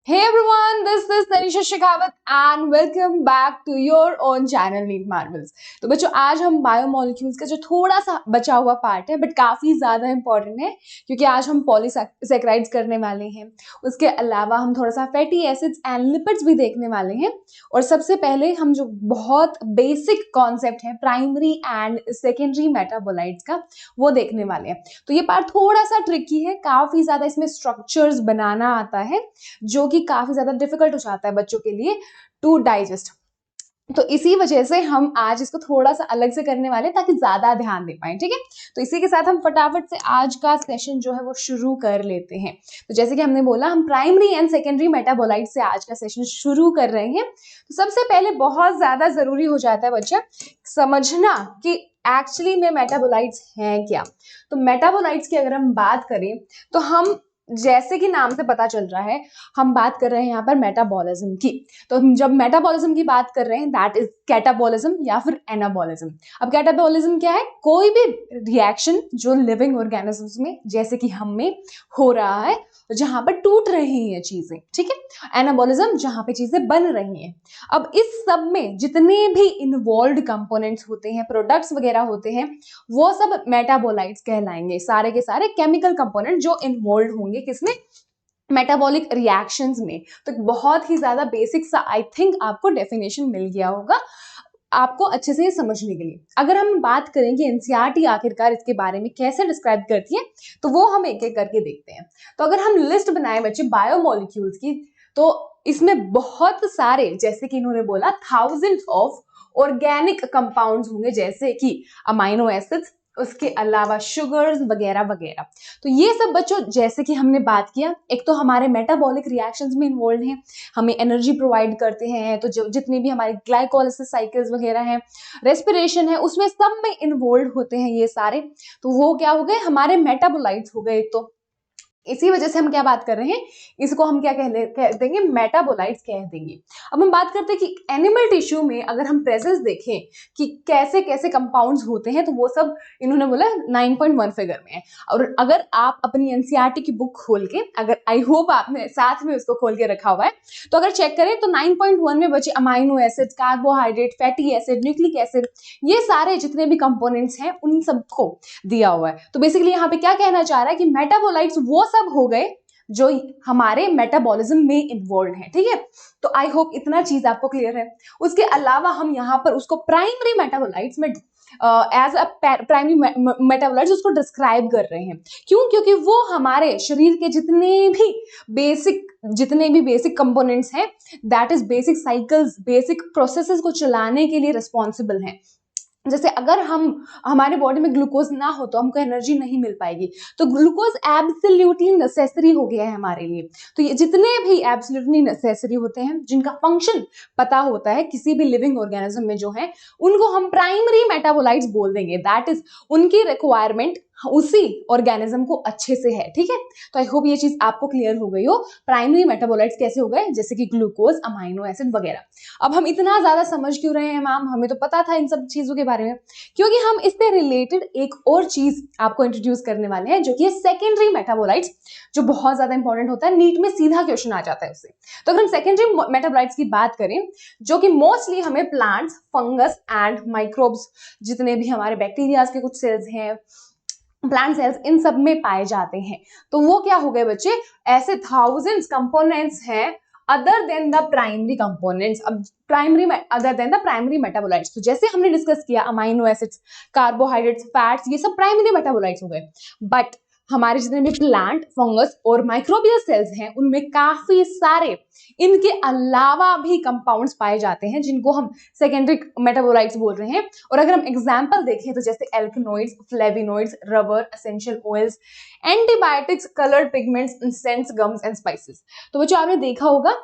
Hey everyone, this is Tanisha Shekhawat and welcome back to your own channel Neat Marvels। तो बच्चों आज हम biomolecules का जो थोड़ा सा बचा हुआ पार्ट है बट काफ़ी ज़्यादा इंपॉर्टेंट है क्योंकि आज हम पॉलीसैकेराइड्स करने वाले हैं। उसके अलावा हम थोड़ा सा फैटी एसिड्स एंड लिपिड्स भी देखने वाले हैं और सबसे पहले हम जो बहुत बेसिक कॉन्सेप्ट है प्राइमरी एंड सेकेंडरी मेटाबोलाइट्स का वो देखने वाले हैं। तो ये पार्ट थोड़ा सा ट्रिकी है, काफ़ी ज़्यादा इसमें स्ट्रक्चर्स बनाना आता है जो कि काफी ज्यादा डिफिकल्ट हो जाता है बच्चों के लिए टू डाइजेस्ट। तो इसी वजह से हम आज इसको थोड़ा सा अलग से करने वाले ताकि ज्यादा ध्यान दे पाए, ठीक है। तो इसी के साथ हम फटाफट से आज का सेशन जो है वो शुरू कर लेते हैं। तो जैसे कि हमने बोला हम प्राइमरी एंड सेकेंडरी मेटाबोलाइट से आज का सेशन शुरू कर रहे हैं। तो सबसे पहले बहुत ज्यादा जरूरी हो जाता है बच्चा समझना कि एक्चुअली में मेटाबोलाइट्स हैं क्या। तो मेटाबोलाइट्स की अगर हम बात करें तो हम जैसे कि नाम से पता चल रहा है हम बात कर रहे हैं यहाँ पर मेटाबॉलिज्म की। तो हम जब मेटाबॉलिज्म की बात कर रहे हैं दैट इज कैटाबॉलिज्म या फिर एनाबॉलिज्म। अब कैटाबॉलिज्म क्या है? कोई भी रिएक्शन जो लिविंग ऑर्गेनिजम्स में जैसे कि हम में हो रहा है जहां पर टूट रही हैं चीजें, ठीक है। एनाबॉलिज्म जहां पे चीजें बन रही हैं। अब इस सब में जितने भी इन्वॉल्व कंपोनेंट्स होते हैं, प्रोडक्ट्स वगैरह होते हैं, वो सब मेटाबोलाइट्स कहलाएंगे। सारे के सारे केमिकल कंपोनेंट जो इन्वॉल्व होंगे किसमें? मेटाबॉलिक रिएक्शंस में। तो बहुत ही ज्यादा बेसिक सा आई थिंक आपको डेफिनेशन मिल गया होगा आपको अच्छे से समझने के लिए। अगर हम बात करें कि एनसीईआरटी आखिरकार इसके बारे में कैसे डिस्क्राइब करती है तो वो हम एक एक करके देखते हैं। तो अगर हम लिस्ट बनाए बच्चे बायोमोलिक्यूल्स की तो इसमें बहुत सारे, जैसे कि इन्होंने बोला, थाउजेंड्स ऑफ ऑर्गेनिक कंपाउंड्स होंगे जैसे कि अमाइनो एसिड्स, उसके अलावा शुगर्स वगैरह वगैरह। तो ये सब बच्चों जैसे कि हमने बात किया, एक तो हमारे मेटाबॉलिक रिएक्शंस में इन्वॉल्व हैं, हमें एनर्जी प्रोवाइड करते हैं। तो जो जितनी भी हमारी ग्लाइकोलाइसिस साइकिल्स वगैरह हैं, रेस्पिरेशन है, उसमें सब में इन्वॉल्व होते हैं ये सारे। तो वो क्या हो गए? हमारे मेटाबोलाइट्स हो गए। तो इसी वजह से हम क्या बात कर रहे हैं, इसको हम क्या कह देंगे? मेटाबोलाइट्स कह देंगे। अब हम बात करते हैं कि एनिमल टिश्यू में अगर हम प्रेजेंस देखें कि कैसे कैसे कंपाउंड्स होते हैं तो वो सब इन्होंने बोला 9.1 फिगर में है। और अगर आप अपनी एनसीईआरटी की बुक खोल के, अगर आई होप आपने साथ में उसको खोल के रखा हुआ है, तो अगर चेक करें तो 9.1 में बचे amino acid, carbohydrate, fatty acid, nucleic acid, ये सारे जितने भी कंपोनेंट्स हैं उन सबको दिया हुआ है। तो बेसिकली यहाँ पे क्या कहना चाह रहा है कि मेटाबोलाइट्स वो सब हो गए जो हमारे मेटाबॉलिज्म में इन्वॉल्व है, ठीक है। तो आई होप इतना चीज आपको क्लियर है। उसके अलावा हम यहाँ पर उसको प्राइमरी मेटाबोलाइट्स में एज अ प्राइमरी मेटाबोलाइट्स उसको डिस्क्राइब कर रहे हैं। क्यों? क्योंकि वो हमारे शरीर के जितने भी बेसिक कंपोनेंट्स हैं, that is basic cycles, basic processes को चलाने के लिए रिस्पॉन्सिबल हैं। जैसे अगर हमारे बॉडी में ग्लूकोज ना हो तो हमको एनर्जी नहीं मिल पाएगी। तो ग्लूकोज एब्सोल्युटली नेसेसरी हो गया है हमारे लिए। तो ये जितने भी एब्सोल्युटली नेसेसरी होते हैं, जिनका फंक्शन पता होता है किसी भी लिविंग ऑर्गेनिज्म में जो है, उनको हम प्राइमरी मेटाबोलाइट्स बोल देंगे। दैट इज उनकी रिक्वायरमेंट उसी ऑर्गेनिज्म को अच्छे से है, ठीक है। तो आई होप ये चीज आपको क्लियर हो गई हो। प्राइमरी मेटाबोलाइट्स कैसे हो गए? जैसे कि ग्लूकोज, अमाइनो एसिड वगैरह। अब हम इतना ज्यादा समझ क्यों रहे हैं मैम? हमें तो पता था इन सब चीजों के बारे में। क्योंकि हम इससे रिलेटेड एक और चीज आपको इंट्रोड्यूस करने वाले हैं जो कि है सेकेंडरी मेटाबोलाइट्स, जो बहुत ज्यादा इंपॉर्टेंट होता है। नीट में सीधा क्वेश्चन आ जाता है उससे। तो अगर हम सेकेंडरी मेटाबोलाइट्स की बात करें, जो कि मोस्टली हमें प्लांट्स, फंगस एंड माइक्रोब्स, जितने भी हमारे बैक्टीरियाज के कुछ सेल्स हैं, प्लांट सेल्स, इन सब में पाए जाते हैं। तो वो क्या हो गए बच्चे? ऐसे थाउजेंड्स कंपोनेंट्स हैं other than the primary components. अब primary other than the primary metabolites, तो जैसे हमने डिस्कस किया अमाइनो एसिड्स, कार्बोहाइड्रेट्स, फैट्स, ये सब प्राइमरी मेटाबोलाइट्स हो गए। बट हमारे जितने भी प्लांट, फंगस और माइक्रोबियल सेल्स हैं उनमें काफी सारे इनके अलावा भी कंपाउंड्स पाए जाते हैं जिनको हम सेकेंडरी मेटाबोलाइट्स बोल रहे हैं। और अगर हम एग्जांपल देखें तो जैसे alkaloids, flavonoids, rubber, essential oils, antibiotics, coloured pigments, scents, gums and spices. तो बच्चों आपने देखा होगा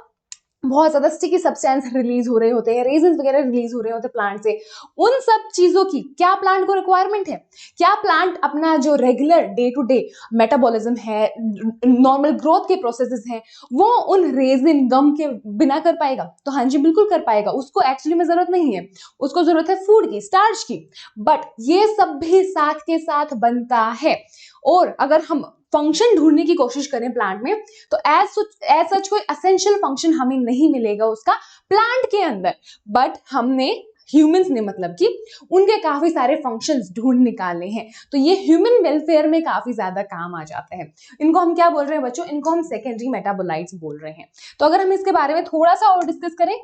बहुत ज्यादा स्टिकी सब्सटेंस रिलीज हो रहे होते हैं, रेजिन्स वगैरह रिलीज हो रहे होते हैं प्लांट से। उन सब चीजों की क्या प्लांट को रिक्वायरमेंट है? क्या प्लांट अपना जो regular day to day metabolism है, नॉर्मल ग्रोथ के प्रोसेसेस हैं, वो उन रेजिन, गम के बिना कर पाएगा? तो हाँ जी, बिल्कुल कर पाएगा। उसको एक्चुअली में जरूरत नहीं है, उसको जरूरत है फूड की, स्टार्च की। बट ये सब भी साथ के साथ बनता है। और अगर हम फंक्शन ढूंढने की कोशिश करें प्लांट में, तो एज सच कोई एसेंशियल फंक्शन हमें नहीं मिलेगा उसका प्लांट के अंदर, बट हमने ह्यूमंस ने मतलब कि उनके काफी सारे फंक्शंस ढूंढ निकाले हैं। तो ये ह्यूमन वेलफेयर में काफी ज्यादा काम आ जाते हैं। इनको हम क्या बोल रहे हैं बच्चों? इनको हम सेकेंडरी मेटाबोलाइट्स बोल रहे हैं। तो अगर हम इसके बारे में थोड़ा सा और डिस्कस करें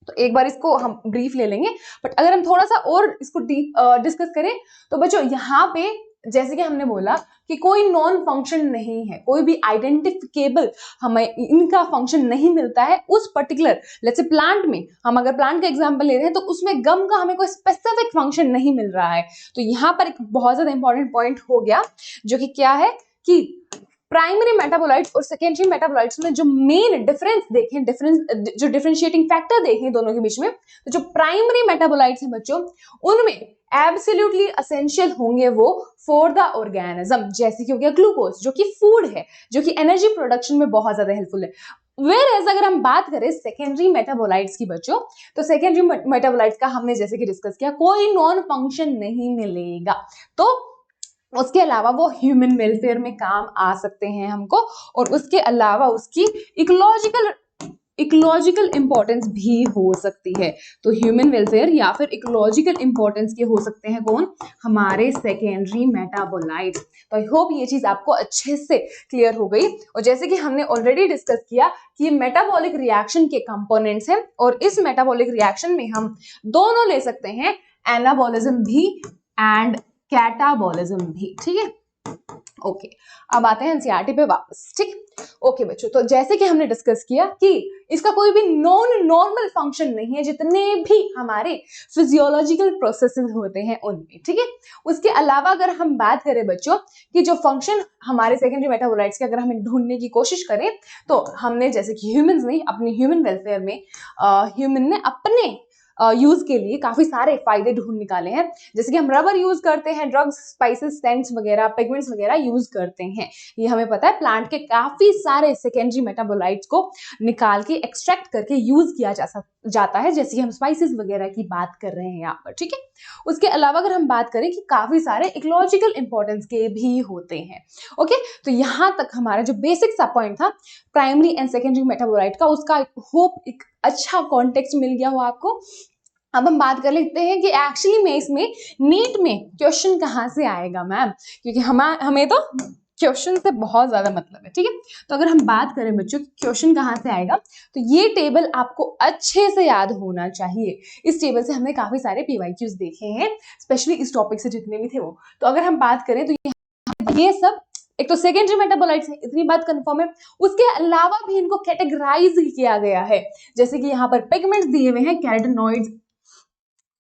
तो एक बार इसको हम ब्रीफ ले लेंगे, बट अगर हम थोड़ा सा और इसको डीप डिस्कस करें तो बच्चों यहाँ पे जैसे कि हमने बोला कि कोई नॉन फंक्शन नहीं है, कोई भी आइडेंटिफिकेबल हमें इनका फंक्शन नहीं मिलता है उस पर्टिकुलर लेट्स से प्लांट में। हम अगर प्लांट का एग्जांपल ले रहे हैं तो उसमें गम का हमें कोई स्पेसिफिक फंक्शन नहीं मिल रहा है। तो यहाँ पर एक बहुत ज्यादा इंपॉर्टेंट पॉइंट हो गया, जो कि क्या है कि प्राइमरी मेटाबोलाइट्स और सेकेंडरी मेटाबोलाइट्स में जो मेन डिफरेंस देखें, जो डिफरेंशिएटिंग फैक्टर देखें दोनों के बीच में, तो जो प्राइमरी मेटाबोलाइट्स हैं बच्चों उनमें एब्सोल्युटली एसेंशियल होंगे वो फॉर द ऑर्गेनिज्म, जैसे कि हो गया ग्लूकोज जो कि फूड है, जो कि एनर्जी प्रोडक्शन में बहुत ज्यादा हेल्पफुल है। वेयर अगर हम बात करें सेकेंडरी मेटाबोलाइट्स की बच्चों, तो सेकेंडरी मेटाबोलाइट्स का हमने जैसे कि डिस्कस किया कोई नॉन फंक्शन नहीं मिलेगा, तो उसके अलावा वो ह्यूमन वेलफेयर में काम आ सकते हैं हमको, और उसके अलावा उसकी इकोलॉजिकल इंपॉर्टेंस भी हो सकती है। तो ह्यूमन वेलफेयर या फिर इकोलॉजिकल इंपॉर्टेंस के हो सकते हैं कौन? हमारे सेकेंडरी मेटाबोलाइट्स। तो आई होप ये चीज आपको अच्छे से क्लियर हो गई। और जैसे कि हमने ऑलरेडी डिस्कस किया कि ये मेटाबॉलिक रिएक्शन के कंपोनेंट्स हैं, और इस मेटाबॉलिक रिएक्शन में हम दोनों ले सकते हैं, एनाबॉलिज्म भी एंड कैटाबॉलिज्म भी। ठीक है, ओके अब आते हैं एनसीईआरटी पे वापस। ठीक, ओके बच्चों, तो जैसे कि हमने डिस्कस किया कि इसका कोई भी नॉन नॉर्मल फंक्शन नहीं है जितने भी हमारे फिजियोलॉजिकल प्रोसेसेस होते हैं उनमें। ठीक है, उसके अलावा अगर हम बात करें बच्चों कि जो फंक्शन हमारे सेकेंडरी मेटाबोलाइट्स के अगर हमें ढूंढने की कोशिश करें, तो हमने जैसे कि ह्यूमंस ने अपनी ह्यूमन वेलफेयर में ह्यूमन ने अपने यूज के लिए काफी सारे फायदे ढूंढ निकाले हैं। जैसे कि हम रबर यूज करते हैं, ड्रग्स, स्पाइसेस, सेंट्स वगैरह, पिगमेंट्स वगैरह यूज करते हैं। ये हमें पता है प्लांट के काफी सारे सेकेंडरी मेटाबोलाइट्स को निकाल के एक्सट्रैक्ट करके यूज किया जाता है, जैसे कि हम स्पाइसेस वगैरह की बात कर रहे हैं यहाँ पर। ठीक है, उसके अलावा अगर हम बात करें कि काफी सारे इकोलॉजिकल इंपॉर्टेंस के भी होते हैं। ओके, तो यहाँ तक हमारा जो बेसिक सा पॉइंट था प्राइमरी एंड सेकेंडरी मेटाबोलाइट का, उसका होप एक अच्छा कॉन्टेक्स्ट मिल गया हो आपको। अब हम बात कर लेते हैं कि एक्चुअली में इसमें नीट में क्वेश्चन कहाँ से आएगा मैम, क्योंकि हमें तो क्वेश्चन से बहुत ज्यादा मतलब है। ठीक है, तो अगर हम बात करें बच्चों क्वेश्चन कहाँ से आएगा, तो ये टेबल आपको अच्छे से याद होना चाहिए। इस टेबल से हमने काफी सारे पीवाईक्यूज देखे हैं, स्पेशली इस टॉपिक से जितने भी थे वो। तो अगर हम बात करें तो ये सब एक तो सेकेंडरी मेटाबोलाइट्स है, इतनी बात कंफर्म है। उसके अलावा भी इनको कैटेगराइज किया गया है, जैसे कि यहाँ पर पिगमेंट्स दिए हुए हैं, कैरोटीनॉइड्स,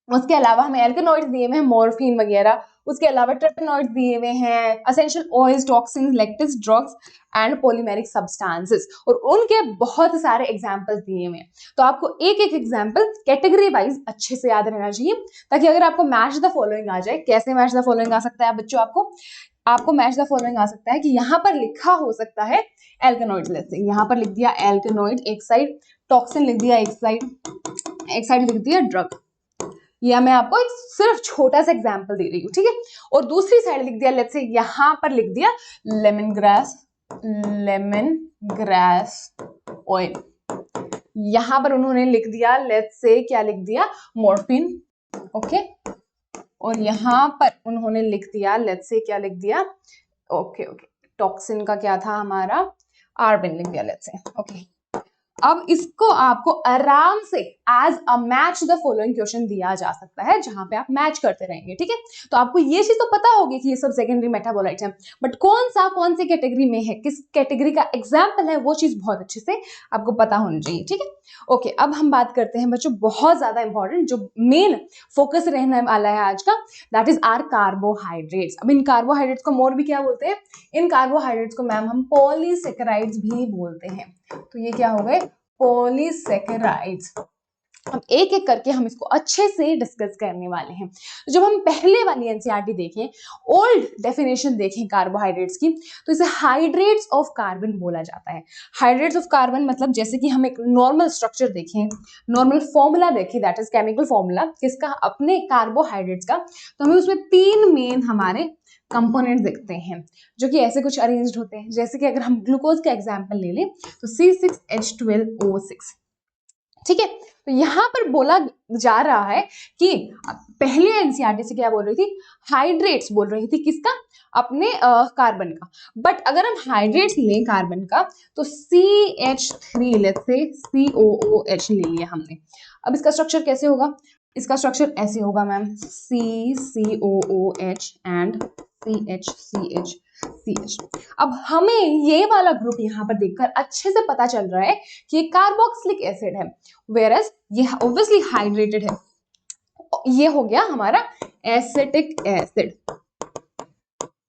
उसके अलावा हमें एल्केनॉइड्स दिए हुए हैं, मॉर्फिन वगैरह, उसके अलावा ट्रिपेनॉइड्स दिए हुए हैं, essential oils, toxins, lectins, drugs and polymeric substances, और उनके बहुत सारे एग्जांपल्स दिए हुए हैं। तो आपको एक एक एग्जांपल कैटेगरी वाइज अच्छे से याद रहना चाहिए, ताकि अगर आपको मैच द फॉलोइंग आ जाए। कैसे मैच द फॉलोइंग आ सकता है बच्चों? आपको मैच द फॉलोइंग आ सकता है कि यहाँ पर लिखा हो सकता है एल्केनॉइड्स, जैसे यहाँ पर लिख दिया एल्केनॉइड एक साइड, टॉक्सिन लिख दिया एक साइड लिख दिया ड्रग। या मैं आपको एक सिर्फ छोटा सा एग्जांपल दे रही हूँ। ठीक है, और दूसरी साइड लिख दिया, लेट्स से यहाँ पर लिख दिया लेमन ग्रास ऑयल। यहाँ पर उन्होंने लिख दिया, लेट्स से क्या लिख दिया, मॉर्फिन। ओके, और यहाँ पर उन्होंने लिख दिया, लेट्स से क्या लिख दिया, ओके, टॉक्सिन का क्या था हमारा, आर्बिन लिख दिया, लेट्स से। ओके, अब इसको आपको आराम से as a match the following question दिया जा सकता है, जहां पे आप मैच करते रहेंगे। ठीक है, तो आपको ये चीज तो पता होगी कि ये सब सेकेंडरी मेटाबोलाइट्स हैं, बट कौन सी कैटेगरी में है, किस कैटेगरी का एग्जाम्पल है, वो चीज बहुत अच्छे से आपको पता होनी चाहिए। ठीक है, ओके, अब हम बात करते हैं बच्चों बहुत ज्यादा इंपॉर्टेंट, जो मेन फोकस रहने वाला है आज का, दैट इज आर कार्बोहाइड्रेट्स। अब इन कार्बोहाइड्रेट्स को मोर भी क्या बोलते हैं? इन कार्बोहाइड्रेट्स को मैम हम पॉलीसेकेराइड्स भी बोलते हैं। तो ये क्या हो गए? पॉलीसेकेराइड्स। अब एक एक करके हम इसको अच्छे से डिस्कस करने वाले हैं। तो जब हम पहले वाली एनसीईआरटी देखें, ओल्ड डेफिनेशन देखें कार्बोहाइड्रेट्स की, तो इसे हाइड्रेट्स ऑफ कार्बन बोला जाता है। हाइड्रेट्स ऑफ कार्बन मतलब जैसे कि हम एक नॉर्मल स्ट्रक्चर देखें, नॉर्मल फॉर्मूला देखें, दैट इज केमिकल फॉर्मूला किसका? अपने कार्बोहाइड्रेट्स का। तो हमें उसमें तीन मेन हमारे कंपोनेंट्स दिखते हैं जो कि ऐसे कुछ अरेंज्ड होते हैं। जैसे कि अगर हम ग्लूकोज का एग्जांपल ले लें तो C6H12O6, ठीक है। तो यहाँ पर बोला जा रहा है कि पहले एनसीईआरटी से क्या बोल रही थी, हाइड्रेट्स बोल रही थी, किसका, अपने कार्बन का। बट अगर हम हाइड्रेट्स लें कार्बन का तो CH3 लेट्स से COOH ले लिया हमने। अब इसका स्ट्रक्चर कैसे होगा, इसका स्ट्रक्चर ऐसे होगा मैम, CCOOH एंड CH। अब हमें ये वाला ग्रुप यहाँ पर देखकर अच्छे से पता चल रहा है कि ये कार्बोक्सिलिक एसिड है, वेरस ये ऑब्वियसली हाइड्रेटेड है। ये हो गया हमारा एसिटिक एसिड।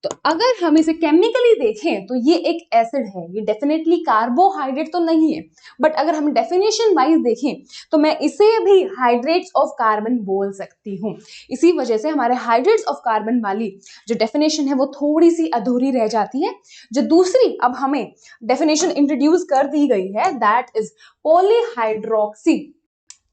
तो अगर हम इसे केमिकली देखें तो ये एक एसिड है, ये डेफिनेटली कार्बोहाइड्रेट तो नहीं है। बट अगर हम डेफिनेशन वाइज देखें तो मैं इसे भी हाइड्रेट्स ऑफ कार्बन बोल सकती हूँ। इसी वजह से हमारे हाइड्रेट्स ऑफ कार्बन वाली जो डेफिनेशन है वो थोड़ी सी अधूरी रह जाती है। जो दूसरी अब हमें डेफिनेशन इंट्रोड्यूस कर दी गई है दैट इज पॉलीहाइड्रोक्सी,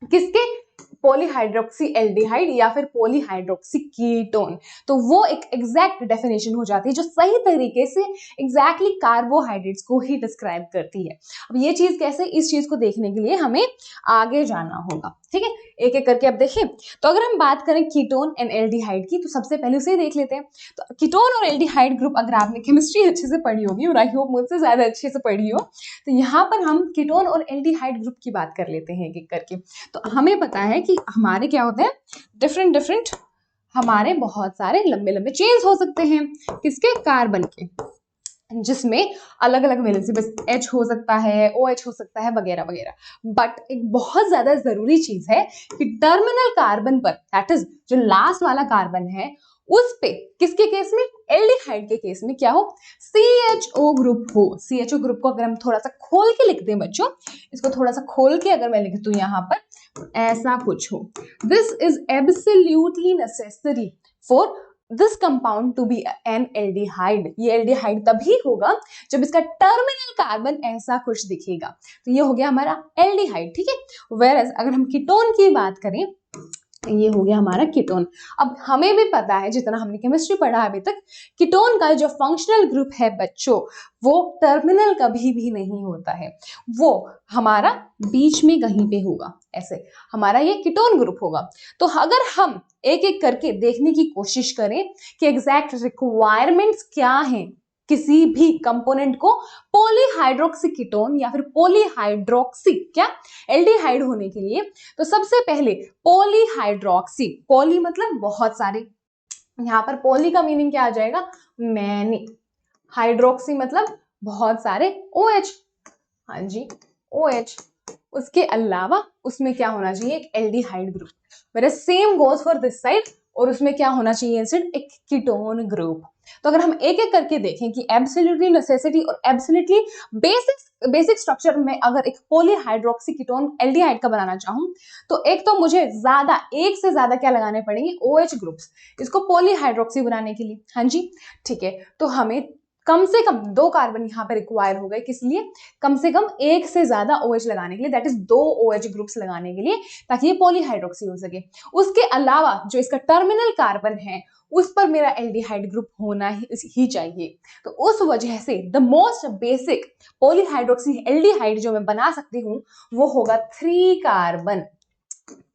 किसके, पॉलीहाइड्रोक्सी एल्डिहाइड या फिर पॉलीहाइड्रोक्सी कीटोन। तो वो एक एग्जैक्ट डेफिनेशन हो जाती है जो सही तरीके से एग्जैक्टली कार्बोहाइड्रेट्स को ही डिस्क्राइब करती है। अब ये चीज कैसे, इस चीज को देखने के लिए हमें आगे जाना होगा, ठीक है। एक एक करके अब देखें तो अगर हम बात करें कीटोन एंड एल्डिहाइड की तो सबसे पहले उसे देख लेते हैं। तो कीटोन और एल्डिहाइड ग्रुप अगर आपने केमिस्ट्री अच्छे से पढ़ी होगी और आई होप मुझसे ज्यादा अच्छे से पढ़ी हो, तो यहाँ पर हम कीटोन और एल्डिहाइड ग्रुप की बात कर लेते हैं एक एक करके। तो हमें पता है कि हमारे क्या होते हैं, डिफरेंट हमारे बहुत सारे लंबे लंबे चेन्स हो सकते हैं, किसके, कार्बन के, जिसमें अलग अलग वैलेंसी, बस H हो सकता है, OH हो सकता है, वगैरह वगैरह। बट एक बहुत ज्यादा जरूरी चीज है कि टर्मिनल कार्बन पर, दैट इज जो लास्ट वाला कार्बन है उस पे, किसके केस में, एल्डिहाइड के केस में क्या हो, CHO ग्रुप हो। CHO ग्रुप को अगर हम थोड़ा सा खोल के लिखते हैं बच्चों, इसको थोड़ा सा खोल के अगर मैं लिख दूं यहाँ पर ऐसा कुछ हो, this is absolutely necessary for this compound to be an aldehyde. ये एल्डिहाइड तभी होगा जब इसका टर्मिनल कार्बन ऐसा कुछ दिखेगा। तो ये हो गया हमारा एल्डिहाइड, ठीक है। वेरएज अगर हम कीटोन की बात करें, ये हो गया हमारा कीटोन। अब हमें भी पता है, जितना हमने केमिस्ट्री पढ़ा अभी तक, कीटोन का जो फंक्शनल ग्रुप है बच्चों, वो टर्मिनल कभी भी नहीं होता है, वो हमारा बीच में कहीं पे होगा, ऐसे हमारा ये कीटोन ग्रुप होगा। तो अगर हम एक एक करके देखने की कोशिश करें कि एग्जैक्ट रिक्वायरमेंट्स क्या हैं किसी भी कंपोनेंट को पॉलीहाइड्रोक्सी कीटोन या फिर पॉलीहाइड्रोक्सी क्या एल्डिहाइड होने के लिए, तो सबसे पहले पॉलीहाइड्रोक्सी, पॉली मतलब बहुत सारे, यहाँ पर पॉली का मीनिंग क्या आ जाएगा, मैनी, हाइड्रोक्सी मतलब बहुत सारे, OH, हाँ जी OH, उसके अलावा उसमें क्या होना चाहिए, एक एल्डिहाइड ग्रुप। मेरा same goes for this side, और उसमें क्या होना चाहिए इंस्टेड, एक कीटोन ग्रुप। तो अगर हम एक एक करके देखें कि एब्सोल्युटली नेसेसिटी और एब्सोल्युटली बेसिक स्ट्रक्चर में अगर एक पॉलीहाइड्रोक्सी कीटोन एल्डिहाइड का बनाना चाहूं, तो एक तो मुझे ज्यादा, एक से ज्यादा क्या लगाने पड़ेंगे, OH ग्रुप्स, इसको पॉलीहाइड्रोक्सी बनाने के लिए, हाँ जी ठीक है। तो हमें कम से कम 2 कार्बन यहाँ पे रिक्वायर हो गए, किस लिए, कम से कम एक से ज्यादा OH लगाने के लिए, दैट इज 2 OH ग्रुप्स लगाने के लिए, ताकि ये पॉलीहाइड्रोक्सी हो सके। उसके अलावा जो इसका टर्मिनल कार्बन है उस पर मेरा एल्डिहाइड ग्रुप होना ही चाहिए। तो उस वजह से the most basic polyhydroxy aldehyde जो मैं बना सकती हूँ वो होगा 3 कार्बन,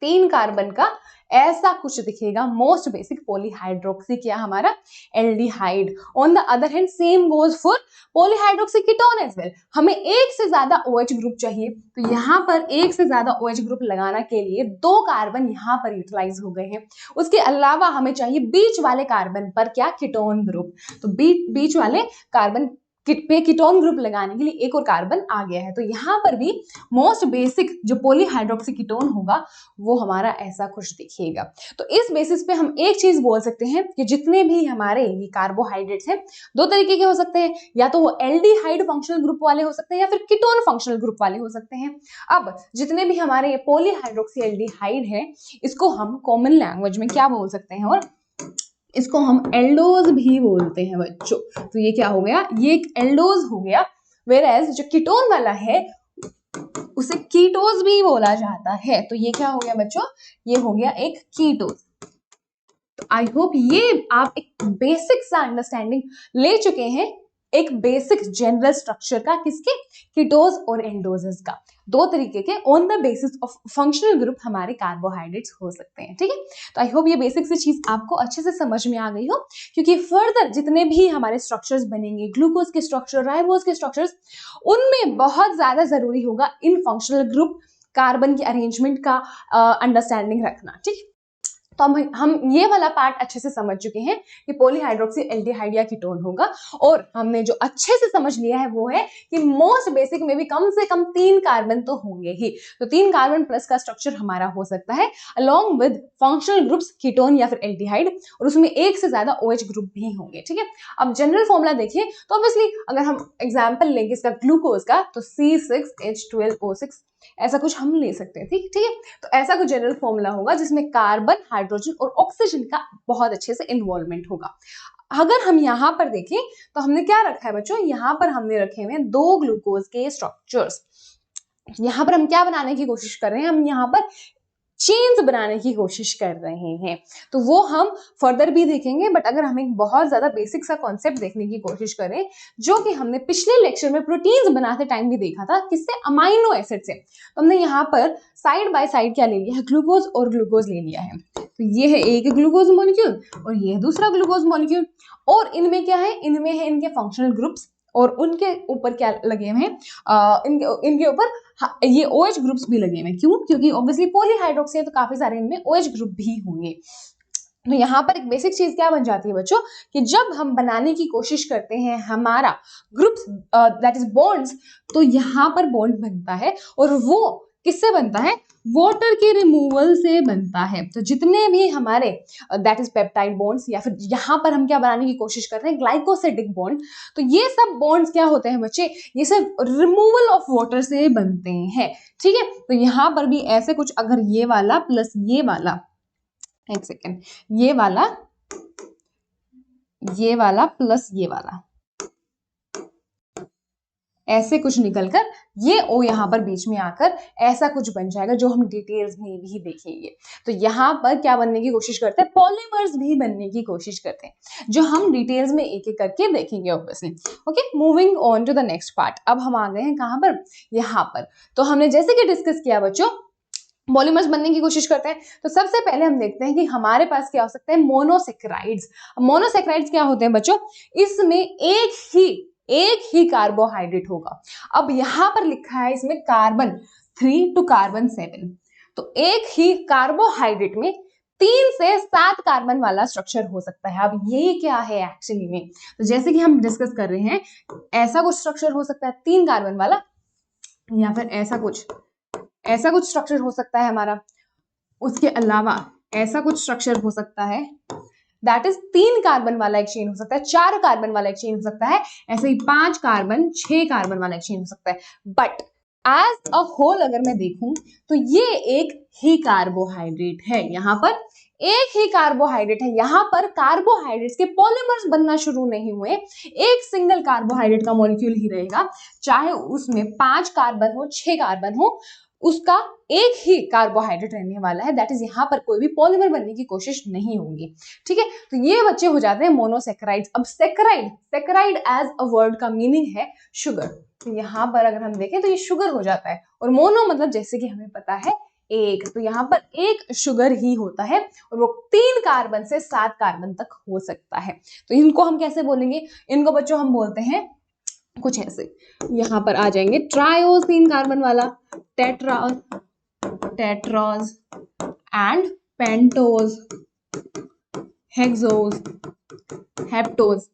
3 कार्बन का ऐसा कुछ दिखेगा मोस्ट बेसिक पॉलीहाइड्रोक्सी क्या हमारा aldehyde. On the other hand same goes for polyhydroxy ketone as well. हमें एक से ज्यादा OH ग्रुप चाहिए, तो यहाँ पर एक से ज्यादा OH ग्रुप लगाना के लिए 2 कार्बन यहाँ पर यूटिलाइज हो गए हैं। उसके अलावा हमें चाहिए बीच वाले कार्बन पर क्या, कीटोन ग्रुप। तो बीच वाले कार्बन पे कीटोन ग्रुप लगाने के लिए एक और कार्बन आ गया है। तो यहाँ पर भी मोस्ट बेसिक जो पॉलीहाइड्रोक्सी कीटोन होगा वो हमारा ऐसा कुछ दिखेगा। तो इस बेसिस पे हम एक चीज बोल सकते हैं कि जितने भी हमारे ये कार्बोहाइड्रेट्स हैं 2 तरीके के हो सकते हैं, या तो वो एल्डिहाइड फंक्शनल ग्रुप वाले हो सकते हैं या फिर कीटोन फंक्शनल ग्रुप वाले हो सकते हैं। अब जितने भी हमारे ये पॉलीहाइड्रोक्सी एल्डिहाइड है इसको हम कॉमन लैंग्वेज में क्या बोल सकते हैं, और इसको हम एल्डोज भी बोलते हैं बच्चों। तो ये क्या हो गया, ये एक एल्डोज हो गया। वेरएज जो कीटोन वाला है उसे कीटोज भी बोला जाता है। तो ये क्या हो गया बच्चों, ये हो गया एक कीटोज। तो आई होप ये आप एक बेसिक सा अंडरस्टैंडिंग ले चुके हैं, एक बेसिक जनरल स्ट्रक्चर का, किसके, कीटोज और एंडोजेस का। दो तरीके के on the basis of functional group हमारे कार्बोहाइड्रेट्स हो सकते हैं, ठीक है। तो आई होप ये बेसिक सी चीज आपको अच्छे से समझ में आ गई हो, क्योंकि फर्दर जितने भी हमारे स्ट्रक्चर्स बनेंगे, ग्लूकोज के स्ट्रक्चर, राइबोज के स्ट्रक्चर्स, उनमें बहुत ज्यादा जरूरी होगा इन फंक्शनल ग्रुप कार्बन की अरेंजमेंट का अंडरस्टैंडिंग रखना, ठीक है। तो हम ये वाला पार्ट अच्छे से समझ चुके हैं कि पॉलीहाइड्रोक्सी एल्डिहाइड या कीटोन होगा, और हमने जो अच्छे से समझ लिया है वो है कि मोस्ट बेसिक में भी कम से कम 3 कार्बन तो होंगे ही। तो 3 कार्बन प्लस का स्ट्रक्चर हमारा हो सकता है along with functional groups ketone या फिर एल्डिहाइड, और उसमें एक से ज्यादा OH ग्रुप भी होंगे, ठीक है। अब जनरल फॉर्मूला देखिए तो ऑब्वियसली अगर हम एग्जाम्पल लेंगे इसका ग्लूकोज का, तो C6H12O6 ऐसा कुछ हम ले सकते हैं, ठीक है। तो ऐसा कुछ जनरल फॉर्मूला होगा जिसमें कार्बन, हाइड्रोजन और ऑक्सीजन का बहुत अच्छे से इन्वॉल्वमेंट होगा। अगर हम यहाँ पर देखें तो हमने क्या रखा है बच्चों, यहाँ पर हमने रखे हुए 2 ग्लूकोज के स्ट्रक्चर्स। यहाँ पर हम क्या बनाने की कोशिश कर रहे हैं, हम यहाँ पर चेन्स बनाने की कोशिश कर रहे हैं, तो वो हम फर्दर भी देखेंगे। बट अगर हम एक बहुत ज्यादा बेसिक सा कॉन्सेप्ट देखने की कोशिश करें, जो कि हमने पिछले लेक्चर में प्रोटीन्स बनाते टाइम भी देखा था, किससे, अमाइनो एसिड से, तो हमने यहाँ पर साइड बाय साइड क्या ले लिया है, ग्लूकोज और ग्लूकोज ले लिया है। तो ये है एक ग्लूकोज मॉलिक्यूल और ये है दूसरा ग्लूकोज मॉलिक्यूल, और इनमें क्या है, इनमें है इनके फंक्शनल ग्रुप्स, और उनके ऊपर क्या लगे हुए हैं, इनके ऊपर ये OH ग्रुप्स भी लगे हुए हैं। क्यों? क्योंकि ऑब्वियसली पॉलीहाइड्रोक्सी है तो काफी सारे इनमें OH ग्रुप भी होंगे। तो यहाँ पर एक बेसिक चीज क्या बन जाती है बच्चों, कि जब हम बनाने की कोशिश करते हैं हमारा ग्रुप्स दैट इज बॉन्ड्स, तो यहाँ पर बॉन्ड बनता है, और वो किससे बनता है, वाटर के रिमूवल से बनता है। तो जितने भी हमारे दैट इज पेप्टाइड बॉन्ड्स, या फिर यहाँ पर हम क्या बनाने की कोशिश कर रहे हैं, ग्लाइकोसिडिक बॉन्ड, तो ये सब बॉन्ड्स क्या होते हैं बच्चे, ये सब रिमूवल ऑफ वाटर से बनते हैं, ठीक है। तो यहाँ पर भी ऐसे कुछ, अगर ये वाला प्लस ये वाला, एक सेकेंड, ये वाला प्लस ये वाला, ऐसे कुछ निकलकर ये O यहाँ पर बीच में आकर ऐसा कुछ बन जाएगा, जो हम डिटेल्स में भी देखेंगे। तो यहाँ पर क्या बनने की कोशिश करते हैं, पॉलीमर्स भी बनने की कोशिश करते हैं, जो हम डिटेल्स में एक एक करके देखेंगे obviously. Okay, moving on to the next part. अब हम आ गए हैं कहाँ पर, यहाँ पर। तो हमने जैसे कि डिस्कस किया बच्चों, पॉलीमर्स बनने की कोशिश करते हैं, तो सबसे पहले हम देखते हैं कि हमारे पास क्या हो सकता है, मोनोसेक्राइड्स। मोनोसेक्राइड्स क्या होते हैं बच्चों, इसमें एक ही कार्बोहाइड्रेट होगा। अब यहां पर लिखा है इसमें कार्बन 3 to कार्बन 7, तो एक ही कार्बोहाइड्रेट में 3 से 7 कार्बन वाला स्ट्रक्चर हो सकता है। अब ये क्या है एक्चुअली में, तो जैसे कि हम डिस्कस कर रहे हैं, ऐसा कुछ स्ट्रक्चर हो सकता है 3 कार्बन वाला, या फिर ऐसा कुछ स्ट्रक्चर हो सकता है हमारा। उसके अलावा ऐसा कुछ स्ट्रक्चर हो सकता है, दैट इज 3 कार्बन वाला एक चेन हो सकता है, 4 कार्बन वाला एक चेन हो सकता है, ऐसे ही 5 कार्बन 6 कार्बन वाला एक चेन हो सकता है। बट एज अ होल अगर मैं देखूं तो ये एक ही कार्बोहाइड्रेट है, यहाँ पर एक ही कार्बोहाइड्रेट है। यहाँ पर कार्बोहाइड्रेट्स के पॉलीमर्स बनना शुरू नहीं हुए, एक सिंगल कार्बोहाइड्रेट का मॉलिक्यूल ही रहेगा, चाहे उसमें 5 कार्बन हो 6 कार्बन हो, उसका एक ही कार्बोहाइड्रेट रहने वाला है। दैट इज यहाँ पर कोई भी पॉलीमर बनने की कोशिश नहीं होगी, ठीक है। तो ये बच्चे हो जाते हैं मोनोसेक्राइड्स। अब सेक्राइड एज अ वर्ड का मीनिंग है शुगर, तो यहाँ पर अगर हम देखें तो ये शुगर हो जाता है, और मोनो मतलब जैसे कि हमें पता है एक, तो यहाँ पर एक शुगर ही होता है, और वो 3 कार्बन से 7 कार्बन तक हो सकता है। तो इनको हम कैसे बोलेंगे, इनको बच्चों हम बोलते हैं कुछ ऐसे, यहाँ पर आ जाएंगे ट्रायोज 3 कार्बन वाला, tetras and pentose, hexose, heptose,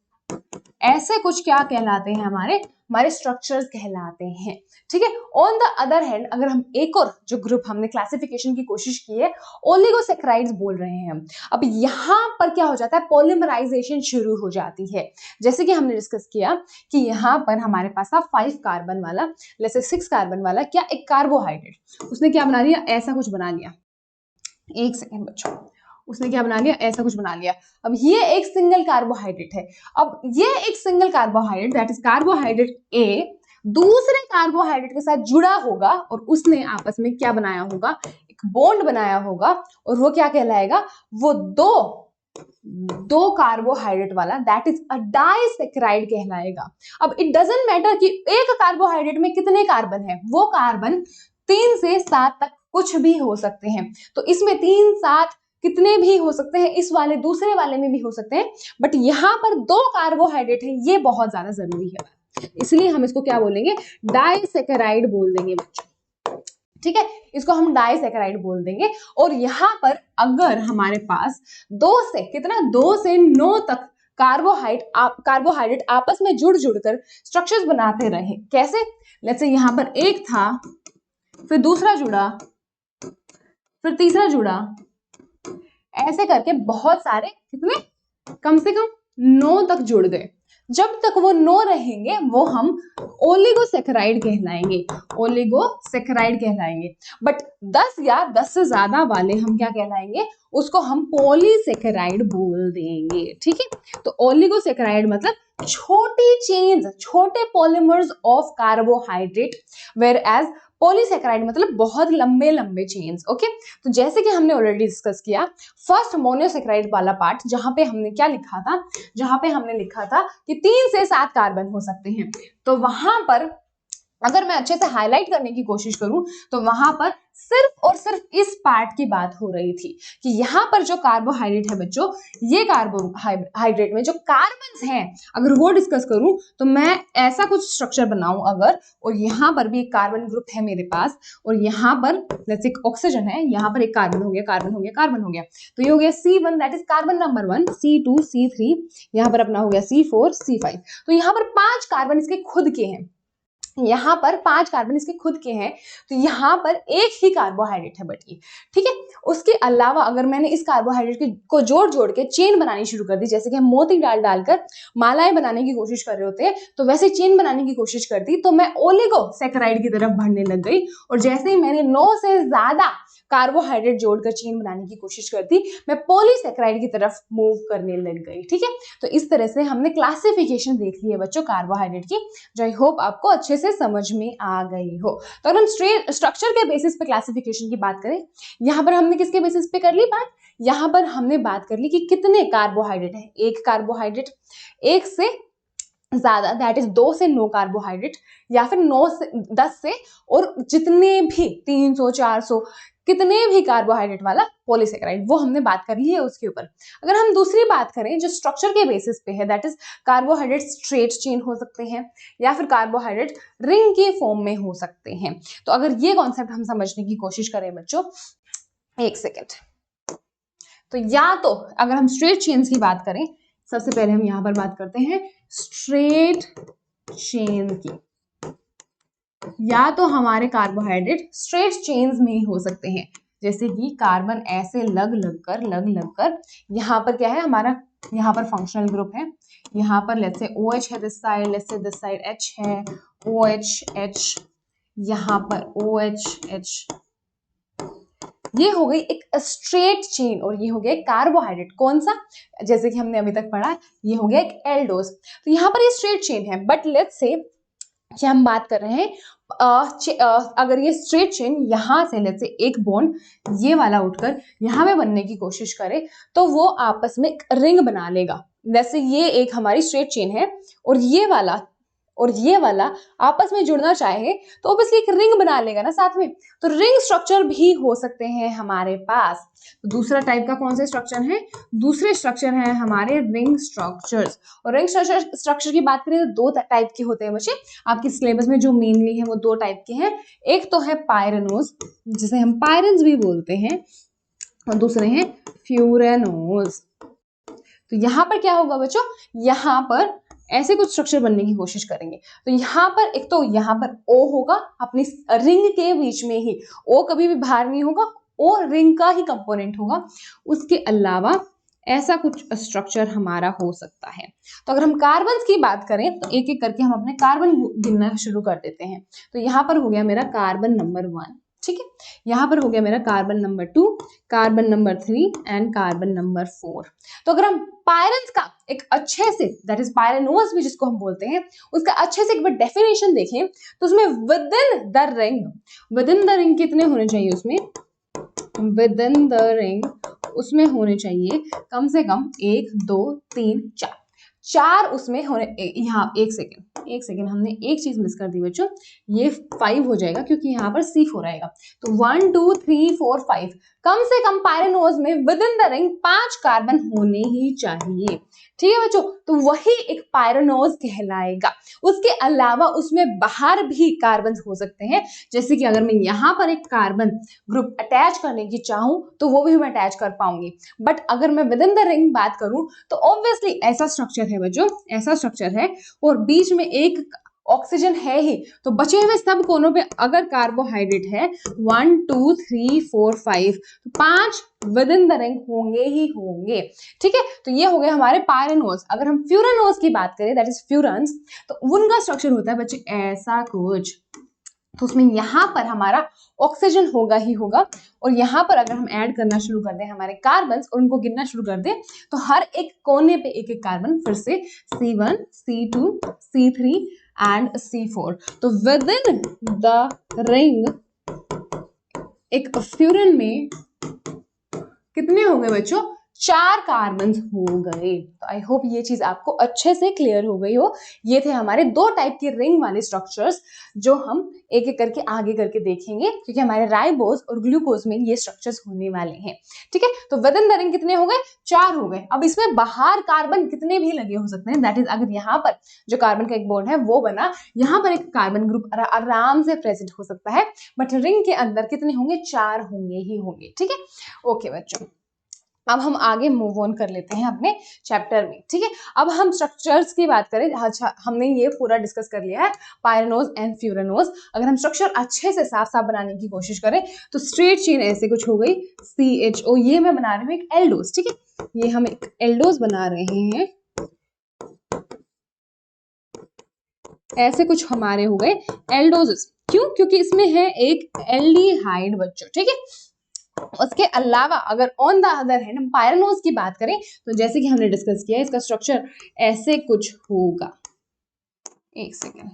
ऐसे कुछ क्या कहलाते हैं, हमारे स्ट्रक्चर्स कहलाते हैं, ठीक है। ऑन द अदर हैंड अगर हम एक और जो ग्रुप हमने क्लासिफिकेशन की कोशिश की है, ओलिगोसेक्राइड्स बोल रहे हैं हम। अब यहाँ पर क्या हो जाता है, पॉलीमराइजेशन शुरू हो जाती है। जैसे कि हमने डिस्कस किया कि यहाँ पर हमारे पास था 5 कार्बन वाला, जैसे 6 कार्बन वाला क्या एक कार्बोहाइड्रेट, उसने क्या बना लिया, ऐसा कुछ बना लिया। एक सेकेंड बच्चों, उसने क्या बना लिया, ऐसा कुछ बना लिया। अब ये एक सिंगल कार्बोहाइड्रेट है। अब ये एक single carbohydrate that is carbohydrate ए दूसरे कार्बोहाइड्रेट के साथ जुड़ा होगा, और उसने आपस में क्या बनाया होगा, एक बॉन्ड बनाया होगा, और वो क्या कहलाएगा, वो 2 दो कार्बोहाइड्रेट वाला, दैट इज अ डाइसैकेराइड कहलाएगा। अब इट डजंट मैटर कि एक कार्बोहाइड्रेट में कितने कार्बन है, वो कार्बन 3 से 7 तक कुछ भी हो सकते हैं। तो इसमें 3 7 कितने भी हो सकते हैं, इस वाले दूसरे वाले में भी हो सकते हैं, बट यहाँ पर 2 कार्बोहाइड्रेट है, ये बहुत ज्यादा जरूरी है, इसलिए हम इसको क्या बोलेंगे, डाइसैकेराइड बोल देंगे बच्चों। ठीक है, इसको हम डाइसैकेराइड बोल देंगे। और यहाँ पर अगर हमारे पास 2 से कितना, 2 से 9 तक कार्बोहाइड्रेट आपस में जुड़ जुड़कर स्ट्रक्चर्स बनाते रहे, कैसे, लेट्स से यहाँ पर एक था, फिर दूसरा जुड़ा, फिर तीसरा जुड़ा, ऐसे करके बहुत सारे, कितने, कम से कम 9 तक जुड़ गए। जब तक वो 9 रहेंगे वो हम ओलिगोसैकेराइड कहलाएंगे, ओलिगोसैकेराइड कहलाएंगे। बट 10 या 10 से ज्यादा वाले हम क्या कहलाएंगे, उसको हम पॉलीसैकेराइड बोल देंगे। ठीक है, तो ओलिगोसैकेराइड मतलब छोटी चेन्स, छोटे polymers of carbohydrate, whereas polysaccharide मतलब बहुत लंबे लंबे चेन्स। ओके, तो जैसे कि हमने ऑलरेडी डिस्कस किया, फर्स्ट मोनोसैकेराइड वाला पार्ट, जहां पे हमने क्या लिखा था, जहां पे हमने लिखा था कि 3 से 7 कार्बन हो सकते हैं, तो वहां पर अगर मैं अच्छे से हाईलाइट करने की कोशिश करूं तो वहां पर सिर्फ और सिर्फ इस पार्ट की बात हो रही थी कि यहाँ पर जो कार्बोहाइड्रेट है बच्चों, ये कार्बोहाइड्रेट में जो कार्बन्स हैं, अगर वो डिस्कस करूं तो मैं ऐसा कुछ स्ट्रक्चर बनाऊं अगर, और यहाँ पर भी एक कार्बन ग्रुप है मेरे पास, और यहाँ पर लेट्स एक ऑक्सीजन है, यहाँ पर एक कार्बन हो गया, कार्बन हो गया, कार्बन हो गया, तो ये हो गया C1, that is carbon number 1, C2, C3, यहाँ पर अपना हो गया C4, C5। तो यहाँ पर 5 कार्बन इसके खुद के हैं, यहाँ पर 5 कार्बन इसके खुद के हैं, तो यहाँ पर एक ही कार्बोहाइड्रेट है बटी। ठीक है, उसके अलावा अगर मैंने इस कार्बोहाइड्रेट को जोड़ जोड़ के चेन बनानी शुरू कर दी, जैसे कि हम मोती डालकर मालाएं बनाने की कोशिश कर रहे होते हैं, तो वैसे चेन बनाने की कोशिश कर दी, तो मैं ओलिगोसैकेराइड की तरफ बढ़ने लग गई। और जैसे ही मैंने 9 से ज्यादा कार्बोहाइड्रेट जोड़कर चेन बनाने की कोशिश करती, मैं पॉलीसैकेराइड की तरफ मूव करने लग गई। ठीक है, तो इस तरह से हमने क्लासिफिकेशन देख ली है बच्चों कार्बोहाइड्रेट की, जो आई होप आपको अच्छे से समझ में आ गई हो। तो अगर हम स्ट्रक्चर के बेसिस पे क्लासिफिकेशन की बात करें, यहाँ पर हमने किसके बेसिस पे कर ली बात, यहाँ पर हमने बात कर ली कि कितने कार्बोहाइड्रेट है, एक कार्बोहाइड्रेट, एक से ज्यादा, दैट इज 2 से 9 कार्बोहाइड्रेट, या फिर 9 से 10 से, और जितने भी 300 400 कितने भी कार्बोहाइड्रेट वाला पॉलीसैकेराइड, वो हमने बात कर ली है उसके ऊपर। अगर हम दूसरी बात करें जो स्ट्रक्चर के बेसिस पे है, that is carbohydrate straight chain हो सकते हैं, या फिर कार्बोहाइड्रेट रिंग के फॉर्म में हो सकते हैं। तो अगर ये कॉन्सेप्ट हम समझने की कोशिश करें बच्चों, एक सेकेंड, तो या तो अगर हम स्ट्रेट चेन्स की बात करें, सबसे पहले हम यहाँ पर बात करते हैं स्ट्रेट चेन की, या तो हमारे कार्बोहाइड्रेट स्ट्रेट चेन्स में ही हो सकते हैं, जैसे कि कार्बन ऐसे लग लग कर यहाँ पर क्या है हमारा, यहाँ पर फंक्शनल ग्रुप है, यहाँ पर लेट्स से OH है this side, let's say this side H है, OH H, यहाँ पर OH H, ये हो गई एक स्ट्रेट चेन, और ये हो गया कार्बोहाइड्रेट, कौन सा, जैसे कि हमने अभी तक पढ़ा, ये हो गया एक एल्डोज। तो यहाँ पर ये स्ट्रेट चेन है, बट लेट्स से कि हम बात कर रहे हैं अगर ये स्ट्रेट चेन यहाँ से लेट्स से एक बॉन्ड ये वाला उठकर यहाँ पे बनने की कोशिश करे, तो वो आपस में एक रिंग बना लेगा। जैसे ये एक हमारी स्ट्रेट चेन है, और ये वाला आपस में जुड़ना चाहे तो ऑब्वियसली एक रिंग बना लेगा ना साथ में, तो रिंग स्ट्रक्चर भी हो सकते हैं हमारे पास। तो दूसरा टाइप का कौन सा स्ट्रक्चर है, दूसरे स्ट्रक्चर है हमारे रिंग स्ट्रक्चर्स। और रिंग स्ट्रक्चर की बात करें तो 2 टाइप के होते हैं बच्चे, आपके सिलेबस में जो मेनली है वो 2 टाइप के हैं, एक तो है पायरेनोज जिसे हम पायरेन्स भी बोलते हैं, और दूसरे हैं फ्यूरेनोज। तो यहाँ पर क्या होगा बच्चों, यहाँ पर ऐसे कुछ स्ट्रक्चर बनने की कोशिश करेंगे, तो यहाँ पर एक तो यहाँ पर O होगा अपनी रिंग के बीच में ही, O कभी भी बाहर नहीं होगा, O रिंग का ही कंपोनेंट होगा। उसके अलावा ऐसा कुछ स्ट्रक्चर हमारा हो सकता है। तो अगर हम कार्बन की बात करें तो एक एक करके हम अपने कार्बन गिनना शुरू कर देते हैं। तो यहाँ पर हो गया मेरा कार्बन नंबर 1, ठीक है, यहाँ पर हो गया मेरा carbon number 2, carbon number 3 and carbon number 4। तो अगर हम पायरेन्स का एक अच्छे से, दैट इज पायरेनोज भी जिसको हम बोलते हैं, उसका अच्छे से एक बार डेफिनेशन देखें तो उसमें विद इन द रिंग कितने होने चाहिए, उसमें विद इन द रिंग उसमें होने चाहिए कम से कम 1 2 3 4 4 उसमें होने यहाँ एक सेकेंड हमने एक चीज मिस कर दी बच्चों, ये 5 हो जाएगा क्योंकि यहाँ पर C4 आएगा। तो 1 2 3 4 5 कम से कम पायरेनोज में with in the ring 5 carbon होने ही चाहिए। ठीक है बच्चों, तो वही एक पायरेनोज कहलाएगा। उसके अलावा उसमें बाहर भी कार्बन हो सकते हैं, जैसे कि अगर मैं यहाँ पर एक कार्बन ग्रुप अटैच करने की चाहूँ तो वो भी मैं अटैच कर पाऊंगी। बट अगर मैं विद इन द रिंग बात करूँ तो ऑब्वियसली ऐसा स्ट्रक्चर है बच्चों, ऐसा स्ट्रक्चर है और बीच में एक ऑक्सीजन है ही, तो बचे हुए सब कोनों पे अगर कार्बोहाइड्रेट है 1 2 3 4 5 तो 5 विद इन द रिंग होंगे ही होंगे। ठीक है, तो ये हो गए हमारे पायरेनोज। अगर हम फ्यूरानोज की बात करें, दैट इज फ्यूरन्स, तो उनका स्ट्रक्चर होता है बच्चे ऐसा कुछ। तो उसमें यहाँ पर हमारा ऑक्सीजन होगा ही होगा और यहाँ पर अगर हम ऐड करना शुरू कर दें हमारे कार्बन और उनको गिनना शुरू कर दें तो हर एक कोने पे एक एक कार्बन, फिर से C1 C2 C3 and C4। तो विद इन द रिंग एक फ्यूरन में कितने हो गए बच्चों? 4 कार्बन हो गए। तो आई होप ये चीज आपको अच्छे से क्लियर हो गई हो। ये थे हमारे 2 टाइप के रिंग वाले स्ट्रक्चर्स जो हम एक एक करके आगे करके देखेंगे, क्योंकि हमारे राइबोज और ग्लूकोज में ये स्ट्रक्चर्स होने वाले हैं। ठीक है, तो विद इन द रिंग कितने हो गए? 4 हो गए। अब इसमें बाहर कार्बन कितने भी लगे हो सकते हैं, दैट इज अगर यहाँ पर जो कार्बन का एक बॉन्ड है वो बना, यहाँ पर एक कार्बन ग्रुप आराम से प्रेजेंट हो सकता है, बट रिंग के अंदर कितने होंगे? 4 होंगे ही होंगे। ठीक है, ओके बच्चों, अब हम आगे मूव ऑन कर लेते हैं अपने चैप्टर में। ठीक है, अब हम स्ट्रक्चर्स की बात करें। अच्छा, हमने ये पूरा डिस्कस कर लिया है पायरेनोज एंड फ्यूरानोज। अगर हम स्ट्रक्चर अच्छे से साफ साफ बनाने की कोशिश करें तो स्ट्रेट चेन ऐसे कुछ हो गई CHO, ये मैं बना रही हूँ एक एल्डोज। ठीक है, ये हम एक एल्डोज बना रहे हैं, ऐसे कुछ हमारे हो गए एल्डोजेस। क्यों? क्योंकि इसमें है एक एल्डिहाइड बच्चों। ठीक है, उसके अलावा अगर ऑन द अदर हैंड हम पायरेनोज की बात करें तो जैसे कि हमने डिस्कस किया, इसका स्ट्रक्चर ऐसे कुछ होगा। एक सेकेंड,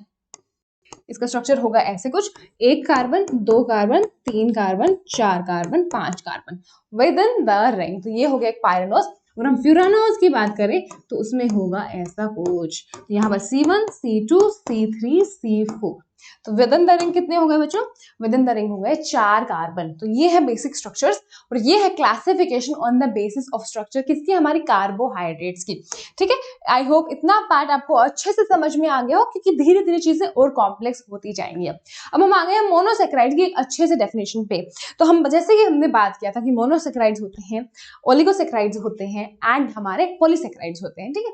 इसका स्ट्रक्चर होगा ऐसे कुछ, 1 carbon 2 carbon 3 carbon 4 carbon 5 carbon with in the ring. तो ये हो गया एक पायरेनोज। अगर हम फ्यूरानोज की बात करें तो उसमें होगा ऐसा कुछ, तो यहाँ पर C1 C2 C3 C4। तो विद इन द रिंग कितने हो गए बच्चों? विद इन द रिंग हो गए 4 कार्बन। तो ये है बेसिक स्ट्रक्चर्स और ये है classification on the basis of structure किसकी? हमारी कार्बोहाइड्रेट्स की। ठीक है, आई होप इतना पार्ट आपको अच्छे से समझ में आ गया हो, क्योंकि धीरे धीरे चीजें और कॉम्प्लेक्स होती जाएंगी। अब हम आ गए हैं मोनोसेक्राइड की अच्छे से डेफिनेशन पे। तो हम जैसे कि हमने बात किया था कि मोनोसेक्राइड्स होते हैं, ओलिगोसेक्राइड्स होते हैं एंड हमारे पॉलीसेक्राइड्स होते हैं। ठीक है,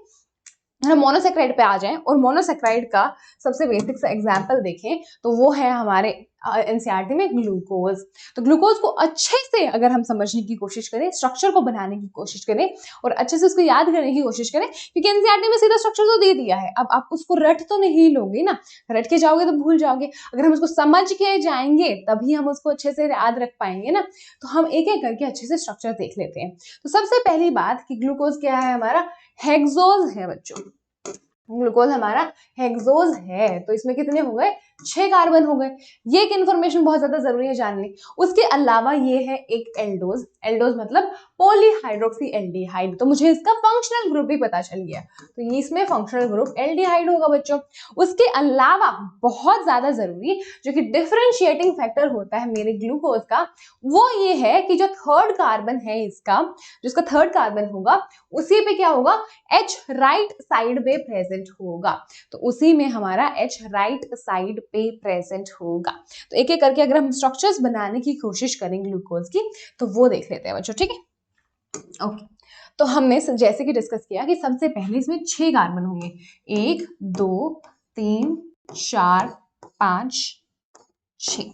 हम मोनोसेक्राइड पे आ जाएं और मोनोसेक्राइड का सबसे बेसिक सा एग्जांपल देखें तो वो है हमारे एनसीईआरटी में ग्लूकोज। तो ग्लूकोज को अच्छे से अगर हम समझने की कोशिश करें, स्ट्रक्चर को बनाने की कोशिश करें और अच्छे से उसको याद करने की कोशिश करें, क्योंकि एनसीईआरटी में सीधा स्ट्रक्चर तो दे दिया है, अब आप उसको रट तो नहीं लोगे ना, रट के जाओगे तो भूल जाओगे। अगर हम उसको समझ के जाएंगे तभी हम उसको अच्छे से याद रख पाएंगे ना। तो हम एक एक करके अच्छे से स्ट्रक्चर देख लेते हैं। तो सबसे पहली बात कि ग्लूकोज क्या है? हमारा हेक्सोज है बच्चों। ग्लूकोज हमारा हेक्सोज है। तो इसमें कितने हो गए? 6 कार्बन हो गए। ये एक इन्फॉर्मेशन बहुत ज्यादा जरूरी है जाननी। उसके अलावा ये है एक एल्डोज। एल्डोज मतलब पॉलीहाइड्रोक्सी एल्डिहाइड। तो मुझे इसका फंक्शनल ग्रुप भी पता चल गया, तो ये इसमें फंक्शनल ग्रुप एल्डिहाइड होगा बच्चों। उसके अलावा बहुत ज्यादा जरूरी जो कि डिफरेंशिएटिंग फैक्टर होता है मेरे ग्लूकोज का, वो ये है कि जो थर्ड कार्बन है इसका, जिसका थर्ड कार्बन होगा उसी पे क्या होगा? H राइट साइड पे प्रेजेंट होगा। तो उसी में हमारा H राइट साइड पे प्रेजेंट होगा। तो एक एक करके अगर हम स्ट्रक्चर्स बनाने की कोशिश करें ग्लूकोज की तो वो देख लेते हैं बच्चों। ठीक है, ओके। तो हमने जैसे कि डिस्कस किया कि सबसे पहले इसमें 6 कार्बन होंगे, 1 2 3 4 5 6।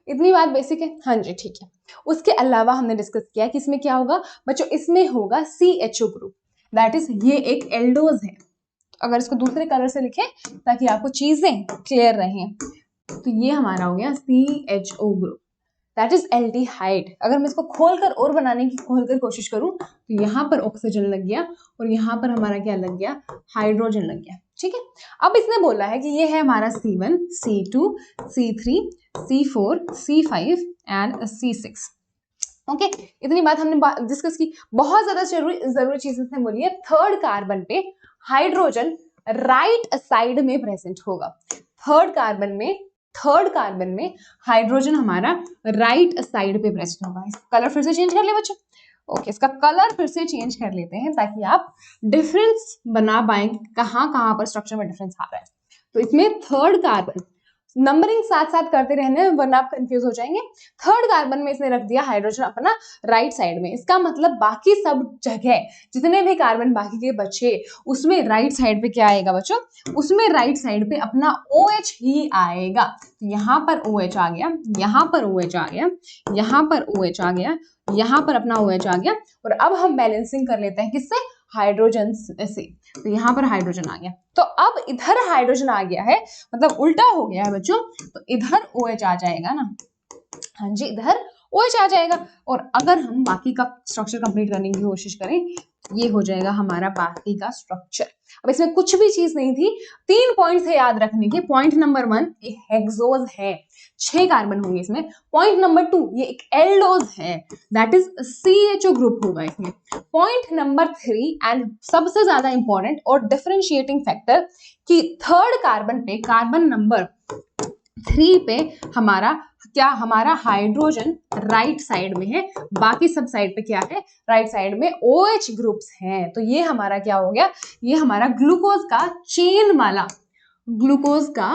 इतनी बात बेसिक है? हाँ जी, ठीक है। उसके अलावा हमने डिस्कस किया कि इसमें क्या होगा बच्चों? इसमें होगा CHO ग्रुप, दैट इज ये एक एल्डोज है। अगर इसको दूसरे कलर से लिखें ताकि आपको चीजें क्लियर रहें, तो ये हमारा हो गया CHO group, that is aldehyde. अगर मैं इसको खोलकर और बनाने की कोशिश करूं तो यहाँ पर ऑक्सीजन लग गया और यहाँ पर हमारा क्या लग गया? हाइड्रोजन लग गया। ठीक है, अब इसने बोला है कि ये है हमारा C1 C2 C3 C4 C5 and C6। Okay इतनी बात हमने डिस्कस की। बहुत ज्यादा जरूरी चीज इसने बोली है, थर्ड कार्बन पे हाइड्रोजन राइट साइड में प्रेजेंट होगा। थर्ड कार्बन में हाइड्रोजन हमारा राइट साइड पे प्रेजेंट होगा। इसका कलर फिर से चेंज कर ले बच्चों। ओके इसका कलर फिर से चेंज कर लेते हैं ताकि आप डिफरेंस बना पाए कहाँ कहाँ पर स्ट्रक्चर में डिफरेंस आ रहा है। तो इसमें थर्ड कार्बन, नंबरिंग साथ साथ करते रहने वरना आप कंफ्यूज हो जाएंगे। थर्ड कार्बन में इसने रख दिया हाइड्रोजन अपना राइट साइड में। इसका मतलब बाकी सब जगह जितने भी कार्बन बाकी के बचे उसमें राइट साइड पे क्या आएगा बच्चों, उसमें राइट साइड पे अपना OH ही आएगा। तो यहाँ पर OH आ गया, यहाँ पर OH आ गया, यहाँ पर OH आ गया, यहाँ पर अपना OH आ गया। और अब हम बैलेंसिंग कर लेते हैं किससे, हाइड्रोजन से। तो यहाँ पर हाइड्रोजन आ गया, तो अब इधर हाइड्रोजन आ गया है, मतलब उल्टा हो गया है बच्चों। तो इधर OH आ जाएगा ना, हाँ जी इधर OH आ जाएगा। और अगर हम बाकी का स्ट्रक्चर कंप्लीट करने की कोशिश करें, ये हो जाएगा हमारा बाकी का स्ट्रक्चर। अब इसमें कुछ भी चीज नहीं थी, 3 पॉइंट है याद रखने के। पॉइंट नंबर 1 हेक्सोज है, 6 कार्बन होंगे इसमें। पॉइंट नंबर 2 ये एक एल्डोज है, दैट इज CHO ग्रुप होगा इसमें। पॉइंट नंबर 3 एंड सबसे ज्यादा इंपॉर्टेंट और डिफरेंशिएटिंग फैक्टर कि थर्ड कार्बन पे, कार्बन नंबर 3 पे हमारा क्या, हमारा हाइड्रोजन राइट साइड में है, बाकी सब साइड पे क्या है, राइट साइड में OH ग्रुप्स हैं। तो ये हमारा क्या हो गया, ये हमारा ग्लूकोज का चेन वाला, ग्लूकोज का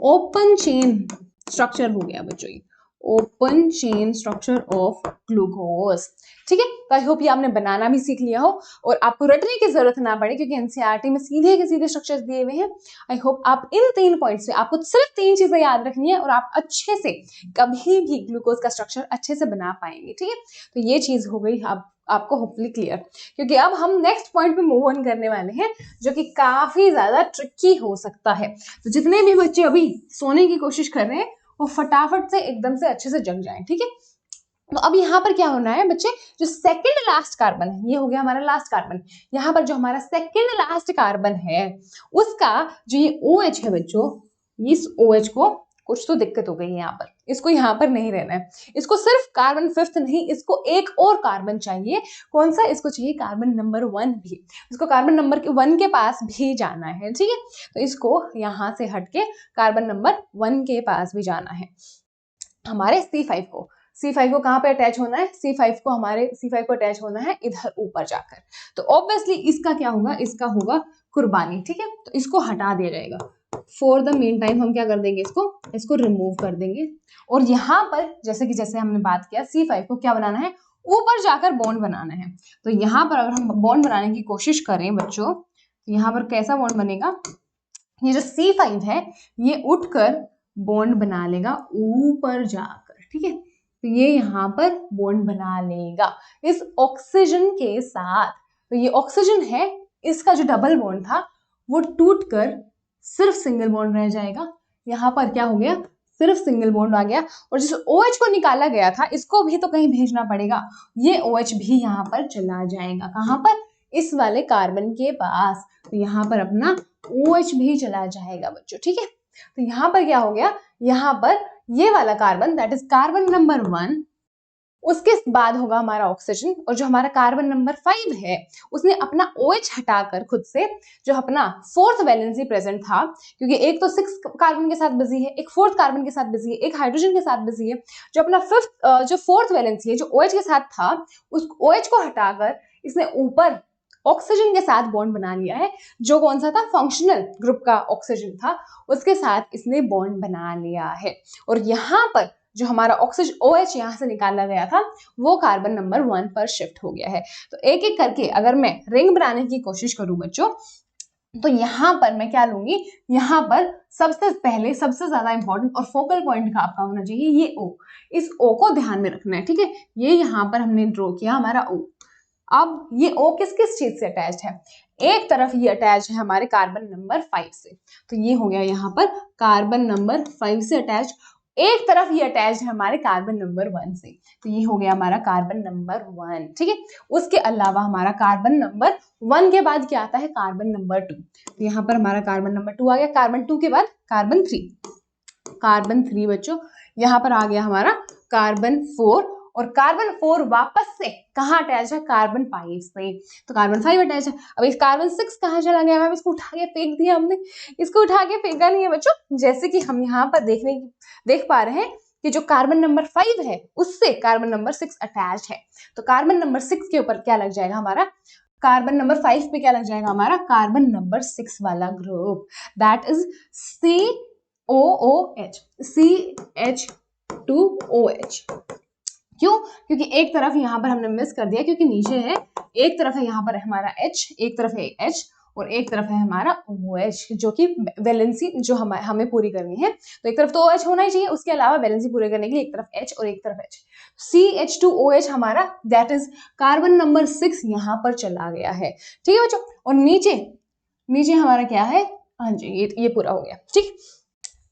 ओपन चेन स्ट्रक्चर हो गया बच्चों, ये open chain structure of glucose. ठीक है, तो आई होप ये आपने बनाना भी सीख लिया हो और आपको रटने की जरूरत ना पड़े क्योंकि एनसीईआरटी में सीधे के सीधे स्ट्रक्चर्स दिए हुए हैं। आई होप आप इन 3 पॉइंट्स से, आपको सिर्फ 3 चीजें याद रखनी है और आप अच्छे से कभी भी ग्लूकोज का स्ट्रक्चर अच्छे से बना पाएंगे। ठीक है, तो ये चीज हो गई आपको होपफुली क्लियर, क्योंकि अब हम नेक्स्ट पॉइंट पे मूव ऑन करने वाले हैं जो कि काफी ज्यादा ट्रिकी हो सकता है। तो जितने भी बच्चे अभी सोने की कोशिश कर रहे हैं वो फटाफट से एकदम से अच्छे से जग जाएं। ठीक है, तो अब यहाँ पर क्या होना है बच्चे, जो सेकंड लास्ट कार्बन है, ये हो गया हमारा लास्ट कार्बन। यहाँ पर जो हमारा सेकंड लास्ट कार्बन है उसका जो ये OH है बच्चों, इस OH को कुछ तो दिक्कत हो गई है यहाँ पर, इसको यहाँ पर नहीं रहना है। इसको सिर्फ कार्बन 5th नहीं, इसको एक और कार्बन चाहिए। कौन सा, इसको चाहिए कार्बन नंबर 1 भी, इसको कार्बन नंबर 1 के पास भी जाना है। ठीक है, तो इसको यहाँ से हटके कार्बन नंबर 1 के पास भी जाना है हमारे C5 को। C5 को कहाँ पे अटैच होना है, C5 को अटैच होना है इधर ऊपर जाकर। तो ऑब्वियसली इसका क्या होगा, इसका होगा कुर्बानी। ठीक है, तो इसको हटा दिया जाएगा। फॉर द मेन टाइम हम क्या कर देंगे, इसको रिमूव कर देंगे। और यहाँ पर जैसे हमने बात किया, C5 को क्या बनाना है, ऊपर जाकर बॉन्ड बनाना है। तो यहाँ पर अगर हम बॉन्ड बनाने की कोशिश करें बच्चों, तो यहाँ पर कैसा बॉन्ड बनेगा, ये जो C5 है ये उठकर बॉन्ड बना लेगा ऊपर जाकर। ठीक है, तो ये यहाँ पर बॉन्ड बना लेगा इस ऑक्सीजन के साथ। तो ये ऑक्सीजन है, इसका जो डबल बॉन्ड था वो टूटकर सिर्फ सिंगल बॉन्ड रह जाएगा। यहाँ पर क्या हो गया, सिर्फ सिंगल बॉन्ड आ गया। और जिस OH को निकाला गया था इसको भी तो कहीं भेजना पड़ेगा, ये OH भी यहाँ पर चला जाएगा। कहाँ पर, इस वाले कार्बन के पास। तो यहाँ पर अपना OH भी चला जाएगा बच्चों। ठीक है, तो यहाँ पर क्या हो गया, यहाँ पर ये वाला carbon that is carbon number 1, उसके बाद होगा हमारा ऑक्सीजन। और जो हमारा कार्बन नंबर 5 है उसने अपना OH हटाकर खुद से जो अपना 4th वैलेंसी प्रेजेंट था, क्योंकि एक तो 6 कार्बन के साथ बिजी है, एक 4th कार्बन के साथ बिजी है, एक हाइड्रोजन के साथ बिजी है, जो अपना 4th वैलेंसी है जो OH के साथ था, उस OH को हटाकर इसने ऊपर ऑक्सीजन के साथ बॉन्ड बना लिया है। जो कौन सा था, फंक्शनल ग्रुप का ऑक्सीजन था, उसके साथ इसने बॉन्ड बना लिया है। और यहाँ पर जो हमारा ऑक्सीजन OH यहाँ से निकाला गया था वो कार्बन नंबर 1 पर शिफ्ट हो गया है। तो एक एक करके अगर मैं रिंग बनाने की कोशिश करूं बच्चों, तो यहाँ पर मैं क्या लूंगी, यहाँ पर सबसे पहले सबसे ज्यादा इंपॉर्टेंट और फोकल पॉइंट का आपका होना चाहिए ये O। इस O को ध्यान में रखना है। ठीक है, ये यहाँ पर हमने ड्रॉ किया हमारा O। अब ये O किस किस चीज से अटैच्ड है, एक तरफ ये अटैच है हमारे कार्बन नंबर 5 से, तो ये हो गया यहाँ पर कार्बन नंबर 5 से अटैच। एक तरफ ये अटैच है हमारे कार्बन नंबर 1 से, तो ये हो गया हमारा कार्बन नंबर 1। ठीक है, उसके अलावा हमारा कार्बन नंबर 1 के बाद क्या आता है, कार्बन नंबर 2। तो यहाँ पर हमारा कार्बन नंबर 2 आ गया। कार्बन 2 के बाद कार्बन 3 बच्चों, यहाँ पर आ गया हमारा कार्बन 4 और कार्बन 4 वापस से कहाँ अटैच है, कार्बन 5 से, तो कार्बन 5 अटैच है। अब इस कार्बन 6 कहाँ चला गया मैम, इसको उठा के फेंक दिया हमने, इसको उठा के फेंका नहीं है बच्चों। जैसे कि हम यहाँ पर देख पा रहे हैं कि जो कार्बन नंबर 5 है उससे कार्बन नंबर 6 अटैच है, तो कार्बन नंबर 6 के ऊपर क्या लग जाएगा हमारा, कार्बन नंबर 5 पे क्या लग जाएगा हमारा, कार्बन नंबर 6 वाला group, that is COOH, CH2OH। क्यों, क्योंकि एक तरफ यहाँ पर हमने मिस कर दिया, क्योंकि नीचे है, एक तरफ है यहाँ पर हमारा H, एक तरफ है H और एक तरफ है हमारा OH, जो कि वैलेंसी जो हमें पूरी करनी है, तो एक तरफ तो OH होना ही चाहिए, उसके अलावा वैलेंसी पूरे करने के लिए एक तरफ H और एक तरफ H। CH2OH हमारा दैट इज कार्बन नंबर 6 यहाँ पर चला गया है, ठीक है बच्चों। और नीचे हमारा क्या है, हाँ जी ये पूरा हो गया, ठीक।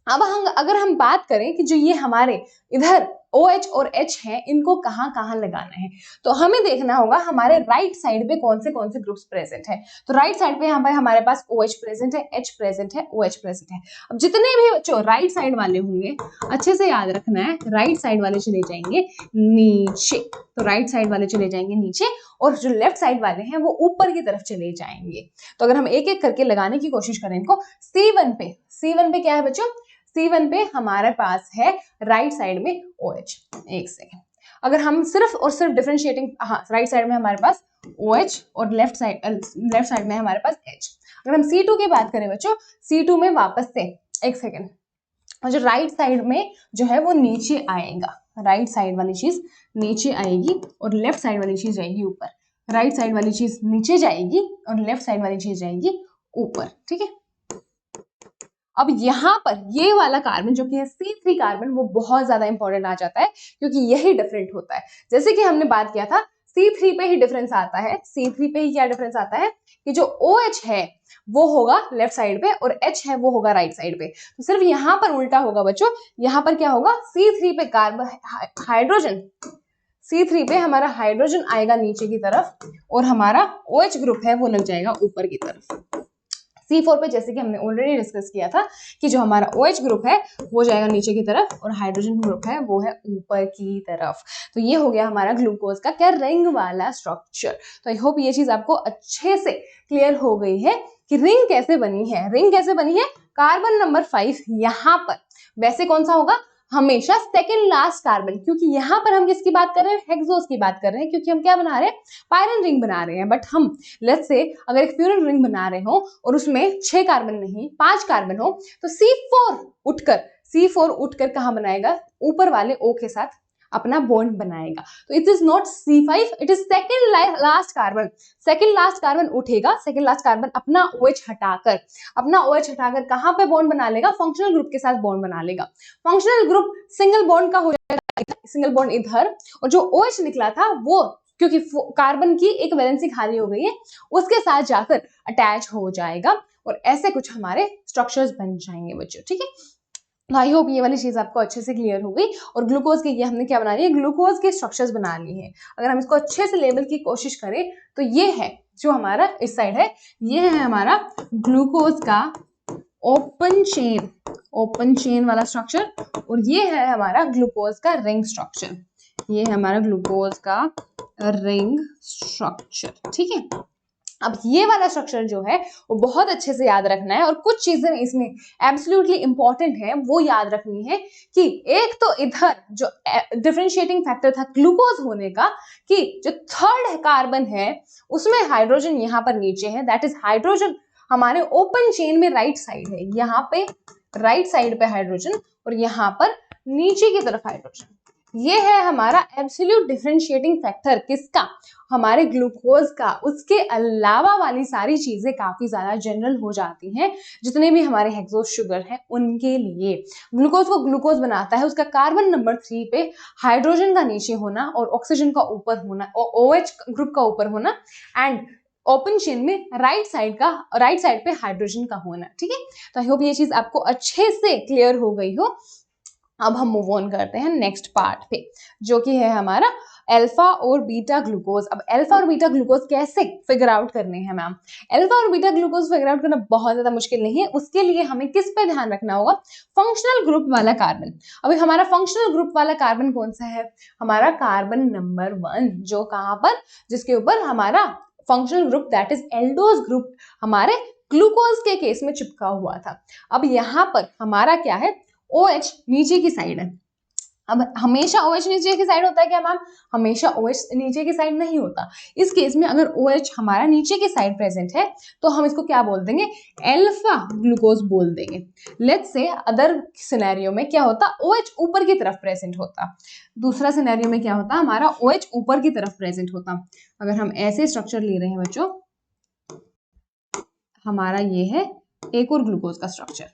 अब अगर हम बात करें कि जो ये हमारे इधर OH और H हैं, इनको कहाँ कहाँ लगाना है, तो हमें देखना होगा हमारे राइट साइड पे कौन से ग्रुप्स प्रेजेंट है। तो राइट साइड पे यहाँ पर हमारे पास OH प्रेजेंट है, H प्रेजेंट है, OH प्रेजेंट है। अब जितने भी बच्चों राइट साइड वाले होंगे, अच्छे से याद रखना है, राइट साइड वाले चले जाएंगे नीचे, तो राइट साइड वाले चले जाएंगे नीचे, और जो लेफ्ट साइड वाले हैं वो ऊपर की तरफ चले जाएंगे। तो अगर हम एक एक करके लगाने की कोशिश करें इनको, C1 पे क्या है बच्चों, C1 पे हमारे पास है राइट साइड में OH, एक सेकेंड, अगर हम सिर्फ और सिर्फ डिफरेंशिएटिंग, हाँ राइट साइड में हमारे पास OH और लेफ्ट साइड में हमारे पास H। अगर हम C2 की बात करें बच्चों, C2 में वापस से एक सेकेंड, और जो राइट साइड में जो है वो नीचे आएगा, राइट साइड वाली चीज नीचे आएगी और लेफ्ट साइड वाली चीज जाएगी ऊपर, राइट साइड वाली चीज नीचे जाएगी और लेफ्ट साइड वाली चीज जाएगी ऊपर, ठीक है। अब यहाँ पर ये वाला कार्बन जो कि है C3 कार्बन, वो बहुत ज्यादा इंपॉर्टेंट आ जाता है, क्योंकि यही डिफरेंट होता है। जैसे कि हमने बात किया था C3 पे ही डिफरेंस आता है, C3 पे ही क्या डिफरेंस आता है कि जो OH है वो होगा लेफ्ट साइड पे और H है वो होगा राइट साइड पे। तो सिर्फ यहाँ पर उल्टा होगा बच्चों, यहाँ पर क्या होगा, C3 पे कार्बन हाइड्रोजन, C3 पे हमारा हाइड्रोजन आएगा नीचे की तरफ और हमारा OH ग्रुप है वो लग जाएगा ऊपर की तरफ। C4 पे जैसे कि हमने ऑलरेडी डिस्कस किया था कि जो हमारा OH ग्रुप है वो जाएगा नीचे की तरफ और हाइड्रोजन ग्रुप है वो है ऊपर की तरफ। तो ये हो गया हमारा ग्लूकोज का क्या, रिंग वाला स्ट्रक्चर। तो आई होप ये चीज आपको अच्छे से क्लियर हो गई है कि रिंग कैसे बनी है। रिंग कैसे बनी है, कार्बन नंबर 5 यहाँ पर वैसे कौन सा होगा, हमेशा सेकेंड लास्ट कार्बन, क्योंकि यहाँ पर हम किसकी बात कर रहे हैं, हेक्सोस की बात कर रहे हैं, क्योंकि हम क्या बना रहे हैं, पायरन रिंग बना रहे हैं। बट हम लेट्स से अगर एक फ्यूरन रिंग बना रहे हो और उसमें 6 कार्बन नहीं 5 कार्बन हो, तो C4 उठकर कहाँ बनाएगा, ऊपर ओ के साथ अपना बॉन्ड बनाएगा। तो it is not C5, it is second last carbon. Second last carbon उठेगा, सेकेंड लास्ट कार्बन अपना OH हटाकर कहाँ पे बॉन्ड बना लेगा, फंक्शनल ग्रुप के साथ बॉन्ड बना लेगा। फंक्शनल ग्रुप सिंगल बॉन्ड का हो जाएगा, सिंगल बॉन्ड इधर, और जो OH निकला था वो क्योंकि कार्बन की एक वैलेंसी खाली हो गई है उसके साथ जाकर अटैच हो जाएगा और ऐसे कुछ हमारे स्ट्रक्चर्स बन जाएंगे बच्चों, ठीक है। आई होप ये वाली चीज आपको अच्छे से क्लियर हो गई। और ग्लूकोज के ये हमने क्या बना लिया, ग्लूकोज के स्ट्रक्चर्स बना लिए हैं। अगर हम इसको अच्छे से लेबल की कोशिश करें तो ये है जो हमारा इस साइड है, ये है हमारा ग्लूकोज का ओपन चेन वाला स्ट्रक्चर, और ये है हमारा ग्लूकोज का रिंग स्ट्रक्चर, ये है हमारा ग्लूकोज का रिंग स्ट्रक्चर, ठीक है। अब ये वाला स्ट्रक्चर जो है वो बहुत अच्छे से याद रखना है, और कुछ चीजें इसमें एब्सोल्युटली इंपॉर्टेंट है वो याद रखनी है कि एक तो इधर जो डिफरेंशिएटिंग फैक्टर था ग्लूकोज होने का, कि जो थर्ड कार्बन है उसमें हाइड्रोजन यहाँ पर नीचे है, दैट इज हाइड्रोजन हमारे ओपन चेन में राइट साइड है, यहाँ पे राइट साइड पे हाइड्रोजन और यहाँ पर नीचे की तरफ हाइड्रोजन। ये है हमारा एब्सोल्यूट डिफरेंशिएटिंग फैक्टर, किसका, हमारे ग्लूकोज का। उसके अलावा वाली सारी चीजें काफी ज्यादा जनरल हो जाती हैं, जितने भी हमारे हेक्सोस शुगर हैं उनके लिए। ग्लूकोज को ग्लूकोज बनाता है उसका कार्बन नंबर 3 पे हाइड्रोजन का नीचे होना और ऑक्सीजन का ऊपर होना और OH ग्रुप का ऊपर होना, एंड ओपन चेन में राइट साइड पे हाइड्रोजन का होना, ठीक है। तो आई होप ये चीज आपको अच्छे से क्लियर हो गई हो। अब हम मूव ऑन करते हैं नेक्स्ट पार्ट पे, जो कि है हमारा अल्फा और बीटा ग्लूकोज। अब अल्फा और बीटा ग्लूकोज कैसे फिगर आउट करने हैं मैम? अल्फा और बीटा ग्लूकोज फिगर आउट करना बहुत ज्यादा मुश्किल नहीं है। उसके लिए हमें किस पे ध्यान रखना होगा? फंक्शनल ग्रुप वाला कार्बन। अभी हमारा फंक्शनल ग्रुप वाला कार्बन कौन सा है? हमारा कार्बन नंबर 1, जो कहां पर, जिसके ऊपर हमारा functional group that is aldose group हमारे ग्लूकोज के केस में चिपका हुआ था। अब यहाँ पर हमारा क्या है? OH नीचे की साइड है। अब हमेशा OH नीचे की साइड होता है क्या मैम? हमेशा OH नीचे की साइड नहीं होता। इस केस में अगर OH हमारा नीचे की साइड प्रेजेंट है तो हम इसको क्या बोल देंगे? अल्फा ग्लूकोज बोल देंगे। लेट्स से अदर सिनेरियो में क्या होता? OH ऊपर की तरफ प्रेजेंट होता। दूसरा सिनेरियो में क्या होता? हमारा OH ऊपर की तरफ प्रेजेंट होता। अगर हम ऐसे स्ट्रक्चर ले रहे हैं बच्चों, हमारा ये है एक और ग्लूकोज का स्ट्रक्चर।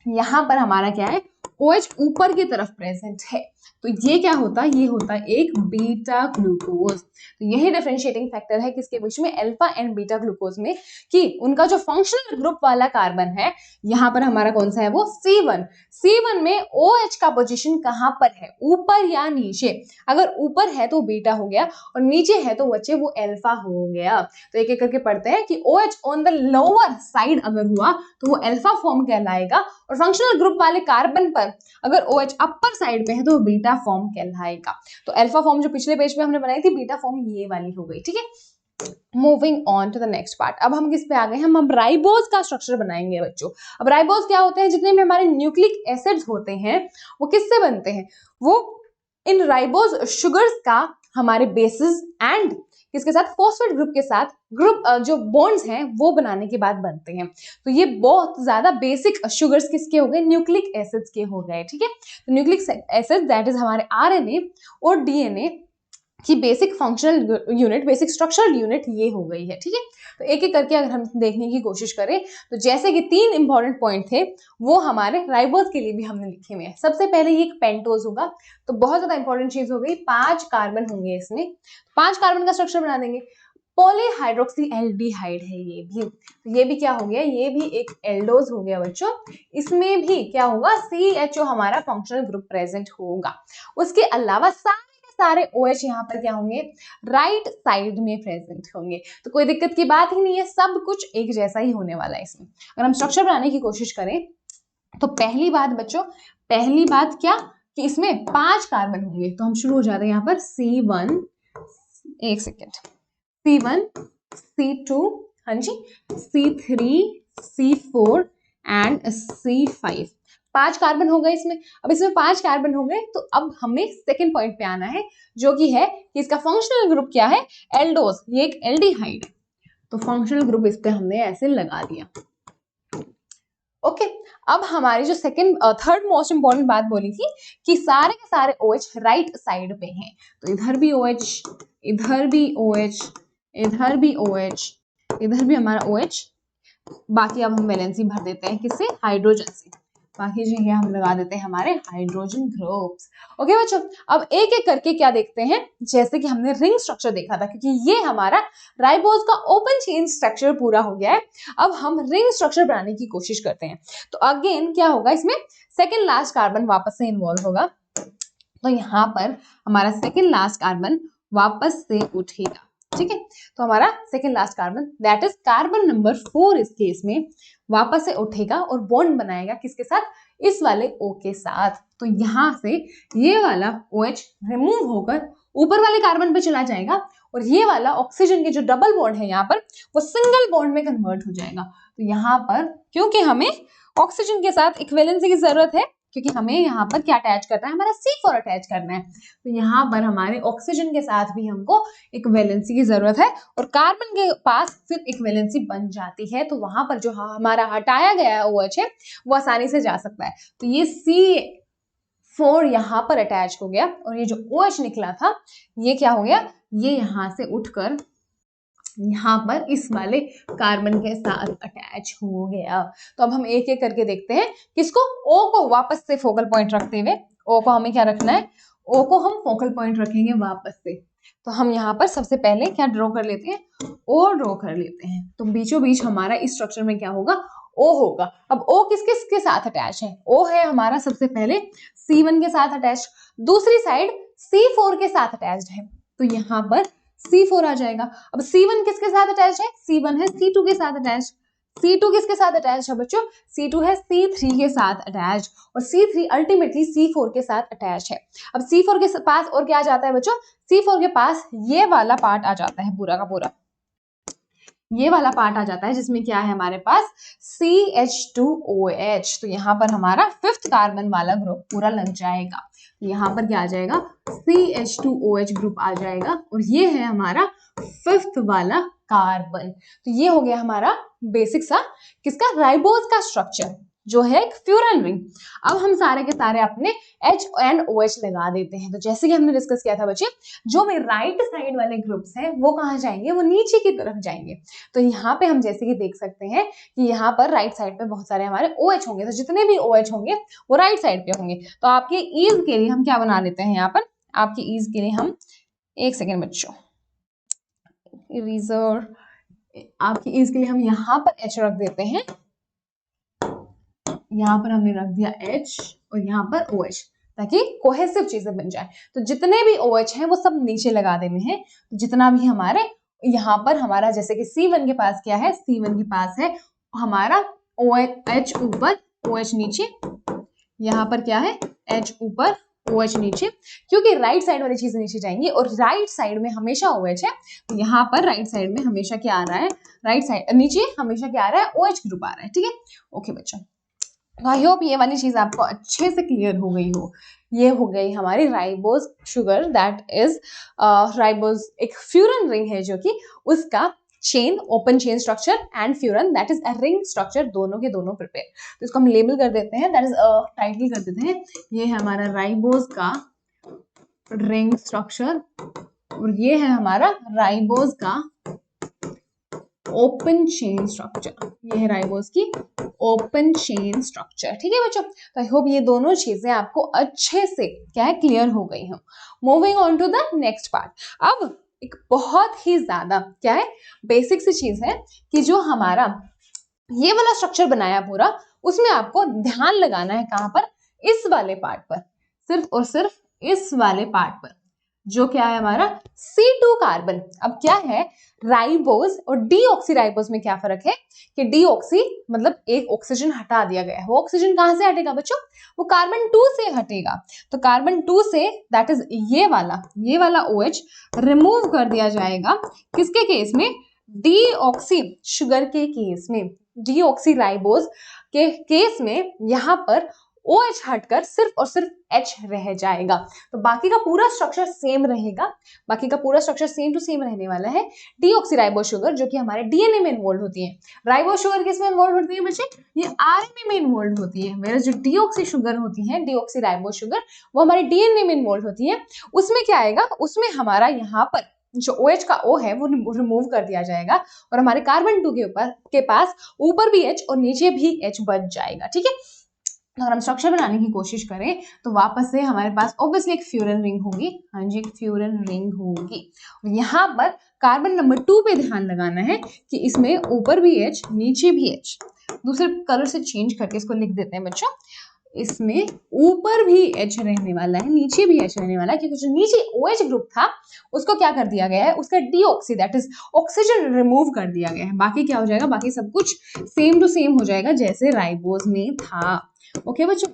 यहां पर हमारा क्या है? OH ऊपर की तरफ प्रेजेंट है, तो ये क्या होता है? ये होता है एक बीटा ग्लूकोज। तो यही डिफरेंशिएटिंग फैक्टर है किसके बीच में? अल्फा एंड बीटा ग्लूकोज में, कि उनका जो फंक्शनल ग्रुप वाला कार्बन है यहाँ पर हमारा कौन सा है? वो C1। C1 में OH का पोजीशन कहां पर है? ऊपर या नीचे? अगर ऊपर है तो बीटा हो गया, और नीचे है तो बच्चे वो अल्फा हो गया। तो एक एक करके पढ़ते हैं कि OH on the lower side अगर हुआ तो वो अल्फा फॉर्म कहलाएगा, और फंक्शनल ग्रुप वाले कार्बन पर अगर OH अपर साइड पे है तो बीटा फॉर्म कहलाएगा। तो अल्फा फॉर्म जो पिछले पेज पे हमने बनाई थी, बीटा फॉर्म ये वाली हो गई, ठीक है। Moving on to the next part. अब हम किस पे आ गए? हम अब राइबोज का स्ट्रक्चर बनाएंगे बच्चों। अब राइबोज क्या होते हैं? जितने भी हमारे न्यूक्लिक एसिड्स होते हैं वो किससे बनते हैं? वो इन राइबोज शुगर्स का हमारे बेसिस एंड किसके साथ? फॉस्फेट ग्रुप के साथ ग्रुप जो बॉन्ड्स हैं वो बनाने के बाद बनते हैं। तो ये बहुत ज्यादा बेसिक शुगर्स किसके हो गए? न्यूक्लिक एसिड्स के हो गए, ठीक है। तो न्यूक्लिक एसिड दैट इज हमारे RNA और DNA की basic functional unit, basic structural unit ये हो गई है, ठीक है। तो एक एक करके अगर हम देखने की कोशिश करें तो जैसे कि 3 इंपॉर्टेंट पॉइंट थे वो हमारे राइबोज के लिए भी हमने लिखे हुए हैं। सबसे पहले ये एक पेंटोज होगा, तो बहुत ज्यादा इंपॉर्टेंट चीज हो गई। 5 कार्बन होंगे इसमें, 5 कार्बन का स्ट्रक्चर बना देंगे। पॉलीहाइड्रोक्सी एल्डिहाइड है ये भी, तो ये भी क्या हो गया? ये भी एक एल्डोज हो गया बच्चों। इसमें भी क्या होगा? CHO हमारा फंक्शनल ग्रुप प्रेजेंट होगा। उसके अलावा सारे OH यहाँ पर क्या होंगे? राइट साइड में प्रेजेंट होंगे। तो कोई दिक्कत की बात ही नहीं है, सब कुछ एक जैसा ही होने वाला है इसमें। अगर हम स्ट्रक्चर बनाने की कोशिश करें तो पहली बात बच्चों, पहली बात क्या कि इसमें 5 कार्बन होंगे। तो हम शुरू हो जाते हैं यहाँ पर C1, एक सेकेंड, C1, C2, हाँ जी, C3, C4 and C5। 5 carbon हो गए इसमें। अब इसमें 5 कार्बन हो गए तो अब हमें सेकंड पॉइंट पे आना है, जो कि है कि इसका फंक्शनल ग्रुप क्या है? एल्डोज। ये एक एल्डिहाइड है, तो फंक्शनल ग्रुप इस पे हमने ऐसे लगा दिया। ओके, अब हमारी जो थर्ड मोस्ट इंपॉर्टेंट बात बोली थी कि सारे के सारे OH राइट साइड पे हैं। तो इधर भी OH, इधर भी OH, इधर भी OH, इधर भी हमारा OH। बाकी अब हम वैलेंसी भर देते हैं किससे? हाइड्रोजन से। बाकी जगह हम लगा देते हैं हमारे हाइड्रोजन ग्रुप्स। ओके बच्चों, अब एक एक करके क्या देखते हैं, जैसे कि हमने रिंग स्ट्रक्चर देखा था, क्योंकि ये हमारा राइबोज का ओपन चेन स्ट्रक्चर पूरा हो गया है। अब हम रिंग स्ट्रक्चर बनाने की कोशिश करते हैं। तो अगेन क्या होगा? इसमें सेकेंड लास्ट कार्बन वापस से इन्वॉल्व होगा। तो यहाँ पर हमारा सेकेंड लास्ट कार्बन वापस से उठेगा, ठीक है। तो हमारा second last carbon that is carbon number 4 इस केस में वापस से उठेगा और बॉन्ड बनाएगा किसके साथ? इस वाले O के साथ। तो यहां से ये वाला OH रिमूव होकर ऊपर वाले कार्बन पे चला जाएगा, और ये वाला ऑक्सीजन के जो डबल बॉन्ड है यहाँ पर वो सिंगल बॉन्ड में कन्वर्ट हो जाएगा। तो यहाँ पर क्योंकि हमें ऑक्सीजन के साथ इक्विवेलेंसी की जरूरत है, क्योंकि हमें यहाँ पर क्या अटैच करना है? हमारा C4 अटैच करना है। तो यहाँ पर हमारे ऑक्सीजन के साथ भी हमको इक्विवेलेंसी की जरूरत है, और कार्बन के पास फिर इक्विवेलेंसी बन जाती है। तो वहां पर जो हमारा हटाया गया OH है वो आसानी से जा सकता है। तो ये C4 यहाँ पर अटैच हो गया, और ये जो OH निकला था ये क्या हो गया? ये यहाँ से उठकर यहाँ पर इस वाले कार्बन के साथ अटैच हो गया। तो अब हम एक एक करके देखते हैं किसको? O को वापस से फोकल पॉइंट रखते हुए। O को हमें क्या रखना है? O को हम फोकल पॉइंट रखेंगे वापस से। तो हम यहाँ पर सबसे पहले क्या ड्रॉ कर लेते हैं? O ड्रॉ कर लेते हैं। तो बीचों बीच हमारा इस स्ट्रक्चर में क्या होगा? O होगा। अब O किस किस के साथ अटैच है? O है हमारा सबसे पहले C1 के साथ अटैच, दूसरी साइड C4 के साथ अटैच्ड है, तो यहाँ पर C4 आ जाएगा। अब C1 किसके साथ अटैच है? C1 है C2 के साथ अटैच। C2 किसके साथ अटैच है बच्चों? C2 है C3 के साथ अटैच, और C3 अल्टीमेटली C4 के साथ अटैच है। अब C4 के पास और क्या आ जाता है बच्चों? C4 के पास ये वाला पार्ट आ जाता है, पूरा का पूरा ये वाला पार्ट आ जाता है, जिसमें क्या है हमारे पास CH2OH। तो यहाँ पर हमारा 5th कार्बन वाला ग्रुप पूरा लग जाएगा। तो यहाँ पर क्या आ जाएगा? CH2OH ग्रुप आ जाएगा, और ये है हमारा 5th वाला कार्बन। तो ये हो गया हमारा बेसिक सा किसका? राइबोज का स्ट्रक्चर, जो है एक फ्यूरन रिंग। अब हम सारे के सारे अपने H and OH लगा देते हैं। तो जैसे कि हमने डिस्कस किया था बच्चे, जो भी राइट साइड वाले ग्रुप्स हैं वो कहाँ जाएंगे? वो नीचे की तरफ जाएंगे। तो यहाँ पे हम जैसे कि देख सकते हैं कि यहाँ पर राइट साइड पे बहुत सारे हमारे OH होंगे, तो जितने भी OH होंगे वो राइट साइड पे होंगे। तो आपके ईज के लिए हम क्या बना लेते हैं यहाँ पर? आपके ईज के लिए हम, एक सेकेंड बच्चों, इरेजर, आपकी ईज के लिए हम यहाँ पर H रख देते हैं। यहाँ पर हमने रख दिया H और यहाँ पर OH, ताकि कोहेसिव चीजें बन जाए। तो जितने भी OH हैं वो सब नीचे लगा देने हैं। तो जितना भी हमारे यहाँ पर हमारा, जैसे कि C1 के पास क्या है? C1 के पास है हमारा H ऊपर OH नीचे, यहाँ पर क्या है? H ऊपर OH नीचे, क्योंकि राइट साइड वाली चीजें नीचे जाएंगी और राइट साइड में हमेशा OH है। तो यहाँ पर राइट साइड में हमेशा क्या आ रहा है? राइट साइड नीचे हमेशा क्या आ रहा है? OH ग्रुप आ रहा है। ठीक है, ओके बच्चों, आई होप ये वाली चीज आपको अच्छे से क्लियर हो गई हो। ये हो गई हमारी ribose sugar, that is ribose एक फ्यूरन रिंग है, जो कि उसका chain, open chain structure, and furan that is a ring structure, दोनों के दोनों प्रिपेयर। तो इसको हम लेबल कर देते हैं, दैट इज टाइटल कर देते हैं, ये है हमारा राइबोज का रिंग स्ट्रक्चर, और ये है हमारा राइबोज का ओपन चेन स्ट्रक्चर। ये है राइबोज की ओपन चेन स्ट्रक्चर। ठीक है बच्चों, तो आई होप ये दोनों चीजें आपको अच्छे से क्या है? क्लियर हो गई हैं। Moving on to the next part. अब एक बहुत ही ज्यादा क्या है? बेसिक सी चीज है कि जो हमारा ये वाला स्ट्रक्चर बनाया पूरा, उसमें आपको ध्यान लगाना है कहां पर? इस वाले पार्ट पर, सिर्फ और सिर्फ इस वाले पार्ट पर, जो क्या है हमारा? C2 carbon. अब क्या है? राइबोज और डीऑक्सीराइबोज में क्या फर्क है? कि डीऑक्सी मतलब एक ऑक्सीजन हटा दिया गया है। वो ऑक्सीजन कहां से हटेगा बच्चों? वो कार्बन 2 से हटेगा। तो कार्बन 2 से, दैट इज ये वाला OH रिमूव कर दिया जाएगा। किसके केस में? डीऑक्सी शुगर के केस में, डीऑक्सीराइबोज के केस में यहाँ पर OH हटकर सिर्फ और सिर्फ H रह जाएगा। तो बाकी का पूरा स्ट्रक्चर सेम रहेगा, बाकी का पूरा स्ट्रक्चर सेम टू सेम रहने वाला है। डीऑक्सीराइबोज शुगर जो कि हमारे DNA में इन्वॉल्व होती है। राइबोज शुगर किस में इन्वॉल्व होती है बच्चे? ये RNA में इन्वॉल्व होती है। मेरा जो डीऑक्सी शुगर होती है, डीऑक्सीराइबोज शुगर, वो हमारे DNA में इन्वॉल्व होती है। उसमें क्या आएगा? उसमें हमारा यहाँ पर जो OH का O है वो रिमूव कर दिया जाएगा, और हमारे कार्बन 2 के पास ऊपर भी H और नीचे भी H बच जाएगा। ठीक है, अगर हम स्ट्रक्चर बनाने की कोशिश करें तो वापस से हमारे पास ऑब्वियसली एक फ्यूरन रिंग होगी। हाँ जी, एक फ्यूरन रिंग होगी। यहाँ पर कार्बन नंबर 2 पे ध्यान लगाना है कि इसमें ऊपर भी H, नीचे भी H। दूसरे कलर से चेंज करके इसको लिख देते हैं बच्चों। इसमें ऊपर भी H रहने वाला है, नीचे भी H रहने वाला है, क्योंकि जो नीचे OH ग्रुप था उसको क्या कर दिया गया है? उसका deoxy, that is oxygen remove कर दिया गया है। बाकी क्या हो जाएगा? बाकी सब कुछ सेम टू सेम हो जाएगा जैसे राइबोज में था। ओके बच्चों,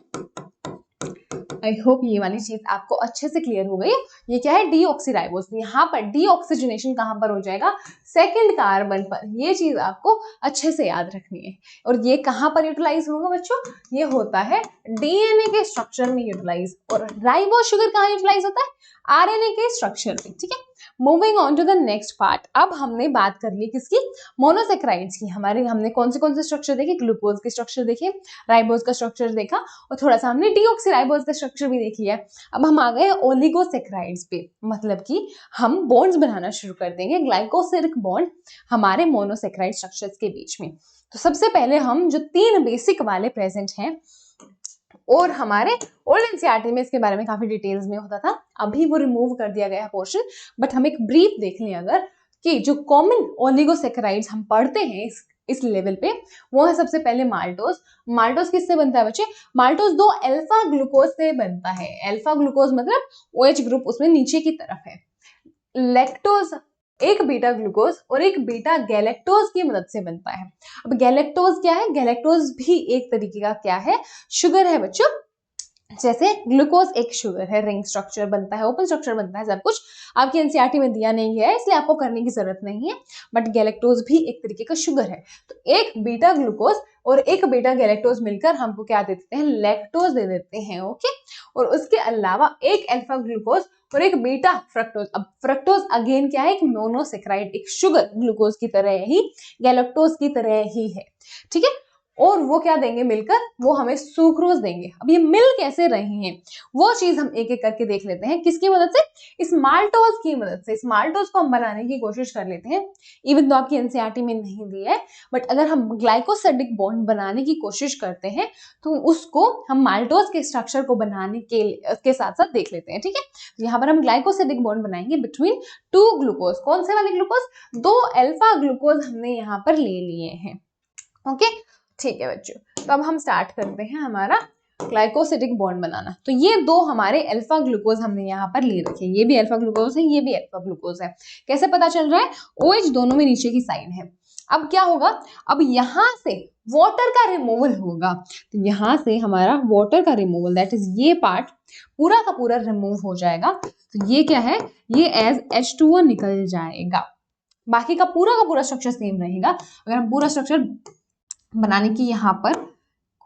आई होप ये वाली चीज आपको अच्छे से क्लियर हो गई। ये क्या है? डीऑक्सीराइबोज। यहाँ पर डीऑक्सीजनेशन कहाँ पर हो जाएगा? सेकंड कार्बन पर। ये चीज आपको अच्छे से याद रखनी है। और ये कहाँ पर यूटिलाइज होगा बच्चों? ये होता है DNA के स्ट्रक्चर में यूटिलाइज। और राइबोज शुगर कहाँ यूटिलाइज होता है? RNA के स्ट्रक्चर में। ठीक है, moving on to the next part. अब हमने बात कर ली किसकी? मोनोसेक्राइड्स की। हमने कौन से स्ट्रक्चर देखे? ग्लूकोज के स्ट्रक्चर देखे, राइबोज का स्ट्रक्चर देखा, और थोड़ा सा हमने डीऑक्सीराइबोज का स्ट्रक्चर भी देख लिया। अब हम आ गए ओलिगोसेक्राइड्स पे, मतलब कि हम बॉन्ड्स बनाना शुरू कर देंगे, ग्लाइकोसिलिक बॉन्ड हमारे मोनोसेक्राइड स्ट्रक्चर्स के बीच में। तो सबसे पहले हम जो 3 बेसिक वाले प्रेजेंट हैं, और हमारे ओल्ड एनसीईआरटी में इसके बारे में काफी डिटेल्स में होता था, अभी वो रिमूव कर दिया गया है पोर्शन। बट हम एक ब्रीफ देख लें अगर, कि जो कॉमन ओलिगोसेक्राइड्स हम पढ़ते हैं इस लेवल पे, वो है सबसे पहले माल्टोज। माल्टोज किससे बनता है बच्चे? माल्टोज 2 अल्फा ग्लूकोज से बनता है। अल्फा ग्लूकोज मतलब OH ग्रुप उसमें नीचे की तरफ है। लैक्टोज एक बीटा ग्लूकोज और एक बीटा गैलेक्टोज की मदद से बनता है। अब गैलेक्टोज क्या है? गैलेक्टोज भी एक तरीके का क्या है? शुगर है बच्चों। जैसे ग्लूकोज एक शुगर है, रिंग स्ट्रक्चर बनता है, ओपन स्ट्रक्चर बनता है, सब कुछ आपकी एनसीईआरटी में दिया नहीं गया है इसलिए आपको करने की जरूरत नहीं है, बट गैलेक्टोज भी एक तरीके का शुगर है। तो एक बीटा ग्लूकोज और एक बीटा गैलेक्टोज मिलकर हमको क्या दे देते हैं? लैक्टोज दे देते हैं। ओके, और उसके अलावा एक अल्फा ग्लूकोज और एक बीटा फ्रक्टोज। अब फ्रक्टोज अगेन क्या है? एक मोनोसेक्राइड, एक शुगर, ग्लूकोज की तरह ही, गैलेक्टोज की तरह ही है। ठीक है, और वो क्या देंगे मिलकर? वो हमें सुक्रोज देंगे। अब ये मिल कैसे रहे हैं वो चीज हम एक एक करके देख लेते हैं। किसकी मदद से? इस माल्टोज की मदद से। इस माल्टोज को हम बनाने की कोशिश कर लेते हैं, इवन तो आपकी एनसीईआरटी में नहीं दी है, बट अगर हम ग्लाइकोसिडिक बॉन्ड बनाने की कोशिश करते हैं तो उसको हम माल्टोज के स्ट्रक्चर को बनाने के साथ साथ देख लेते हैं। ठीक है, तो यहाँ पर हम ग्लाइकोसिडिक बॉन्ड बनाएंगे बिटवीन 2 ग्लूकोज। कौन से वाले ग्लूकोज? 2 अल्फा ग्लूकोज हमने यहाँ पर ले लिए हैं। ओके, ठीक है बच्चों, तो अब हम स्टार्ट करते हैं हमारा ग्लाइकोसिडिक बॉन्ड बनाना। तो ये 2 हमारे अल्फा ग्लूकोज हमने यहाँ पर ले रखे, ये भी अल्फा ग्लूकोज है, ये भी अल्फा ग्लूकोज है। कैसे पता चल रहा है? OH दोनों में नीचे की साइड है। अब क्या होगा? अब यहाँ से वाटर का रिमूवल होगा, तो यहाँ से हमारा वाटर का रिमूवल, दैट इज ये पार्ट पूरा का पूरा रिमूव हो जाएगा। तो ये क्या है? ये एज H2O निकल जाएगा। बाकी का पूरा स्ट्रक्चर सेम रहेगा। अगर हम पूरा स्ट्रक्चर बनाने की यहाँ पर,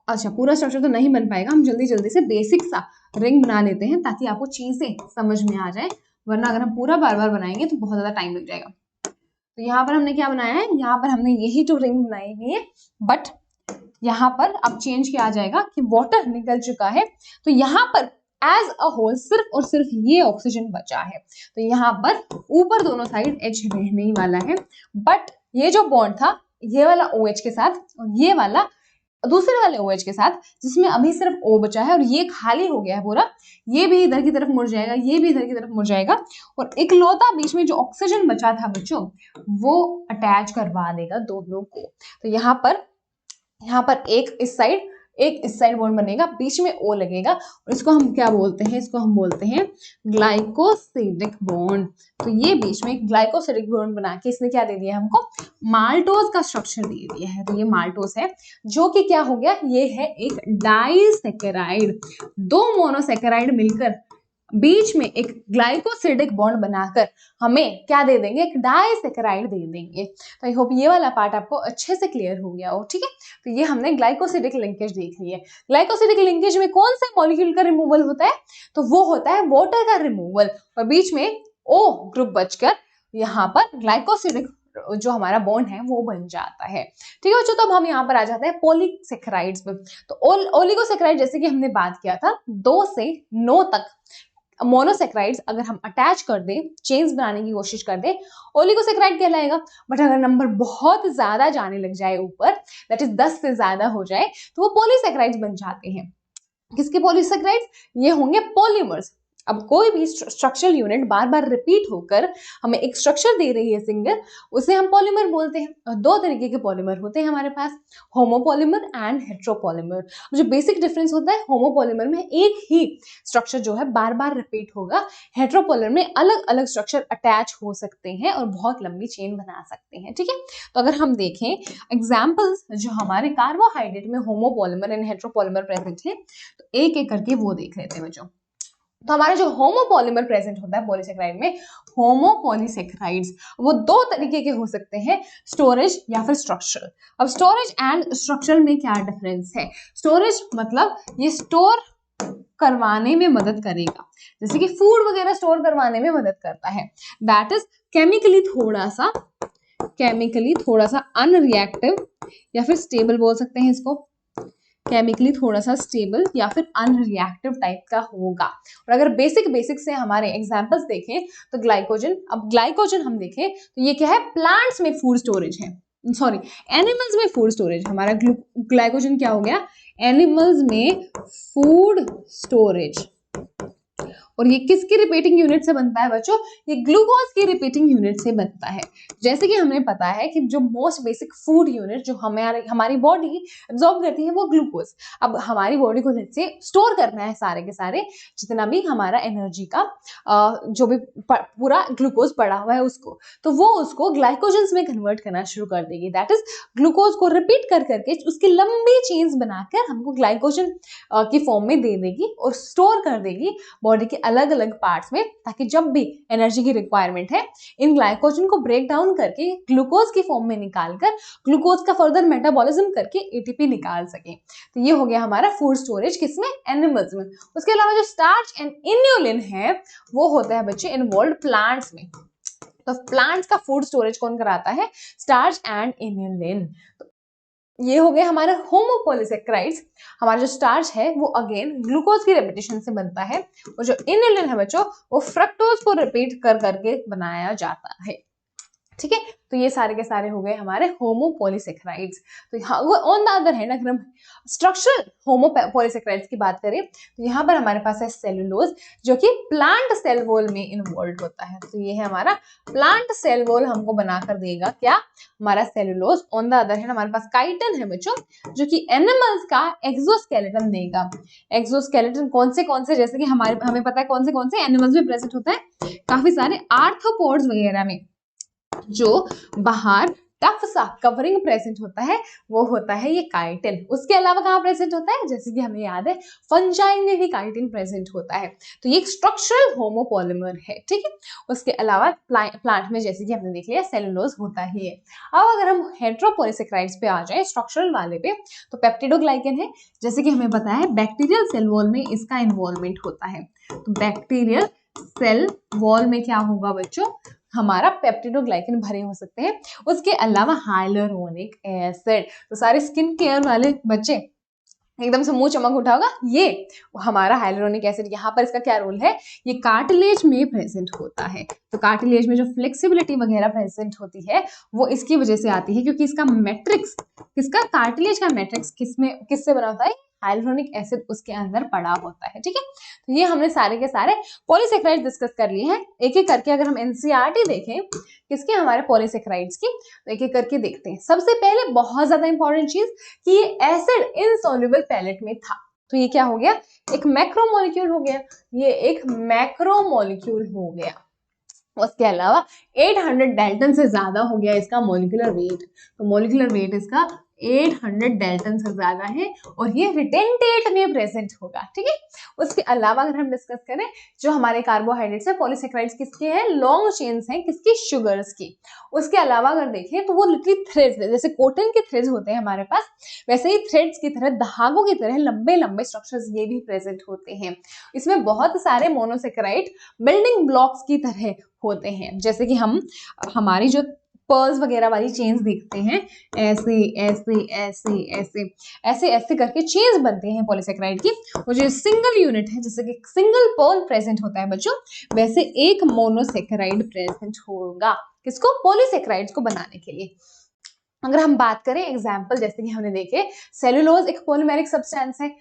अच्छा पूरा स्ट्रक्चर तो नहीं बन पाएगा, हम जल्दी जल्दी से बेसिक सा रिंग बना लेते हैं ताकि आपको चीजें समझ में आ जाए, वरना अगर हम पूरा बार बार बनाएंगे तो बहुत ज्यादा टाइम लग जाएगा। तो यहाँ पर हमने क्या बनाया है? यहाँ पर हमने यही जो रिंग बनाई हुई है, बट यहाँ पर अब चेंज किया जाएगा कि वाटर निकल चुका है, तो यहाँ पर एज अ होल सिर्फ और सिर्फ ये ऑक्सीजन बचा है। तो यहाँ पर ऊपर दोनों साइड H रहने ही वाला है, बट ये जो बॉन्ड था ये वाला OH के साथ और ये वाला दूसरे वाले OH के साथ, जिसमें अभी सिर्फ O बचा है और ये खाली हो गया है पूरा, ये भी इधर की तरफ मुड़ जाएगा, ये भी इधर की तरफ मुड़ जाएगा, और इकलौता बीच में जो ऑक्सीजन बचा था बच्चों वो अटैच करवा देगा दोनों को। तो यहाँ पर एक इस साइड बॉन्ड बनेगा, बीच में O लगेगा, और इसको हम क्या बोलते हैं? इसको हम बोलते हैं ग्लाइकोसिडिक बॉन्ड। तो ये बीच में ग्लाइकोसिडिक बॉन्ड बना के इसने क्या दे दिया हमको? माल्टोज का स्ट्रक्चर दे दिया है। तो ये माल्टोज है, जो कि क्या हो गया? ये है एक डाइसैकेराइड। 2 मोनोसैकेराइड मिलकर बीच में एक ग्लाइकोसिडिक बॉन्ड बनाकर हमें क्या दे देंगे? एक डाइसैकेराइड दे देंगे। तो आई होप ये वाला पार्ट आपको अच्छे से क्लियर हो गया हो। ठीक है, तो ये हमने ग्लाइकोसिडिक लिंकेज देख ली है। ग्लाइकोसिडिक लिंकेज में कौन से मॉलिक्यूल का रिमूवल होता है? तो वो होता है वाटर का रिमूवल, और बीच में O ग्रुप बचकर यहाँ पर ग्लाइकोसिडिक जो हमारा बॉन्ड है वो बन जाता है। ठीक है बच्चों, तो अब हम यहाँ पर आ जाते हैं पॉलीसेकेराइड्स पे। तो ओलिगोसेकेराइड जैसे कि हमने बात किया था, 2 से 9 तक मोनोसेक्राइड्स अगर हम अटैच कर दें, चेन्स बनाने की कोशिश कर दें, ओलिगोसेक्राइड कहलाएगा। बट अगर नंबर बहुत ज्यादा जाने लग जाए ऊपर, दैट इज 10 से ज्यादा हो जाए, तो वो पॉलीसेक्राइड्स बन जाते हैं। किसके पॉलीसेक्राइड्स? ये होंगे पॉलीमर्स। अब कोई भी स्ट्रक्चरल यूनिट बार बार रिपीट होकर हमें एक स्ट्रक्चर दे रही है सिंगल, उसे हम पॉलीमर बोलते हैं। और 2 तरीके के पॉलीमर होते हैं हमारे पास, होमोपॉलीमर एंड हेट्रोपॉलीमर। जो बेसिक डिफरेंस होता है, होमोपॉलीमर में एक ही स्ट्रक्चर जो है बार बार रिपीट होगा, हेट्रोपॉलीमर में अलग अलग स्ट्रक्चर अटैच हो सकते हैं और बहुत लंबी चेन बना सकते हैं। ठीक है, तो अगर हम देखें एग्जाम्पल्स जो हमारे कार्बोहाइड्रेट में होमोपॉलीमर एंड हेट्रोपॉलीमर प्रेजेंट है, तो एक एक करके वो देख लेते हैं बच्चों। तो हमारा जो होमोपॉलीमर प्रेजेंट होता है पॉलीसेकेराइड में, होमोपॉलीसेकेराइड्स वो 2 तरीके के हो सकते हैं, स्टोरेज या फिर स्ट्रक्चरल। अब स्टोरेज एंड स्ट्रक्चरल में क्या डिफरेंस है? स्टोरेज मतलब ये स्टोर करवाने में मदद करेगा, जैसे कि फूड वगैरह स्टोर करवाने में मदद करता है। दैट इज केमिकली थोड़ा सा अनरिएक्टिव या फिर स्टेबल बोल सकते हैं इसको, केमिकली थोड़ा सा स्टेबल या फिर अनरिएक्टिव टाइप का होगा। और अगर बेसिक से हमारे एग्जांपल्स देखें तो ग्लाइकोजन, अब ग्लाइकोजन हम देखें तो ये क्या है? प्लांट्स में फूड स्टोरेज है, सॉरी एनिमल्स में फूड स्टोरेज। हमारा ग्लाइकोजन क्या हो गया? एनिमल्स में फूड स्टोरेज। और ये किसकी रिपीटिंग यूनिट से बनता है बच्चों? ये ग्लूकोज की रिपीटिंग यूनिट से बनता है। जैसे कि हमें पता है कि जो मोस्ट बेसिक फूड यूनिट जो हमारी बॉडी एब्जॉर्ब करती है वो ग्लूकोज। अब हमारी बॉडी को जैसे स्टोर करना है सारे के सारे जितना भी हमारा एनर्जी का जो भी पूरा ग्लूकोज पड़ा हुआ है उसको, तो वो उसको ग्लाइकोजन्स में कन्वर्ट करना शुरू कर देगी। दैट इज ग्लूकोज को रिपीट कर करके उसकी लंबी चेन्स बनाकर हमको ग्लाइकोजन की फॉर्म में दे देगी और स्टोर कर देगी बॉडी के अलग अलग पार्ट्स में, ताकि जब भी एनर्जी की रिक्वायरमेंट है इन ग्लाइकोजन को ब्रेक डाउन करके ग्लूकोज की फॉर्म में निकालकर ग्लूकोज का फर्दर मेटाबॉलिज्म करके एटीपी निकाल सके। तो ये हो गया हमारा फूड स्टोरेज किसमें? एनिमल्स में। उसके अलावा जो स्टार्च एंड इन्यूलिन है वो होता है बच्चे इन्वॉल्व प्लांट्स में। तो प्लांट्स का फूड स्टोरेज कौन कराता है? Starch and inulin. तो ये हो गए हमारे होमोपॉलीसेक्राइड्स। हमारा जो स्टार्च है वो अगेन ग्लूकोज की रेपिटेशन से बनता है और जो इन्यूलिन है बच्चों वो फ्रक्टोज को रिपीट कर करके बनाया जाता है। ठीक है, तो ये सारे के सारे हो गए हमारे होमोपॉलीसेक्राइड्स। तो यहाँ ऑन द अदर हैंड अगर हम स्ट्रक्चरल होमोपॉलीसेक्राइड्स की बात करें तो यहाँ पर हमारे पास है सेलुलोज जो कि प्लांट सेल वॉल में इन्वॉल्व होता है। तो ये है हमारा प्लांट सेल वॉल हमको बनाकर देगा क्या? हमारा cellulose. On the other hand हमारे पास काइटिन है बच्चों जो कि एनिमल्स का एक्सोस्केलेटन देगा। एक्सोस्केलेटन कौन से जैसे कि हमें पता है कौन से एनिमल्स में प्रेजेंट होता है, काफी सारे आर्थ्रोपोड्स वगैरह में जो बाहर टफ सा कवरिंग प्रेजेंट होता है वो होता है ये काइटिन। उसके अलावा कहाँ प्रेजेंट होता है? जैसे कि हमें याद है फंजाई में भी काइटिन प्रेजेंट होता है। तो ये एक स्ट्रक्चरल होमोपॉलीमर है। ठीक है, उसके अलावा प्लांट में जैसे कि हमने देख लिया सेलुलोज होता ही है। अब अगर हम हेटेरोपॉलीसेक्राइड्स पे आ जाए स्ट्रक्चरल वाले पे तो पेप्टिडोग्लाइकन है। जैसे कि हमें पता है बैक्टीरियल सेल वॉल में इसका इन्वॉल्वमेंट होता है। तो बैक्टीरियल सेल वॉल में क्या होगा बच्चों? हमारा पेप्टिडोग्लाइकन भरे हो सकते हैं। उसके अलावा हाइलुरोनिक एसिड। तो सारे स्किन केयर वाले बच्चे एकदम से मुंह चमक उठा होगा, ये हमारा हाइलुरोनिक एसिड। यहाँ पर इसका क्या रोल है? ये कार्टिलेज में प्रेजेंट होता है। तो कार्टिलेज में जो फ्लेक्सिबिलिटी वगैरह प्रेजेंट होती है वो इसकी वजह से आती है क्योंकि इसका मैट्रिक्स, किसका? कार्टिलेज का मैट्रिक्स किससे बना होता है? हाइलुरोनिक एसिड उसके अंदर पड़ा होता है। ठीक है, तो ये हमने सारे के सारे पॉलीसेक्राइड्स डिस्कस कर लिए हैं। एक एक करके अगर हम एनसीईआरटी देखें किसके? हमारे पॉलीसेक्राइड्स की, तो एक एक करके देखते हैं। सबसे पहले बहुत ज्यादा इंपॉर्टेंट चीज कि ये एसिड इनसॉल्युबल पैलेट में था। तो ये क्या हो गया? एक मैक्रोमोलिक्यूल हो गया। ये एक मैक्रोमोलिक्यूल हो गया। उसके अलावा 800 डाल्टन से ज्यादा हो गया इसका मॉलिक्यूलर वेट। तो मॉलिक्यूलर वेट इसका 800 डाल्टन से ज्यादा है और ये रिटेंटेट में प्रेजेंट होगा। ठीक है, उसके अलावा अगर हम डिस्कस करें जो हमारे कार्बोहाइड्रेट्स है पॉलीसेक्राइड्स किसके हैं? लॉन्ग चेन्स हैं। किसकी? शुगर्स की। उसके अलावा अगर देखें तो वो लिटिल थ्रेड्स, जैसे कॉटन के थ्रेड्स होते हैं हमारे पास वैसे ही थ्रेड्स की तरह, धागों की तरह लंबे लंबे स्ट्रक्चर्स ये भी प्रेजेंट होते हैं। इसमें बहुत सारे मोनोसेक्राइड बिल्डिंग ब्लॉक्स की तरह होते हैं। जैसे कि हम हमारी जो पर्ल्स वगैरह वाली चेन्स देखते हैं, ऐसे ऐसे ऐसे ऐसे ऐसे ऐसे करके चेन्स बनते हैं पॉलीसेक्राइड की। और जो सिंगल यूनिट है जैसे कि सिंगल पर्ल प्रेजेंट होता है बच्चों, वैसे एक मोनोसेक्राइड प्रेजेंट होगा। किसको? पॉलीसेक्राइड्स को बनाने के लिए। अगर हम बात करें एग्जाम्पल जैसे कि हमने देखे सेलुलोज एक पॉलीमेरिक सब्सटेंस है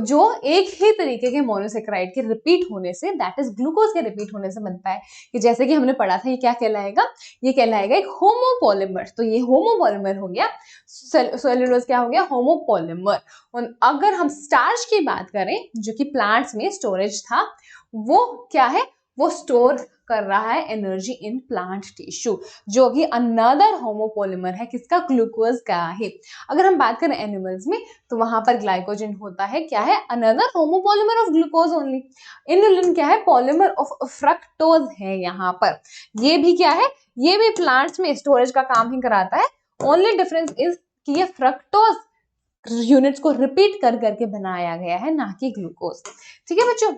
जो एक ही तरीके के मोनोसेक्राइड के रिपीट होने से, दैट इज ग्लूकोज के रिपीट होने से बनता है। कि जैसे कि हमने पढ़ा था ये क्या कहलाएगा? ये कहलाएगा एक होमोपॉलीमर। तो ये होमोपॉलीमर हो गया। सेलुलोज क्या हो गया? होमोपॉलीमर। और अगर हम स्टार्च की बात करें जो कि प्लांट्स में स्टोरेज था, वो क्या है? वो स्टोर कर रहा है एनर्जी इन प्लांट टिश्यू, जो कि अनदर होमोपॉलीमर है। किसका? ग्लूकोज का है। अगर हम बात करें एनिमल्स में तो वहां पर ग्लाइकोजन होता है, क्या है? Another homopolymer of glucose only. Inulin क्या है? पॉलीमर ऑफ फ्रक्टोज है यहाँ पर। ये भी क्या है? ये भी प्लांट्स में स्टोरेज का काम ही कराता है। ओनली डिफरेंस इज कि ये फ्रक्टोज यूनिट्स को रिपीट कर करके बनाया गया है, ना कि ग्लूकोज। ठीक है बच्चों,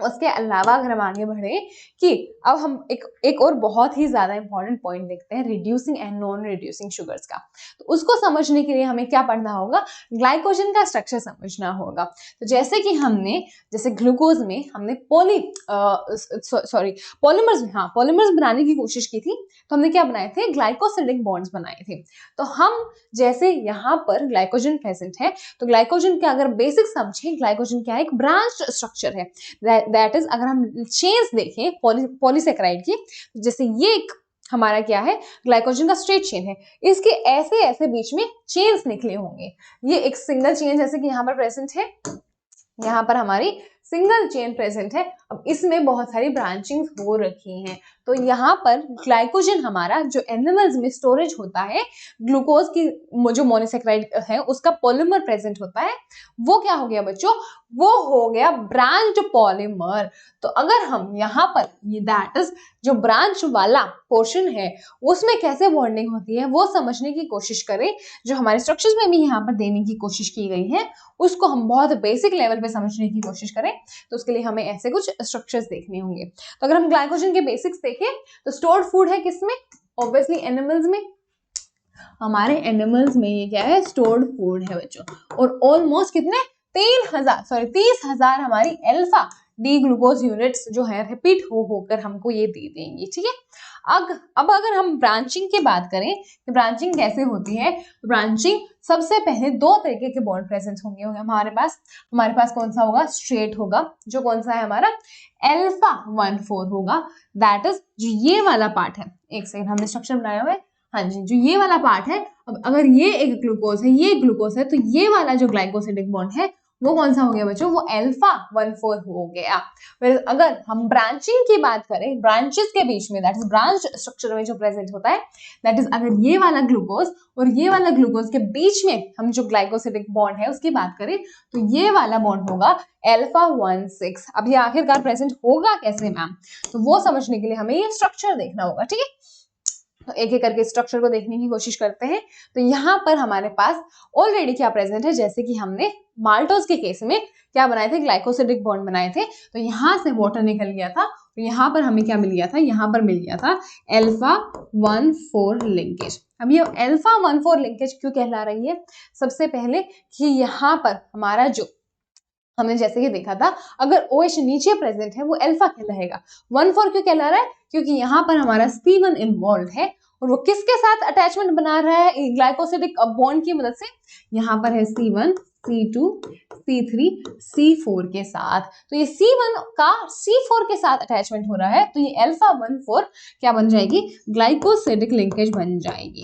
उसके अलावा अगर हम आगे बढ़े कि अब हम एक और बहुत ही ज्यादा इंपॉर्टेंट पॉइंट देखते हैं reducing and non reducing sugars का। तो उसको समझने के लिए हमें क्या पढ़ना होगा? ग्लाइकोजन का स्ट्रक्चर समझना होगा। तो जैसे कि जैसे ग्लूकोज में हमने पॉलीमर्स बनाने की कोशिश की थी। तो हमने क्या बनाए थे? ग्लाइकोसिडिक बॉन्ड्स बनाए थे। तो हम जैसे यहाँ पर ग्लाइकोजन प्रेजेंट है, तो ग्लाइकोजन के अगर बेसिक समझे, ग्लाइकोजन क्या है? एक ब्रांच स्ट्रक्चर है। दैट इज अगर हम चेन्स देखें पॉलीसेकेराइड की, जैसे ये एक हमारा क्या है, ग्लाइकोजन का स्ट्रेट चेन है, इसके ऐसे ऐसे बीच में चेन्स निकले होंगे। ये एक सिंगल चेन जैसे कि यहाँ पर प्रेजेंट है, यहाँ पर हमारी सिंगल चेन प्रेजेंट है। अब इसमें बहुत सारी ब्रांचिंग हो रखी हैं, तो यहाँ पर ग्लाइकोजन हमारा जो एनिमल्स में स्टोरेज होता है, ग्लूकोज की जो मोनोसेकेराइड है उसका पॉलीमर प्रेजेंट होता है, वो क्या हो गया बच्चों, वो हो गया ब्रांच्ड पॉलीमर। तो अगर हम यहाँ पर ये दैट इज जो ब्रांच वाला पोर्शन है उसमें कैसे बॉन्डिंग होती है वो समझने की कोशिश करें, जो हमारे स्ट्रक्चर्स में भी यहाँ पर देने की कोशिश की गई है उसको हम बहुत बेसिक लेवल पे समझने की कोशिश करें, तो उसके लिए हमें ऐसे कुछ स्ट्रक्चर्स देखने होंगे। तो अगर हम ग्लाइकोजन के बेसिक्स देखें तो स्टोर्ड फूड है किसमें, ऑब्वियसली एनिमल्स में। हमारे एनिमल्स में ये क्या है, स्टोर्ड फूड है बच्चों, और ऑलमोस्ट कितने 30,000 हमारी अल्फा डी ग्लूकोज यूनिट्स जो है रिपीट हो होकर हमको ये दे देंगी, ठीक है। अब अगर हम ब्रांचिंग की बात करें कि ब्रांचिंग कैसे होती है, तो ब्रांचिंग सबसे पहले दो तरीके के बॉन्ड प्रेजेंट होंगे हमारे पास कौन सा होगा, स्ट्रेट होगा, जो कौन सा है हमारा अल्फा 1,4 होगा, दैट इज जो ये वाला पार्ट है, एक सेकंड हमने स्ट्रक्चर बनाया हुआ है, हाँ जी, जो ये वाला पार्ट है, अब अगर ये एक ग्लूकोज है, ये ग्लूकोज है, तो ये वाला जो ग्लाइकोसिडिक बॉन्ड है वो कौन सा हो गया बच्चों, वो अल्फा 1,4 हो गया। फिर अगर हम ब्रांचिंग की बात करें, ब्रांचेस के बीच में दैट इज ब्रांच स्ट्रक्चर में जो प्रेजेंट होता है, दैट इज अगर ये वाला ग्लूकोज और ये वाला ग्लूकोज के बीच में हम जो ग्लाइकोसिडिक बॉन्ड है उसकी बात करें, तो ये वाला बॉन्ड होगा अल्फा 1,6। अब ये आखिरकार प्रेजेंट होगा कैसे मैम, तो वो समझने के लिए हमें ये स्ट्रक्चर देखना होगा, ठीक है। तो एक एक करके स्ट्रक्चर को देखने की कोशिश करते हैं। तो यहाँ पर हमारे पास ऑलरेडी क्या प्रेजेंट है, जैसे कि हमने माल्टोज के केस में क्या बनाए थे, ग्लाइकोसिडिक बॉन्ड बनाए थे, तो यहाँ से वाटर निकल गया था, तो यहाँ पर हमें क्या मिल गया था, यहाँ पर मिल गया था अल्फा 1,4 लिंकेज। अब ये अल्फा 1,4 लिंकेज क्यों कहला रही है, सबसे पहले कि यहाँ पर हमारा जो हमने जैसे कि देखा था, अगर OH नीचे प्रेजेंट है वो अल्फा कहलाएगा। 1,4 क्यों कहला रहा है, क्योंकि यहाँ पर हमारा C1 इन्वॉल्व है, और वो किसके साथ अटैचमेंट बना रहा है ग्लाइकोसिडिक बॉन्ड की मदद से, यहाँ पर है C1, C2, C3, C4 के साथ। तो ये C1 का C4 के साथ अटैचमेंट हो रहा है, तो ये अल्फा 1,4 क्या बन जाएगी, ग्लाइकोसिडिक लिंकेज बन जाएगी।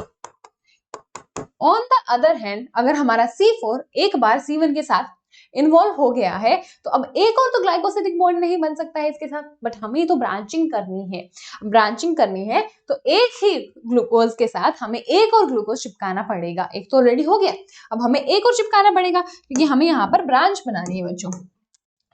ऑन द अदर हैंड अगर हमारा C4 एक बार C1 के साथ इन्वॉल्व हो गया है, तो अब एक और तो ग्लाइकोसिडिक बॉन्ड नहीं बन सकता है इसके साथ, बट हमें तो ब्रांचिंग करनी है, तो एक ही ग्लूकोज के साथ हमें एक और ग्लूकोज चिपकाना पड़ेगा। एक तो ऑलरेडी हो गया, अब हमें एक और चिपकाना पड़ेगा, क्योंकि हमें यहाँ पर ब्रांच बनानी है बच्चों।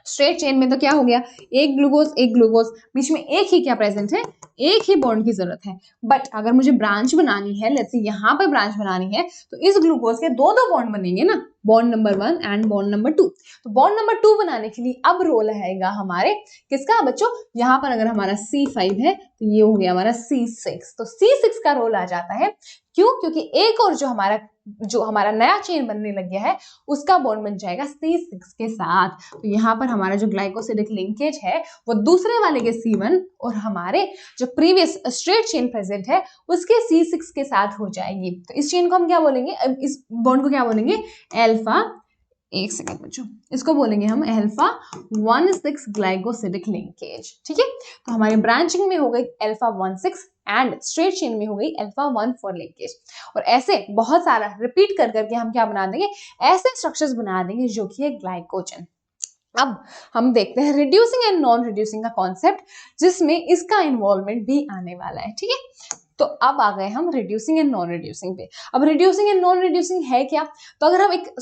स्ट्रेट चेन में तो क्या हो गया, एक ग्लूकोज बीच में एक ही क्या प्रेजेंट है, एक ही बॉन्ड की जरूरत है। बट अगर मुझे ब्रांच बनानी है, लेट्स से यहाँ पर ब्रांच बनानी है, तो इस ग्लूकोज के दो बॉन्ड बनेंगे ना, bond number 1 and bond number 2। तो बॉन्ड नंबर 2 बनाने के लिए अब रोल रहेगा हमारे किसका बच्चों, यहाँ पर अगर हमारा C5 है तो ये हो गया हमारा C6, तो C6 का रोल आ जाता है। क्यों, क्योंकि एक और जो हमारा नया चेन बनने लग गया है उसका बॉन्ड बन जाएगा C6 के साथ। तो यहाँ पर हमारा जो ग्लाइकोसिडिक लिंकेज है वो दूसरे वाले के C1 और हमारे जो प्रीवियस स्ट्रेट चेन प्रेजेंट है उसके C6 के साथ हो जाएगी। तो इस चेन को हम क्या बोलेंगे, इस बॉन्ड को क्या बोलेंगे, अल्फा, एक सेकेंड बच्चों, इसको बोलेंगे हम अल्फा 1,6 ग्लाइकोसिडिक लिंकेज, ठीक है। तो हमारी ब्रांचिंग में हो गई अल्फा 1,6 एंड स्ट्रेट चेन में हो गई अल्फा 1,4 लिंकेज। और ऐसे बहुत सारा रिपीट कर करके हम क्या बना देंगे, ऐसे स्ट्रक्चर्स बना देंगे जो कि है ग्लाइकोजन। अब हम देखते हैं रिड्यूसिंग एंड नॉन रिड्यूसिंग का कॉन्सेप्ट, जिसमें इसका इन्वॉल्वमेंट भी आने वाला है, ठीक है। तो अब आ गए हम रिड्यूसिंग एंड नॉन रिड्यूसिंग पे। अब रिड्यूसिंग एंड नॉन रिड्यूसिंग है क्या, तो अगर हम एक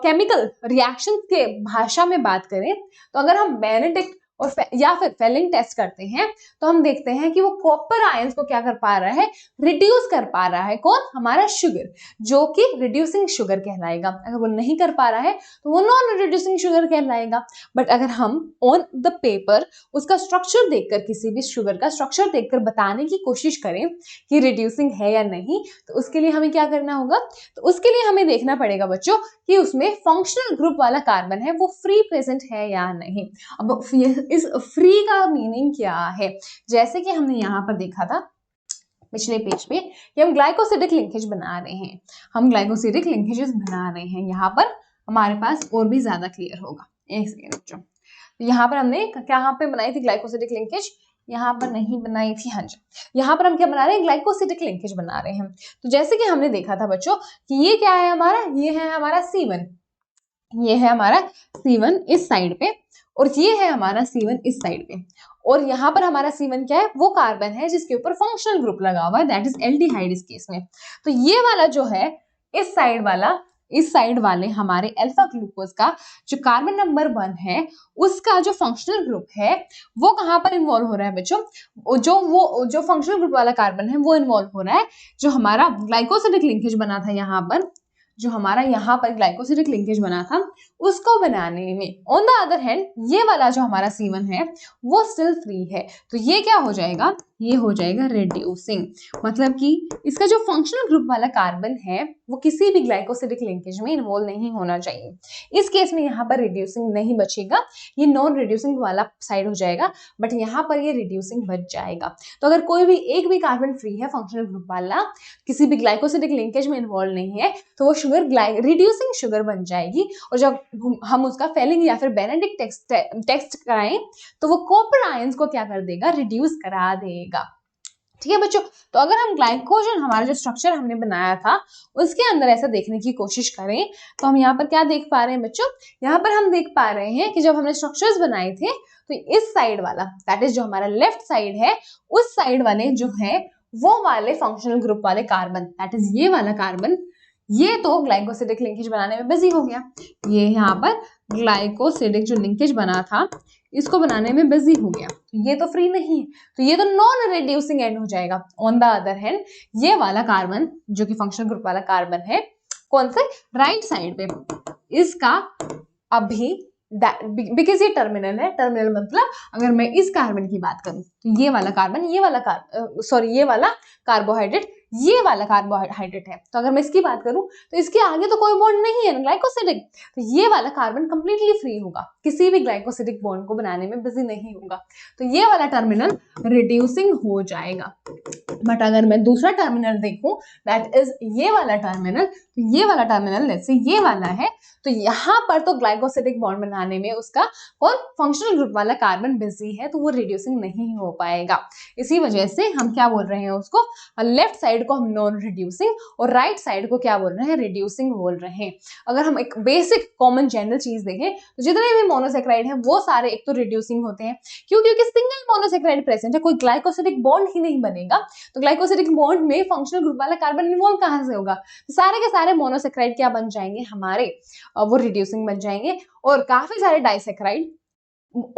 केमिकल रिएक्शन के भाषा में बात करें, तो अगर हम बेनेडिक्ट और या फिर फेलिंग टेस्ट करते हैं, तो हम देखते हैं कि वो कॉपर आयंस को क्या कर पा रहा है, रिड्यूस कर पा रहा है। कौन, हमारा शुगर, जो कि रिड्यूसिंग शुगर कहलाएगा। अगर वो नहीं कर पा रहा है तो वो नॉन रिड्यूसिंग शुगर कहलाएगा। बट अगर हम ऑन द पेपर उसका स्ट्रक्चर देखकर, किसी भी शुगर का स्ट्रक्चर देखकर बताने की कोशिश करें कि रिड्यूसिंग है या नहीं, तो उसके लिए हमें क्या करना होगा, तो उसके लिए हमें देखना पड़ेगा बच्चों कि उसमें फंक्शनल ग्रुप वाला कार्बन है वो फ्री प्रेजेंट है या नहीं। अब इस फ्री का मीनिंग क्या है, जैसे कि हमने यहाँ पर देखा था पिछले पेज पे कि हम ग्लाइकोसिडिक लिंकेज बना रहे हैं, हम ग्लाइकोसिडिक लिंकेजेस बना रहे हैं। यहाँ पर हमारे पास और भी ज्यादा क्लियर होगा, एक सेकेंड बच्चों। यहाँ पर हमने कहाँ पे बनाई थी ग्लाइकोसिडिक लिंकेज, यहाँ पर नहीं बनाई थी, हाँ जी, यहाँ पर हम क्या बना रहे हैं, ग्लाइकोसिडिक लिंकेज बना रहे हैं। तो जैसे कि हमने देखा था बच्चों कि ये क्या है हमारा, ये है हमारा C1, ये है हमारा C1 इस साइड पे, और ये है हमारा C1 इस साइड पे, और यहाँ पर हमारा C1 क्या है, वो कार्बन है जिसके ऊपर फंक्शनल ग्रुप लगा हुआ है, दैट इज एल्डिहाइड इस केस में। तो ये वाला जो है इस साइड वाला, इस साइड वाले हमारे अल्फा ग्लूकोज का जो कार्बन नंबर 1 है, उसका जो फंक्शनल ग्रुप है वो कहाँ पर इन्वॉल्व हो रहा है बच्चों, जो फंक्शनल ग्रुप वाला कार्बन है वो इन्वॉल्व हो रहा है जो हमारा ग्लाइकोसिडिक लिंकेज बना था यहाँ पर, जो हमारा यहाँ पर ग्लाइकोसिडिक लिंकेज बना था उसको बनाने में। ऑन द अदर हैंड ये वाला जो हमारा C1 है वो स्टिल फ्री है, तो ये क्या हो जाएगा, ये हो जाएगा रिड्यूसिंग, मतलब कि इसका जो फंक्शनल ग्रुप वाला कार्बन है वो किसी भी ग्लाइकोसिडिक लिंकेज में इन्वॉल्व नहीं होना चाहिए। इस केस में यहाँ पर रिड्यूसिंग नहीं बचेगा, ये नॉन रिड्यूसिंग वाला साइड हो जाएगा, बट यहाँ पर ये रिड्यूसिंग बच जाएगा। तो अगर कोई भी एक भी कार्बन फ्री है फंक्शनल ग्रुप वाला, किसी भी ग्लाइकोसिडिक लिंकेज में इन्वॉल्व नहीं है, तो वो शुगर रिड्यूसिंग शुगर बन जाएगी, और जब हम उसका फेलिंग या फिर बेनेडिक्ट टेस्ट कराएं तो वो कॉपर आयंस को क्या कर देगा, रिड्यूस करा देगा। ठीक है बच्चों, तो अगर हम ग्लाइकोजन हमारा जो स्ट्रक्चर हमने बनाया था उसके अंदर ऐसा देखने की कोशिश करें तो हम यहाँ पर क्या देख पा रहे हैं बच्चों, यहाँ पर हम देख पा रहे हैं कि जब हमने स्ट्रक्चर्स बनाए थे तो इस साइड वाला, दैट इज जो हमारा लेफ्ट साइड है, उस साइड वाले जो है वो वाले फंक्शनल ग्रुप वाले कार्बन, दैट इज ये वाला कार्बन, ये तो ग्लाइकोसिडिक लिंकेज बनाने में बिजी हो गया, ये यहाँ पर ग्लाइकोसिडिक जो लिंकेज बना था इसको बनाने में बिजी हो गया, तो ये तो फ्री नहीं है, तो ये तो नॉन रिड्यूसिंग एंड हो जाएगा। ऑन द अदर हैंड ये वाला कार्बन जो कि फंक्शनल ग्रुप वाला कार्बन है, कौन से, राइट साइड पे, इसका अभी बिकॉज ये टर्मिनल है, टर्मिनल मतलब अगर मैं इस कार्बन की बात करूं तो ये वाला कार्बन, ये वाला ये वाला कार्बोहाइड्रेट, ये वाला कार्बोहाइड्रेट है, तो अगर मैं इसकी बात करूं तो इसके आगे तो कोई बॉन्ड नहीं है ग्लाइकोसिडिक, तो ये वाला कार्बन कंप्लीटली फ्री होगा, किसी भी ग्लाइकोसिडिक बॉन्ड को बनाने में बिजी नहीं होगा, तो ये वाला टर्मिनल रिड्यूसिंग हो जाएगा। बट अगर मैं दूसरा टर्मिनल देखूं, दैट इज ये वाला टर्मिनल, तो ये वाला टर्मिनल लेट्स से ये वाला है, तो यहाँ पर तो ग्लाइकोसिडिक बॉन्ड बनाने में उसका कौन फंक्शनल ग्रुप वाला कार्बन बिजी है, तो वो रिड्यूसिंग नहीं हो पाएगा। इसी वजह से हम क्या बोल रहे हैं उसको, लेफ्ट साइड को हम नॉन रिड्यूसिंग और राइट साइड को क्या बोल रहे हैं, रिड्यूसिंग बोल रहे हैं। अगर हम एक बेसिक कॉमन जनरल चीज देखें तो जितने भी मोनोसेक्राइड हैं वो सारे एक तो रिड्यूसिंग होते हैं, क्यों, क्योंकि सिंगल मोनोसेक्राइड प्रेजेंट है, कोई ग्लाइकोसिडिक बॉन्ड ही नहीं बनेगा, तो ग्लाइकोसिडिक बॉन्ड में फंक्शनल ग्रुप वाला कार्बन इन्वॉल्व कहां से होगा, तो सारे के सारे मोनोसेक्राइड क्या बन जाएंगे हमारे, वो रिड्यूसिंग बन जाएंगे, और काफी सारे डाइसेक्राइड,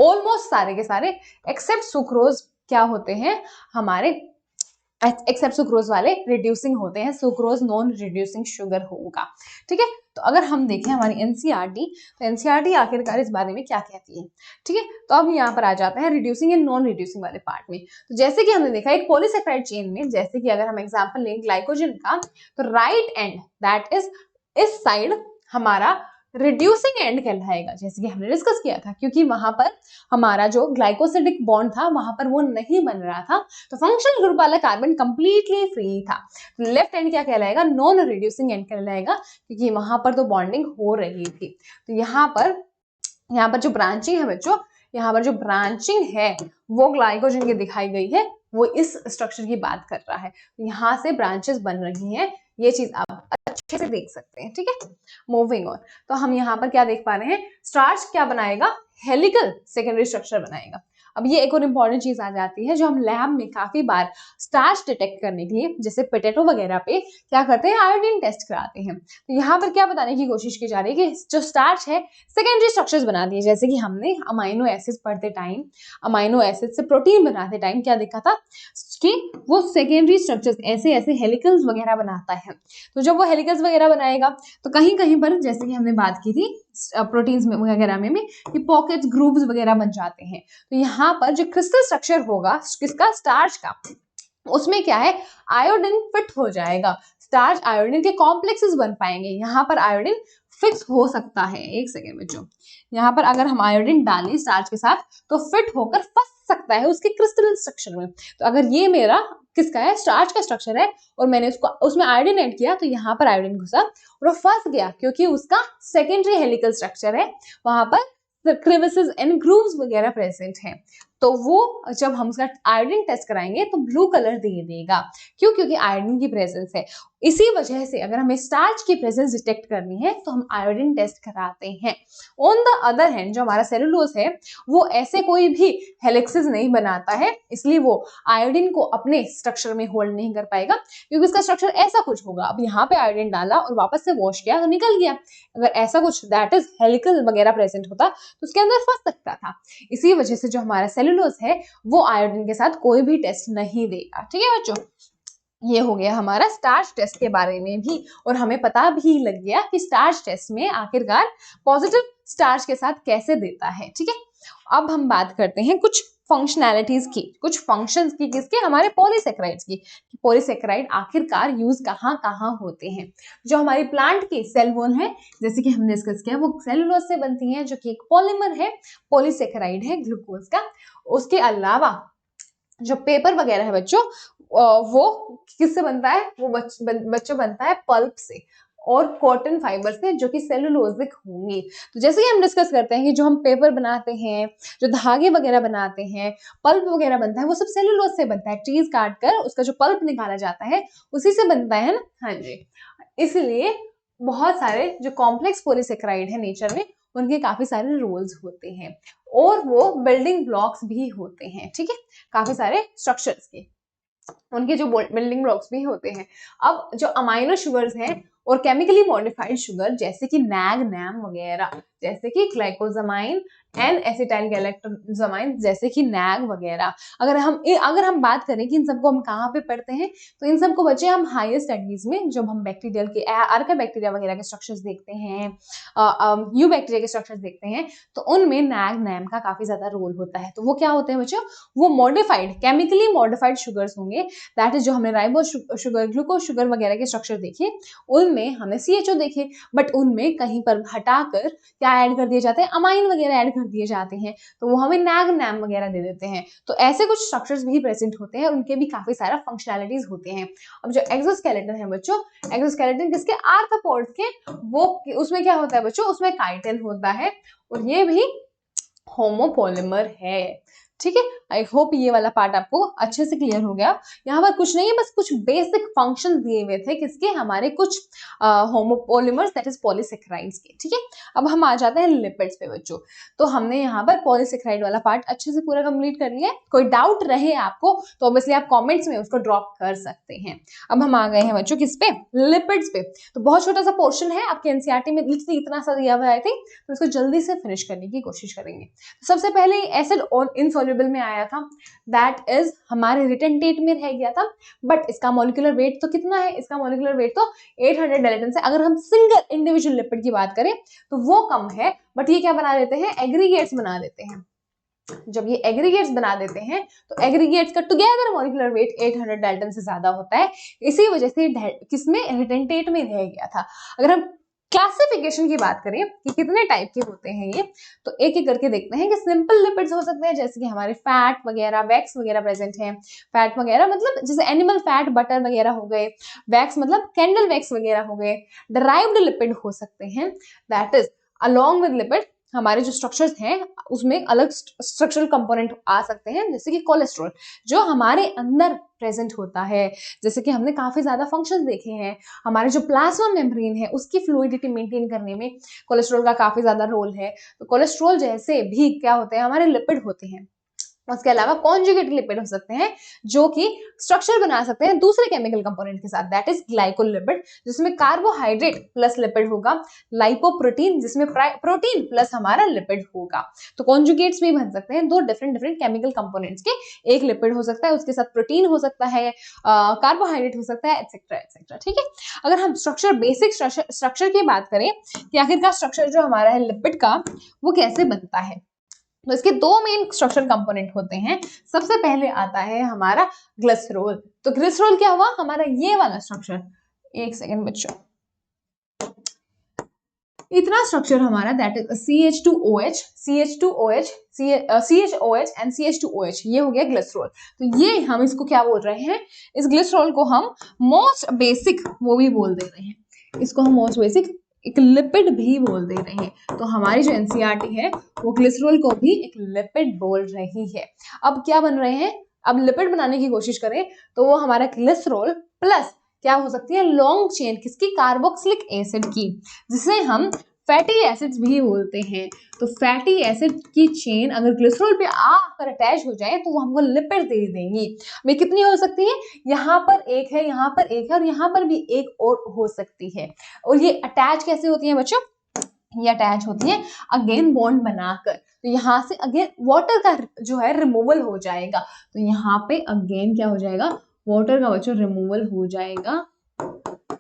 ऑलमोस्ट सारे के सारे एक्सेप्ट सुक्रोज क्या होते हैं हमारे, एक्सेप्ट सुक्रोज वाले रिड्यूसिंग होते हैं, सुक्रोज नॉन रिड्यूसिंग शुगर होगा। ठीक है, तो अगर हम देखें हमारी एनसीईआरटी, तो एनसीईआरटी आखिरकार इस बारे में क्या कहती है। ठीक है, तो अब यहाँ पर आ जाते हैं रिड्यूसिंग एंड नॉन रिड्यूसिंग वाले पार्ट में। तो जैसे कि हमने देखा एक पॉलीसेक्राइड चेन में, जैसे कि अगर हम एग्जांपल लें ग्लाइकोजन का, तो राइट एंड दैट इज इस साइड हमारा रिड्यूसिंग एंड कहलाएगा, जैसे कि हमने डिस्कस किया था, क्योंकि वहां पर हमारा जो ग्लाइकोसिडिक बॉन्ड था वहां पर वो नहीं बन रहा था, तो फंक्शनल ग्रुप वाला कार्बन कंप्लीटली फ्री था। लेफ्ट एंड क्या कहलाएगा, नॉन रिड्यूसिंग एंड कहलाएगा, क्योंकि वहां पर तो बॉन्डिंग हो रही थी। तो यहाँ पर जो ब्रांचिंग है बच्चों, यहाँ पर जो ब्रांचिंग है वो ग्लाइकोजन की दिखाई गई है, वो इस स्ट्रक्चर की बात कर रहा है, यहाँ से ब्रांचेस बन रही हैं, ये चीज आप अच्छे से देख सकते हैं। ठीक है, मूविंग ऑन, तो हम यहाँ पर क्या देख पा रहे हैं, स्टार्च क्या बनाएगा, हेलिकल सेकेंडरी स्ट्रक्चर बनाएगा। अब ये एक और इम्पॉर्टेंट चीज आ जाती है जो हम लैब में काफी बार स्टार्च डिटेक्ट करने के लिए, जैसे पोटैटो वगैरह पे क्या करते हैं, आयोडीन टेस्ट कराते हैं। तो यहाँ पर क्या बताने की कोशिश की जा रही है कि जो स्टार्च है सेकेंडरी स्ट्रक्चर्स बना दिए, जैसे कि हमने अमाइनो एसिड पढ़ते टाइम, अमाइनो एसिड से प्रोटीन बनाते टाइम क्या देखा था कि वो सेकेंडरी स्ट्रक्चर्स ऐसे ऐसे हेलिकल्स वगैरह बनाता है। तो जब वो हेलिकल्स वगैरह बनाएगा तो कहीं कहीं पर, जैसे कि हमने बात की थी प्रोटीन्स में वगैरह में भी, कि पॉकेट्स ग्रूव्स वगैरह बन जाते हैं। तो यहाँ पर जो क्रिस्टल स्ट्रक्चर होगा किसका, स्टार्च का, उसमें क्या है, आयोडीन फिट हो जाएगा, स्टार्च आयोडीन के कॉम्प्लेक्सेस बन पाएंगे। यहाँ पर आयोडीन फिक्स हो सकता है, एक सेकेंड में, जो यहाँ पर अगर हम आयोडीन डालें स्टार्च के साथ तो फिट होकर फंस सकता है उसके क्रिस्टल स्ट्रक्चर में। तो अगर ये मेरा किसका है, स्टार्च का स्ट्रक्चर है, और मैंने उसमें आयोडीन ऐड किया, तो यहाँ पर आयोडीन घुसा और वो फंस गया, क्योंकि उसका सेकेंडरी हेलिकल स्ट्रक्चर है, वहां पर क्रिविसेस एंड ग्रूव्स वगैरह प्रेजेंट हैं, तो वो जब हम उसका आयोडीन टेस्ट कराएंगे तो ब्लू कलर दे देगा। क्यों? क्योंकि आयोडीन की प्रेजेंस है। इसी वजह से अगर हमें स्टार्च की प्रेजेंस डिटेक्ट करनी है तो हम आयोडीन टेस्ट कराते हैं। ऑन द अदर हैंड जो हमारा सेलुलोज है वो ऐसे कोई भी हेलिक्सेस नहीं बनाता है, इसलिए वो आयोडीन को अपने स्ट्रक्चर में होल्ड नहीं कर पाएगा, क्योंकि उसका स्ट्रक्चर ऐसा कुछ होगा। अब यहाँ पे आयोडीन डाला और वापस से वॉश किया तो निकल गया। अगर ऐसा कुछ दैट इज हेलिकल वगैरह प्रेजेंट होता तो उसके अंदर फंस सकता था। इसी वजह से जो हमारा सेलुलोज है वो आयोडीन के साथ कोई भी टेस्ट नहीं देगा। ठीक है बच्चों, ये हो गया हमारा स्टार्च टेस्ट के बारे में भी, और हमें पता भी लग गया कि स्टार्च टेस्ट में आखिरकार पॉजिटिव स्टार्च के साथ कैसे देता है। ठीक है, अब हम बात करते हैं कुछ फंक्शनैलिटीज की, कुछ फंक्शंस की, किसके? हमारे पॉलीसेकेराइड्स की। पॉलीसेकेराइड आखिरकार यूज कहाँ कहाँ होते हैं। जो हमारी प्लांट की सेल वॉल है, जैसे कि हमने डिस्कस किया, वो सेलुलोज से बनती है, जो कि एक पॉलीमर है, पॉलीसेकेराइड है ग्लूकोज का। उसके अलावा जो पेपर वगैरह है बच्चों, वो किससे बनता है? वो बच्चों बनता है पल्प से और कॉटन फाइबर से, जो कि सेलुलोजिक होंगे। तो जैसे कि हम डिस्कस करते हैं कि जो हम पेपर बनाते हैं, जो धागे वगैरह बनाते हैं, पल्प वगैरह बनता है, वो सब सेलुलोज से बनता है। ट्रीज काट कर उसका जो पल्प निकाला जाता है उसी से बनता है ना। हाँ जी, इसलिए बहुत सारे जो कॉम्प्लेक्स पॉलीसेकेराइड है नेचर में, उनके काफी सारे रोल्स होते हैं और वो बिल्डिंग ब्लॉक्स भी होते हैं। ठीक है, काफी सारे स्ट्रक्चर्स के उनके जो बिल्डिंग ब्लॉक्स भी होते हैं। अब जो अमाइनो शुगर्स हैं और केमिकली मॉडिफाइड शुगर, जैसे कि नैग नैम वगैरह, जैसे कि ग्लाइकोजामाइन एंड एसिटाइल गैलेक्टोजामाइन, जैसे कि नैग वगैरह, अगर हम बात करें कि इन सबको हम कहाँ पे पढ़ते हैं, तो इन सबको बच्चे हम हायर स्टडीज में, जब हम बैक्टीरियल के आर्का बैक्टीरिया वगैरह के स्ट्रक्चर्स देखते हैं, यू बैक्टीरिया के स्ट्रक्चर्स देखते हैं, तो उनमें नैग नैम का काफी ज्यादा रोल होता है। तो वो क्या होते हैं बच्चों? वो मॉडिफाइड, केमिकली मॉडिफाइड शुगर्स होंगे। दैट इज जो हमने राइबोज शुगर, ग्लूकोज शुगर वगैरह के स्ट्रक्चर देखे, उनमें हमने CHO देखे, बट उनमें कहीं पर हटाकर क्या ऐड कर दिए जाते हैं? अमाइन वगैरह ऐड कर दिए जाते हैं, तो वो हमें नैग नैम वगैरह दे देते हैं। तो ऐसे कुछ स्ट्रक्चर्स भी प्रेजेंट होते हैं, उनके भी काफी सारा फंक्शनैलिटीज होते हैं। अब जो एक्सोस्केलेटन है बच्चों, एक्सोस्केलेटन किसके? आर्थ्रोपोड्स के। वो उसमें क्या होता है बच्चों? उसमें काइटिन होता है और ये भी होमोपॉलीमर है। ठीक है, आई होप ये वाला पार्ट आपको अच्छे से क्लियर हो गया। यहाँ पर कुछ नहीं है, बस कुछ बेसिक फंक्शंस दिए हुए थे, किसके? हमारे कुछ होमोपॉलीमर्स दैट इज पॉलीसेकेराइड्स के। ठीक है, अब हम आ जाते हैं लिपिड्स पे बच्चों। तो हमने यहाँ पर पॉलीसेकेराइड वाला पार्ट अच्छे से पूरा कंप्लीट कर लिया है। कोई डाउट रहे आपको तो ऑब्वियसली आप कॉमेंट्स में उसको ड्रॉप कर सकते हैं। अब हम आ गए हैं बच्चों किस पे? लिपिड्स पे। तो बहुत छोटा सा पोर्शन है आपके एनसीईआरटी में, लिटरली इतना सा दिया हुआ है आई थिंक, तो इसको जल्दी से फिनिश करने की कोशिश करेंगे। सबसे पहले एसिड और इनसॉल्युबल में आया था, दैट इज हमारे रिटन टेट में रह गया था, बट इसका मॉलिक्यूलर वेट तो कितना है? इसका मॉलिक्यूलर वेट तो 800 डाल्टन से। अगर हम सिंगल इंडिविजुअल लिपिड की बात करें तो वो कम है, बट ये क्या बना देते हैं? एग्रीगेट्स बना देते हैं। जब ये एग्रीगेट्स बना देते हैं तो एग्रीगेट्स का टुगेदर मॉलिक्यूलर वेट 800 डाल्टन से ज्यादा होता है। इसी वजह से किसमें? रिटन टेट में रह गया था। अगर हम क्लासिफिकेशन की बात करें कि कितने टाइप के होते हैं ये, तो एक एक करके देखते हैं कि सिंपल लिपिड्स हो सकते हैं, जैसे कि हमारे फैट वगैरह, वैक्स वगैरह प्रेजेंट हैं। फैट वगैरह मतलब जैसे एनिमल फैट, बटर वगैरह हो गए। वैक्स मतलब कैंडल वैक्स वगैरह हो गए। डराइव्ड लिपिड हो सकते हैं, that is along with lipid हमारे जो स्ट्रक्चर्स हैं उसमें अलग स्ट्रक्चरल कंपोनेंट आ सकते हैं, जैसे कि कोलेस्ट्रॉल जो हमारे अंदर प्रेजेंट होता है। जैसे कि हमने काफी ज्यादा फंक्शंस देखे हैं, हमारे जो प्लाज्मा मेम्ब्रेन है उसकी फ्लूइडिटी मेंटेन करने में कोलेस्ट्रॉल का काफी ज्यादा रोल है। तो कोलेस्ट्रॉल जैसे भी क्या होते हैं? हमारे लिपिड होते हैं। उसके अलावा कॉन्जुगेट लिपिड हो सकते हैं, जो कि स्ट्रक्चर बना सकते हैं दूसरे केमिकल कंपोनेंट के साथ, दैट इज ग्लाइकोलिपिड, जिसमें कार्बोहाइड्रेट प्लस लिपिड होगा। लाइपोप्रोटीन, जिसमें प्रोटीन प्लस हमारा लिपिड होगा। तो कॉन्जुगेट्स भी बन सकते हैं दो डिफरेंट केमिकल कंपोनेंट्स के। एक लिपिड हो सकता है, उसके साथ प्रोटीन हो सकता है, कार्बोहाइड्रेट हो सकता है, एक्सेट्रा एक्सेट्रा। ठीक है, अगर हम बेसिक स्ट्रक्चर की बात करें कि आखिरकार स्ट्रक्चर जो हमारा है लिपिड का वो कैसे बनता है, तो इसके दो मेन स्ट्रक्चरल कंपोनेंट होते हैं। सबसे पहले आता है हमारा ग्लिसरॉल। तो ग्लिसरॉल क्या हुआ? हमारा ये वाला स्ट्रक्चर, एक सेकेंड बच्चों, इतना स्ट्रक्चर हमारा that is CH2OH, CH2OH, CHOH and CH2OH, ये हो गया ग्लिसरॉल। तो ये हम इसको क्या बोल रहे हैं? इस ग्लिसरॉल को हम मोस्ट बेसिक वो भी बोल दे रहे हैं, इसको हम मोस्ट बेसिक एक लिपिड भी बोल दे रहे हैं। तो हमारी जो एनसीईआरटी है वो ग्लिसरॉल को भी एक लिपिड बोल रही है। अब क्या बन रहे हैं, अब लिपिड बनाने की कोशिश करें तो वो हमारा ग्लिसरॉल प्लस क्या हो सकती है, लॉन्ग चेन किसकी, कार्बोक्सिलिक एसिड की, जिसे हम फैटी एसिड्स भी बोलते हैं। तो फैटी एसिड की चेन अगर ग्लिसरॉल पे आकर अटैच हो जाए तो वो हमको लिपिड दे देंगी। वे कितनी हो सकती है, यहाँ पर एक है, यहाँ पर एक है और यहाँ पर भी एक और हो सकती है। और ये अटैच कैसे होती है बच्चों, ये अटैच होती है अगेन बॉन्ड बनाकर। तो यहाँ से अगेन वाटर का जो है रिमूवल हो जाएगा। तो यहाँ पे अगेन क्या हो जाएगा, वाटर का बच्चों रिमूवल हो जाएगा,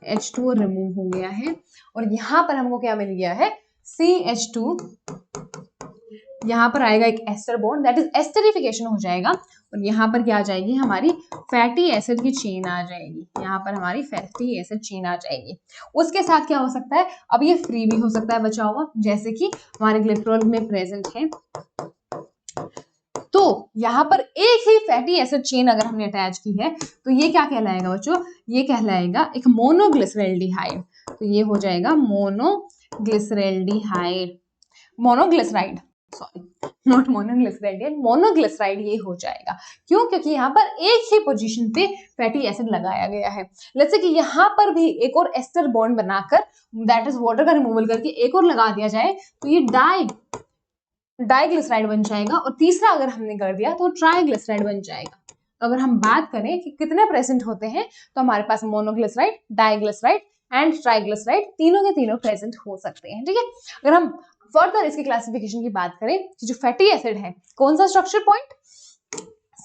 H2 रिमूव हो गया है और यहाँ पर हमको क्या मिल गया है, CH2। यहाँ पर आएगा एक ester bond, that is esterification हो जाएगा और यहाँ पर क्या आ जाएगी, हमारी फैटी एसिड की चेन आ जाएगी। यहाँ पर हमारी फैटी एसिड चेन आ जाएगी। उसके साथ क्या हो सकता है, अब ये फ्री भी हो सकता है बचा हुआ, जैसे कि हमारे ग्लिसरॉल में प्रेजेंट है। तो यहाँ पर एक ही फैटी एसिड चेन अगर हमने अटैच की है तो ये क्या कहलाएगा बच्चों, ये कहलाएगा एक मोनोग्लिसरैल्डिहाइड। तो ये हो जाएगा monoglyceraldehyde, monoglyceride, sorry not monoglyceride, monoglyceride ये हो जाएगा। क्यों, क्योंकि यहाँ पर एक ही पोजीशन पे फैटी एसिड लगाया गया है। लेट्स से कि यहाँ पर भी एक और एस्टर बॉन्ड बनाकर, दैट इज वाटर का रिमूवल करके एक और लगा दिया जाए तो ये डाइग्लिसराइड बन जाएगा और तीसरा अगर हमने कर दिया तो ट्राइग्लिसराइड बन जाएगा। तो अगर हम बात करें कि कितने प्रेजेंट होते हैं तो हमारे पास मोनोग्लिसराइड, डाइग्लिसराइड एंड ट्राइग्लिसराइड तीनों के तीनों प्रेजेंट हो सकते हैं। ठीक है, अगर हम फर्दर इसकी क्लासिफिकेशन की बात करें कि जो फैटी एसिड है कौन सा स्ट्रक्चर पॉइंट,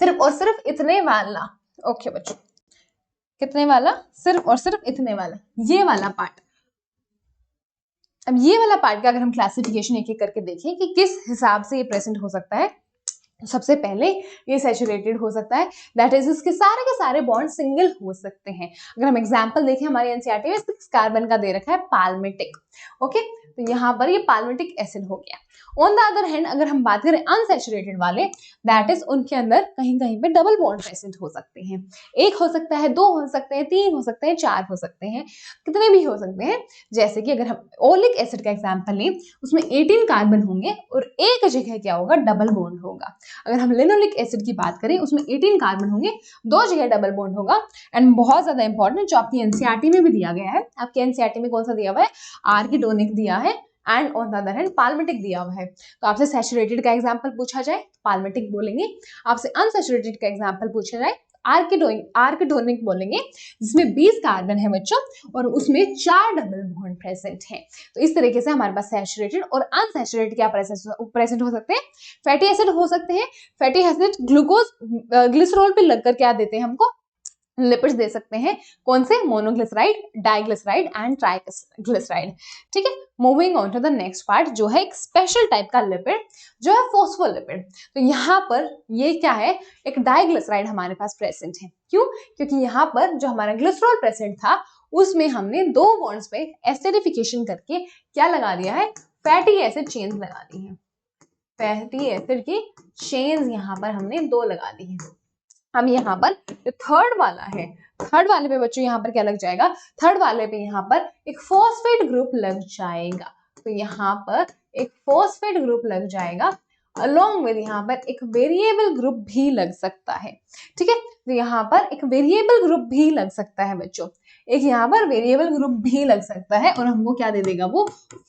सिर्फ और सिर्फ इतने वाला। ओके बच्चों, कितने वाला, सिर्फ और सिर्फ इतने वाला, ये वाला पार्ट। अब ये वाला पार्ट का अगर हम क्लासिफिकेशन एक एक करके देखें कि किस हिसाब से ये प्रेजेंट हो सकता है, सबसे पहले ये सैचुरेटेड हो सकता है, दैट इज इसके सारे के सारे बॉन्ड सिंगल हो सकते हैं। अगर हम एग्जांपल देखें हमारी एनसीईआरटी में 6 कार्बन का दे रखा है पाल्मिटिक। ओके, तो यहाँ पर ये पाल्मिटिक एसिड हो गया। ऑन द अदर हैंड अगर हम बात करें अनसैचुरेटेड वाले, दैट इज उनके अंदर कहीं कहीं पे डबल बॉन्ड प्रेजेंट हो सकते हैं। एक हो सकता है, दो हो सकते हैं, तीन हो सकते हैं, चार हो सकते हैं, कितने भी हो सकते हैं। जैसे कि अगर हम ओलिक एसिड का एग्जांपल लें, उसमें 18 कार्बन होंगे और एक जगह क्या होगा, डबल बॉन्ड होगा। अगर हम लिनोलिक एसिड की बात करें, उसमें 18 कार्बन होंगे, दो जगह डबल बॉन्ड होगा। एंड बहुत ज्यादा इंपॉर्टेंट जो आपकी एनसीईआरटी में भी दिया गया है, आपकी एनसीईआरटी में कौन सा दिया हुआ है, आर्किडोनिक दिया है and on the other hand palmitic दिया हुआ है। तो आपसे सैचुरेटेड का एग्जांपल पूछा जाए पाल्मिटिक बोलेंगे, आपसे अनसैचुरेटेड का एग्जांपल पूछा जाए आर्किडोनिक बोलेंगे, जिसमें 20 कार्बन है बच्चों और उसमें 4 डबल बॉन्ड प्रेजेंट है। तो इस तरीके से हमारे पास सैचुरेटेड और अनसैचुरेटेड क्या प्रेजेंट हो सकते हैं, फैटी एसिड हो सकते हैं। फैटी एसिड ग्लूकोज ग्लिसरॉल पे लगकर क्या देते हैं हमको, लिपिड्स दे सकते हैं। कौन से, मोनोग्लिसराइड, डाइग्लिसराइड एंड ट्राइग्लिसराइड। ठीक है, moving on to the next part जो है एक स्पेशल टाइप का लिपिड जो है फोस्फोलिपिड। तो यहाँ पर ये क्या है, एक डाइग्लिसराइड हमारे पास प्रेजेंट है। क्यों, क्योंकि यहाँ पर जो हमारा ग्लिसरॉल प्रेजेंट था उसमें हमने दो बॉन्ड्स पे एस्टरिफिकेशन करके क्या लगा दिया है, फैटी एसिड चेन्स लगा दी है। फैटी एसिड की चेन्स यहाँ पर हमने दो लगा दी है। हम यहाँ पर जो थर्ड वाला है, थर्ड वाले पे बच्चों यहाँ पर क्या लग जाएगा, थर्ड वाले पे यहाँ पर एक फॉस्फेट ग्रुप लग जाएगा। तो यहाँ पर एक फॉस्फेट ग्रुप लग जाएगा, अलोंग विद यहाँ पर एक वेरिएबल ग्रुप भी लग सकता है। ठीक है, तो यहाँ पर एक वेरिएबल ग्रुप भी लग सकता है बच्चों, एक यहाँ पर वेरिएबल ग्रुप भी लग सकता है और हमको क्या दे देगा, वो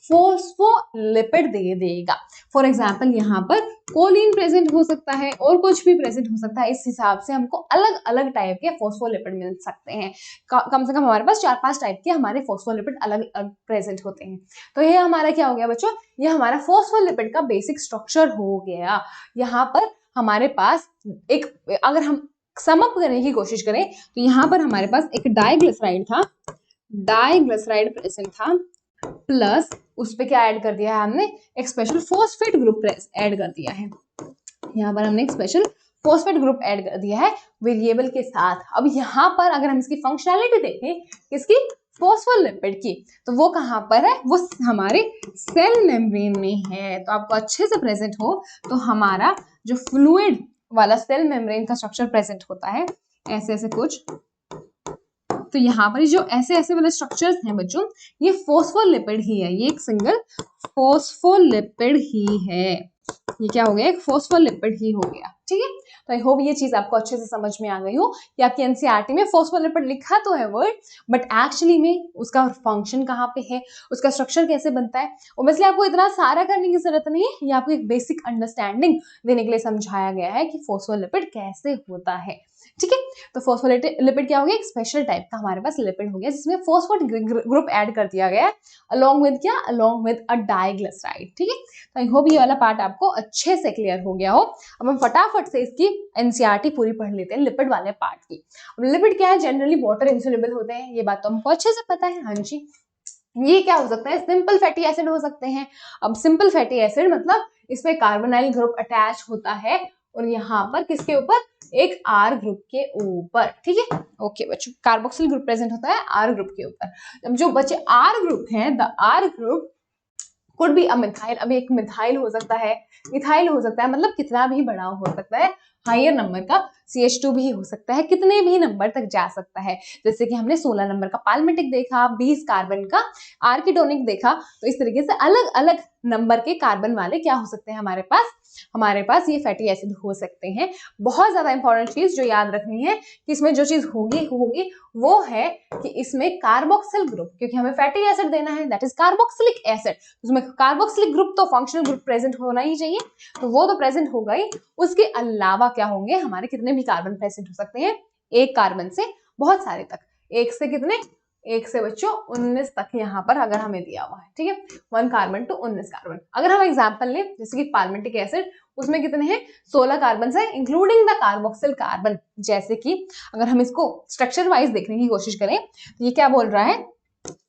फोस्फोलिपिड दे देगा। फॉर एग्जाम्पल यहाँ पर कोलिन प्रेजेंट हो सकता है और कुछ भी प्रेजेंट हो सकता है। इस हिसाब से हमको अलग अलग टाइप के फोस्फोलिपिड मिल सकते हैं। कम से कम हमारे पास 4-5 टाइप के हमारे फोस्फोलिपिड अलग अलग प्रेजेंट होते हैं। तो ये हमारा क्या हो गया बच्चों, ये हमारा फोस्फोलिपिड का बेसिक स्ट्रक्चर हो गया। यहाँ पर हमारे पास एक, अगर हम सम अप करने की कोशिश करें तो यहाँ पर हमारे पास एक डाइग्लिसराइड था, डाइग्लिसराइड प्रेजेंट था, प्लस उस पे क्या ऐड कर दिया है हमने, एक स्पेशल फॉस्फेट ग्रुप ऐड कर दिया है। यहाँ पर हमने एक स्पेशल फॉस्फेट ग्रुप ऐड कर दिया है वेरिएबल के साथ। अब यहाँ पर अगर हम इसकी फंक्शनैलिटी देखें किसकी, फोस्फोलिपिड की, तो वो कहाँ पर है, वो हमारे सेल मेम्ब्रेन में है। तो आपको अच्छे से प्रेजेंट हो तो हमारा जो फ्लूइड वाला सेल मेम्ब्रेन का स्ट्रक्चर प्रेजेंट होता है ऐसे ऐसे कुछ, तो यहाँ पर जो ऐसे ऐसे वाले स्ट्रक्चर्स हैं बच्चों, ये फोस्फोलिपिड ही है, ये एक सिंगल फोस्फोलिपिड ही है। ये क्या हो गया, एक फोस्फोलिपिड ही हो गया, ठीक है। तो आई होप ये चीज आपको अच्छे से समझ में आ गई हो कि आपकी एनसीईआरटी में फोस्फोलिपिड लिखा तो है वर्ड, बट एक्चुअली में उसका फंक्शन कहाँ पे है, उसका स्ट्रक्चर कैसे बनता है। ऑब्वियसली आपको इतना सारा करने की जरूरत नहीं है, ये आपको एक बेसिक अंडरस्टैंडिंग देने के लिए समझाया गया है कि फोस्फोलिपिड कैसे होता है, ठीक है। तो फोस्फोलिपिड क्या हो गया, एक स्पेशल टाइप का हमारे पास लिपिड हो गया जिसमें फोस्फेट ग्रुप ऐड कर दिया गया है अलोंग विद क्या, अलोंग विद अ डाइग्लिसराइड, ठीक है। तो आई होप ये वाला पार्ट आपको अच्छे से क्लियर हो गया हो। अब हम फटाफट से इसकी एनसीईआरटी पूरी पढ़ लेते हैं लिपिड वाले पार्ट की। अब लिपिड क्या है, जनरली वाटर इंसोल्युबल होते हैं, ये बात तो हमको अच्छे से पता है। हाँ जी, ये क्या हो सकता है, सिंपल फैटी एसिड हो सकते हैं। अब सिंपल फैटी एसिड मतलब इसमें कार्बोनाइल ग्रुप अटैच होता है और यहाँ पर किसके ऊपर, एक आर ग्रुप के ऊपर, ठीक है। ओके बच्चों, कार्बोक्सिल ग्रुप प्रेजेंट होता है आर ग्रुप के ऊपर। अब जो बच्चे आर ग्रुप हैं, the R group could be a methyl, अब एक मिथाइल हो सकता है, मिथाइल हो सकता है, मतलब कितना भी बड़ा हो सकता है, हायर नंबर का CH2 भी हो सकता है, कितने भी नंबर तक जा सकता है। जैसे कि हमने 16 नंबर का पाल्मिटिक देखा, 20 कार्बन का आर्किडोनिक देखा, तो इस तरीके से अलग अलग नंबर के कार्बन वाले क्या हो सकते हैं हमारे पास ये फैटी एसिड हो सकते हैं। बहुत ज्यादा इंपॉर्टेंट चीज जो याद रखनी है कि इसमें जो चीज होगी वो है कि इसमें कार्बोक्सिल ग्रुप, क्योंकि हमें फैटी एसिड देना है, दैट इज कार्बोक्सिलिक एसिड, उसमें कार्बोक्सिलिक ग्रुप तो फंक्शनल ग्रुप प्रेजेंट होना ही चाहिए, तो वो तो प्रेजेंट होगा ही। उसके अलावा क्या होंगे, हमारे कितने भी कार्बन प्रेजेंट हो सकते हैं, एक कार्बन से बहुत सारे तक, एक से कितने, एक से बच्चों 19 तक यहाँ पर अगर हमें दिया हुआ है, ठीक है, 1 कार्बन टू 19 कार्बन। अगर हम एग्जांपल लें जैसे कि पाल्मिटिक एसिड, उसमें कितने हैं, 16 कार्बन है इंक्लूडिंग द कार्बोक्सिल कार्बन। जैसे कि अगर हम इसको स्ट्रक्चर वाइज देखने की कोशिश करें तो ये क्या बोल रहा है,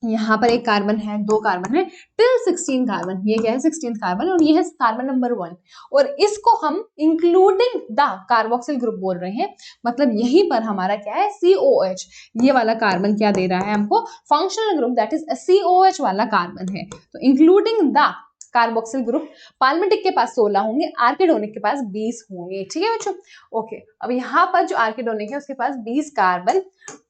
यहाँ पर एक कार्बन है, 2 कार्बन है, टिल 16 कार्बन, ये क्या है 16 कार्बन और ये है कार्बन नंबर 1, और इसको हम इंक्लूडिंग द कार्बोक्सिल ग्रुप बोल रहे हैं। मतलब यहीं पर हमारा क्या है, COH, ये वाला कार्बन क्या दे रहा है हमको, functional group, that is COH वाला कार्बन है। तो including the carboxyl group, palmitic के पास 16 होंगे, आर्किडोनिक के पास 20 होंगे, ठीक है बच्चों। ओके, अब यहाँ पर जो आर्किडोनिक है उसके पास 20 कार्बन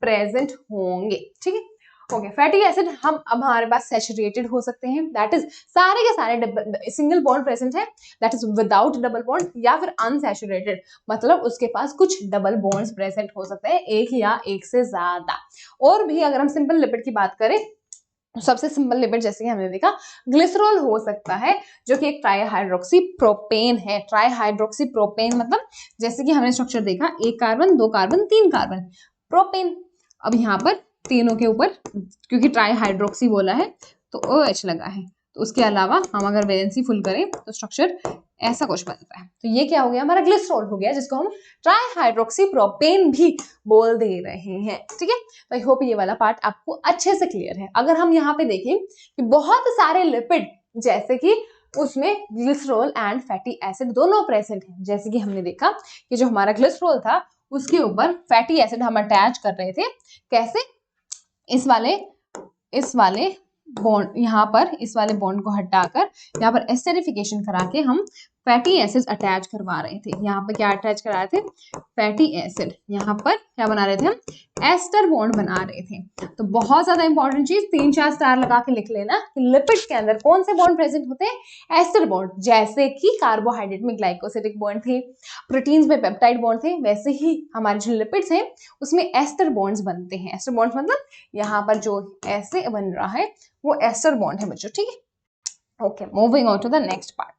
प्रेजेंट होंगे, ठीक है। ओके, फैटी एसिड हम अब हमारे पास सैचुरेटेड हो सकते हैं, दैट इज सारे के सारे सिंगल बॉन्ड प्रेजेंट है, that is without double bond, या फिर अनसैचुरेटेड मतलब उसके पास कुछ डबल बॉन्ड्स प्रेजेंट हो सकते हैं, एक या एक से ज्यादा। और भी अगर हम सिंपल लिपिड की बात करें, सबसे सिंपल लिपिड जैसे कि हमने देखा ग्लिसरॉल हो सकता है, जो कि एक ट्राईहाइड्रोक्सी प्रोपेन है। ट्राईहाइड्रोक्सी प्रोपेन मतलब जैसे कि हमने स्ट्रक्चर देखा, 1 कार्बन 2 कार्बन 3 कार्बन, प्रोपेन। अब यहाँ पर तीनों के ऊपर क्योंकि ट्राईहाइड्रोक्सी बोला है तो OH लगा है, तो उसके अलावा हम अगर वैलेंसी फुल करें तो स्ट्रक्चर ऐसा कुछ बनता है। तो ये क्या हो गया, हमारा ग्लिसरॉल हो गया, जिसको हम ट्राईहाइड्रोक्सी प्रोपेन भी बोल दे रहे हैं, ठीक है। तो आई होप ये वाला पार्ट आपको अच्छे से क्लियर है। अगर हम यहाँ पे देखें कि बहुत सारे लिपिड जैसे कि उसमें ग्लिसरॉल एंड फैटी एसिड दोनों प्रेजेंट हैं, जैसे कि हमने देखा कि जो हमारा ग्लिसरॉल था उसके ऊपर फैटी एसिड हम अटैच कर रहे थे, कैसे, इस वाले बॉन्ड, यहाँ पर इस वाले बॉन्ड को हटाकर यहाँ पर एस्टरिफिकेशन करा के हम फैटी एसिड अटैच करवा रहे थे। यहाँ पर क्या अटैच करा रहे थे, फैटी एसिड, यहाँ पर क्या बना रहे थे हम, एस्टर बॉन्ड बना रहे थे। तो बहुत ज्यादा इंपॉर्टेंट चीज, 3-4 स्टार लगा के लिख लेना कि लिपिड के अंदर कौन से बॉन्ड प्रेजेंट होते हैं, एस्टर बॉन्ड। जैसे कि कार्बोहाइड्रेट में ग्लाइकोसिडिक बॉन्ड थे, प्रोटीन्स में पेप्टाइड बॉन्ड थे, वैसे ही हमारे जो लिपिड्स हैं उसमें एस्टर बॉन्ड्स बनते हैं। एस्टर बॉन्ड्स मतलब यहाँ पर जो ऐसे बन रहा है वो एस्टर बॉन्ड है बच्चों, ठीक है। Okay, moving on to the next part.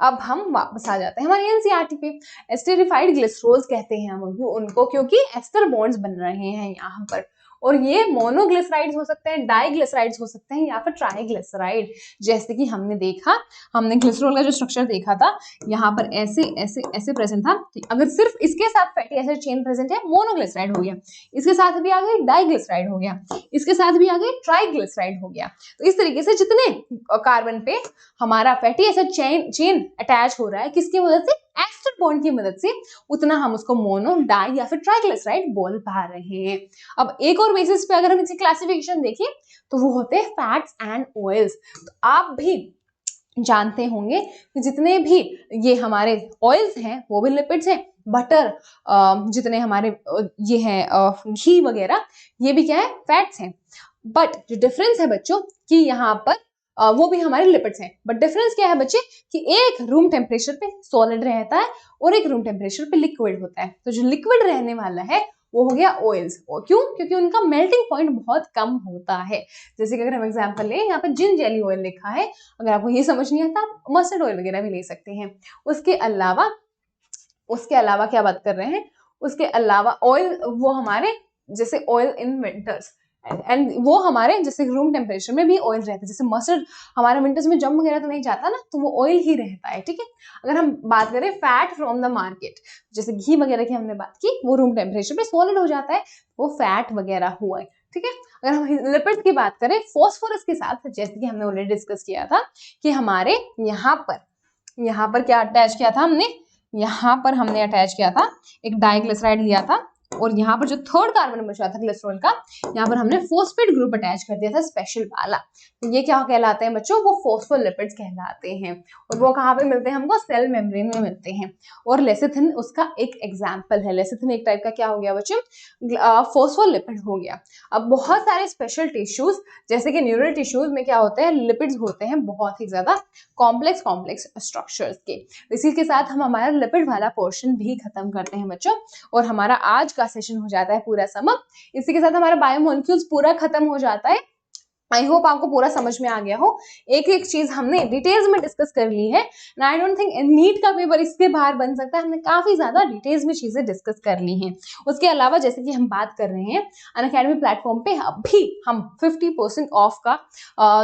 अब हम वापस आ जाते हैं हमारी एनसीईआरटी पे। एस्टरिफाइड ग्लिसरॉल्स कहते हैं हम उनको, क्योंकि एस्टर बॉन्ड्स बन रहे हैं यहाँ पर, और ये मोनोग्लिसराइड्स हो सकते हैं, डाइग्लिसराइड्स हो सकते हैं, या फिर ट्राइग्लिसराइड। जैसे कि हमने ग्लिसरॉल का जो स्ट्रक्चर देखा था, यहाँ पर ऐसे ऐसे ऐसे प्रेजेंट था। अगर सिर्फ इसके साथ फैटी एसिड चेन प्रेजेंट है, मोनोग्लिसराइड हो गया, इसके साथ भी आ गई डाइग्लिसराइड हो गया, इसके साथ भी आ गई ट्राइग्लिसराइड हो गया। तो इस तरीके से जितने कार्बन पे हमारा फैटी एसिड चेन अटैच हो रहा है, किसकी मदद से, एस्टर बॉन्ड की मदद से, उतना हम उसको मोनो, डाई या फिर ट्राइग्लिसराइड बोल पा रहे हैं। अब एक और बेसिस पे अगर हम इसकी क्लासिफिकेशन देखें तो वो होते हैं फैट्स एंड ऑयल्स। तो आप भी जानते होंगे कि जितने भी ये हमारे ऑयल्स हैं वो भी लिपिड्स हैं, बटर, जितने हमारे ये हैं घी वगैरह, ये भी क्या है, फैट्स हैं। बट जो डिफरेंस है बच्चों कि यहाँ पर वो भी हमारे लिपिड्स हैं, बट डिफरेंस क्या है बच्चे कि एक रूम टेम्परेचर पे सॉलिड रहता है और एक रूम टेम्परेचर पे लिक्विड होता है। तो जो लिक्विड रहने वाला है वो हो गया ऑयल्स। क्यों? क्योंकि उनका मेल्टिंग पॉइंट बहुत कम होता है। जैसे कि अगर हम एग्जांपल लें, यहाँ पर जिन जेली ऑयल लिखा है, अगर आपको ये समझ नहीं आता आप मस्टर्ड ऑयल वगैरह भी ले सकते हैं। उसके अलावा क्या बात कर रहे हैं, उसके अलावा ऑयल वो हमारे जैसे ऑयल इन विंटर्स एंड वो हमारे जैसे रूम टेम्परेचर में भी ऑयल रहता है। जैसे मस्टर्ड हमारे विंटर्स में जम वगैरह तो नहीं जाता ना, तो वो ऑयल ही रहता है। ठीक है, अगर हम बात करें फैट फ्रॉम द मार्केट, जैसे घी वगैरह की हमने बात की, वो रूम टेम्परेचर पे सॉलिड हो जाता है, वो फैट वगैरह हुआ है। ठीक है, अगर हम लिपिड की बात करें फॉस्फोरस के साथ, जैसे कि हमने ऑलरेडी डिस्कस किया था कि हमारे यहाँ पर क्या अटैच किया था हमने, यहाँ पर हमने अटैच किया था एक डाइग्लिसराइड लिया था, और यहाँ पर जो थर्ड कार्बन बचा था ग्लिसरॉल का, यहाँ पर हमने फोस्फेट ग्रुप अटैच कर दिया था स्पेशल वाला। तो ये क्या कहलाते हैं बच्चों, वो फोस्फोलिपिड्स कहलाते हैं। और वो कहाँ पे मिलते हैं हमको, सेल मेम्ब्रेन में मिलते हैं। और लेसिथिन उसका एक एग्जाम्पल है। लेसिथिन एक टाइप का क्या हो गया बच्चों, फोस्फोलिपिड हो गया। अब बहुत सारे स्पेशल टिश्यूज जैसे कि न्यूरल टिश्यूज में क्या होते हैं, लिपिड्स होते हैं बहुत ही ज्यादा कॉम्प्लेक्स स्ट्रक्चर्स के। इसी के साथ हम हमारा लिपिड वाला पोर्शन भी खत्म करते हैं बच्चों, और हमारा आज का सेशन हो जाता है पूरा समाप्त। इसी के साथ हमारा बायोमोलिक्यूल्स पूरा खत्म हो जाता है। आई होप आपको पूरा समझ में आ गया हो। एक एक चीज हमने डिटेल्स में डिस्कस कर ली है। आई डोंट थिंक नीट का पेपर इसके बाहर बन सकता है। हमने काफी ज्यादा डिटेल्स में चीजें डिस्कस कर ली हैं। उसके अलावा जैसे कि हम बात कर रहे हैं अनअकैडमी प्लेटफॉर्म पे अभी हम 50% ऑफ का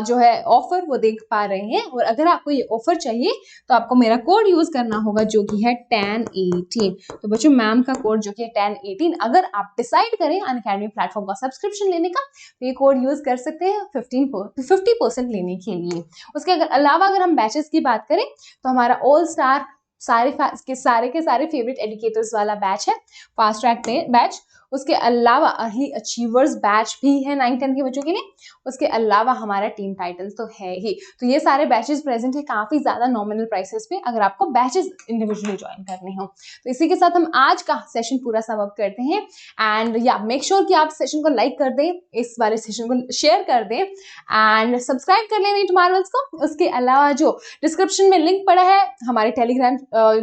जो है ऑफर वो देख पा रहे हैं। और अगर आपको ये ऑफर चाहिए तो आपको मेरा कोड यूज करना होगा जो कि है 1018। तो बच्चों मैम का कोड जो कि है 1018, अगर आप डिसाइड करें अनअकैडमी प्लेटफॉर्म का सब्सक्रिप्शन लेने का तो ये कोड यूज कर सकते हैं 50% लेने के लिए। उसके अलावा अगर हम बैचेस की बात करें तो हमारा ऑल स्टार सारे के सारे फेवरेट एडुकेटर्स वाला बैच है, फास्ट ट्रैक बैच। उसके अलावा अर्ली अचीवर्स बैच भी है 9-10 के बच्चों के लिए। उसके अलावा हमारा टीम टाइटल्स तो है ही। तो ये सारे बैचेस प्रेजेंट है काफी ज्यादा नॉमिनल प्राइसेस पे, अगर आपको बैचेस इंडिविजुअली ज्वाइन करने हो। तो इसी के साथ हम आज का सेशन पूरा समाप्त करते हैं। एंड या मेक श्योर कि आप सेशन को लाइक कर दें, इस वाले सेशन को शेयर कर दें एंड सब्सक्राइब कर लें नीट मार्वल्स को। उसके अलावा जो डिस्क्रिप्शन में लिंक पड़ा है हमारे टेलीग्राम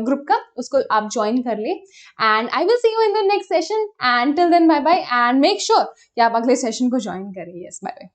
ग्रुप का, उसको आप ज्वाइन कर लें। And I will see you in the next session and till then bye bye, and make sure कि आप अगले सेशन को ज्वाइन करें। Yes, bye bye.